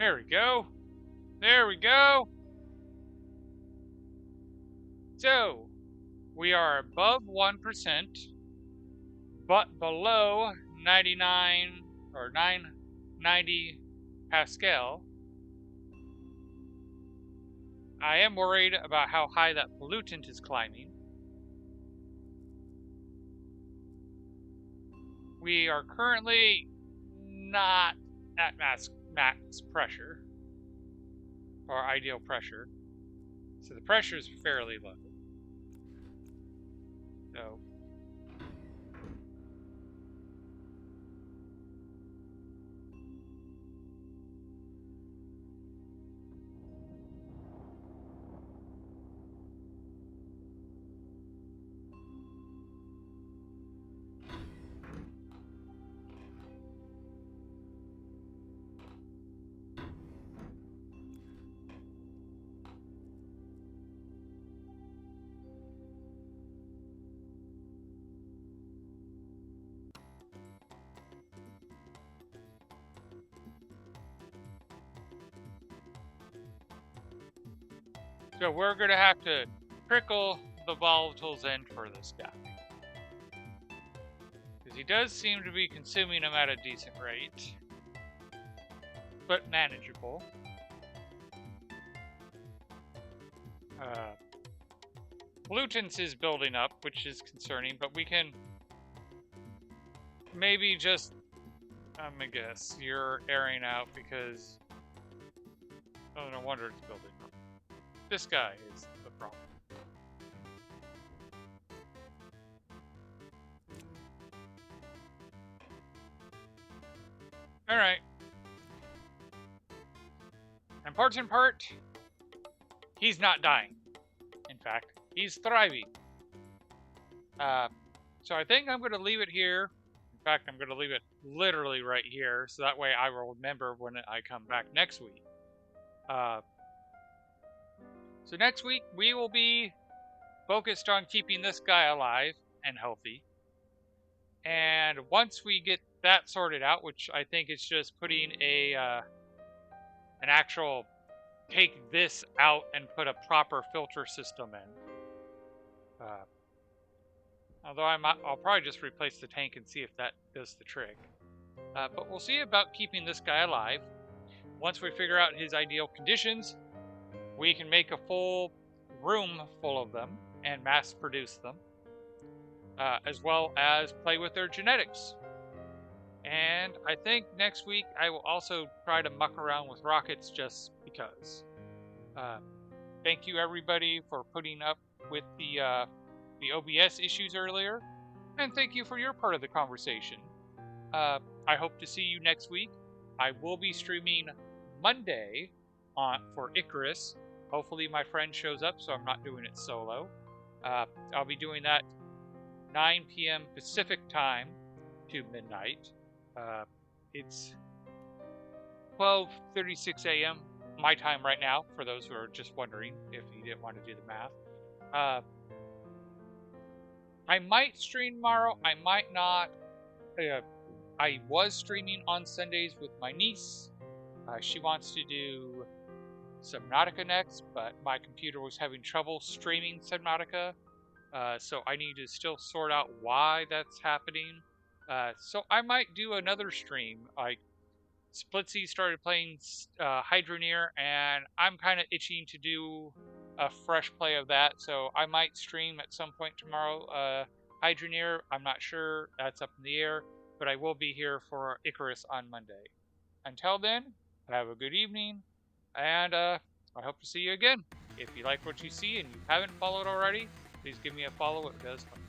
There we go. There we go. So, we are above 1%, but below 99 or 990 Pascal. I am worried about how high that pollutant is climbing. We are currently not at max pressure, or ideal pressure. So the pressure is fairly low. So we're going to have to trickle the volatiles in for this guy. Because he does seem to be consuming them at a decent rate. But manageable. Pollutants is building up, which is concerning, but we can maybe just, I'm gonna guess, you're airing out because, oh, no wonder it's building up. This guy is the problem. Alright. And part in part, he's not dying. In fact, he's thriving. So I think I'm going to leave it here. In fact, I'm going to leave it literally right here, so that way I will remember when I come back next week. So next week, we will be focused on keeping this guy alive and healthy. And once we get that sorted out, which I think is just putting an actual take this out and put a proper filter system in. Although I'll probably just replace the tank and see if that does the trick. But we'll see about keeping this guy alive. Once we figure out his ideal conditions, we can make a full room full of them and mass produce them. As well as play with their genetics. And I think next week I will also try to muck around with rockets just because. Thank you everybody for putting up with the OBS issues earlier, and thank you for your part of the conversation. I hope to see you next week. I will be streaming Monday for Icarus. Hopefully my friend shows up, so I'm not doing it solo. I'll be doing that 9 p.m. Pacific time to midnight. It's 12:36 a.m. my time right now, for those who are just wondering if you didn't want to do the math. I might stream tomorrow, I might not. I was streaming on Sundays with my niece. She wants to do Subnautica next, but my computer was having trouble streaming Subnautica. So I need to still sort out why that's happening. So I might do another stream. Splitsy started playing Hydroneer, and I'm kind of itching to do a fresh play of that, so I might stream at some point tomorrow. Hydroneer, I'm not sure, that's up in the air, but I will be here for Icarus on Monday. Until then, have a good evening, and I hope to see you again. If you like what you see and you haven't followed already, please give me a follow, it does help.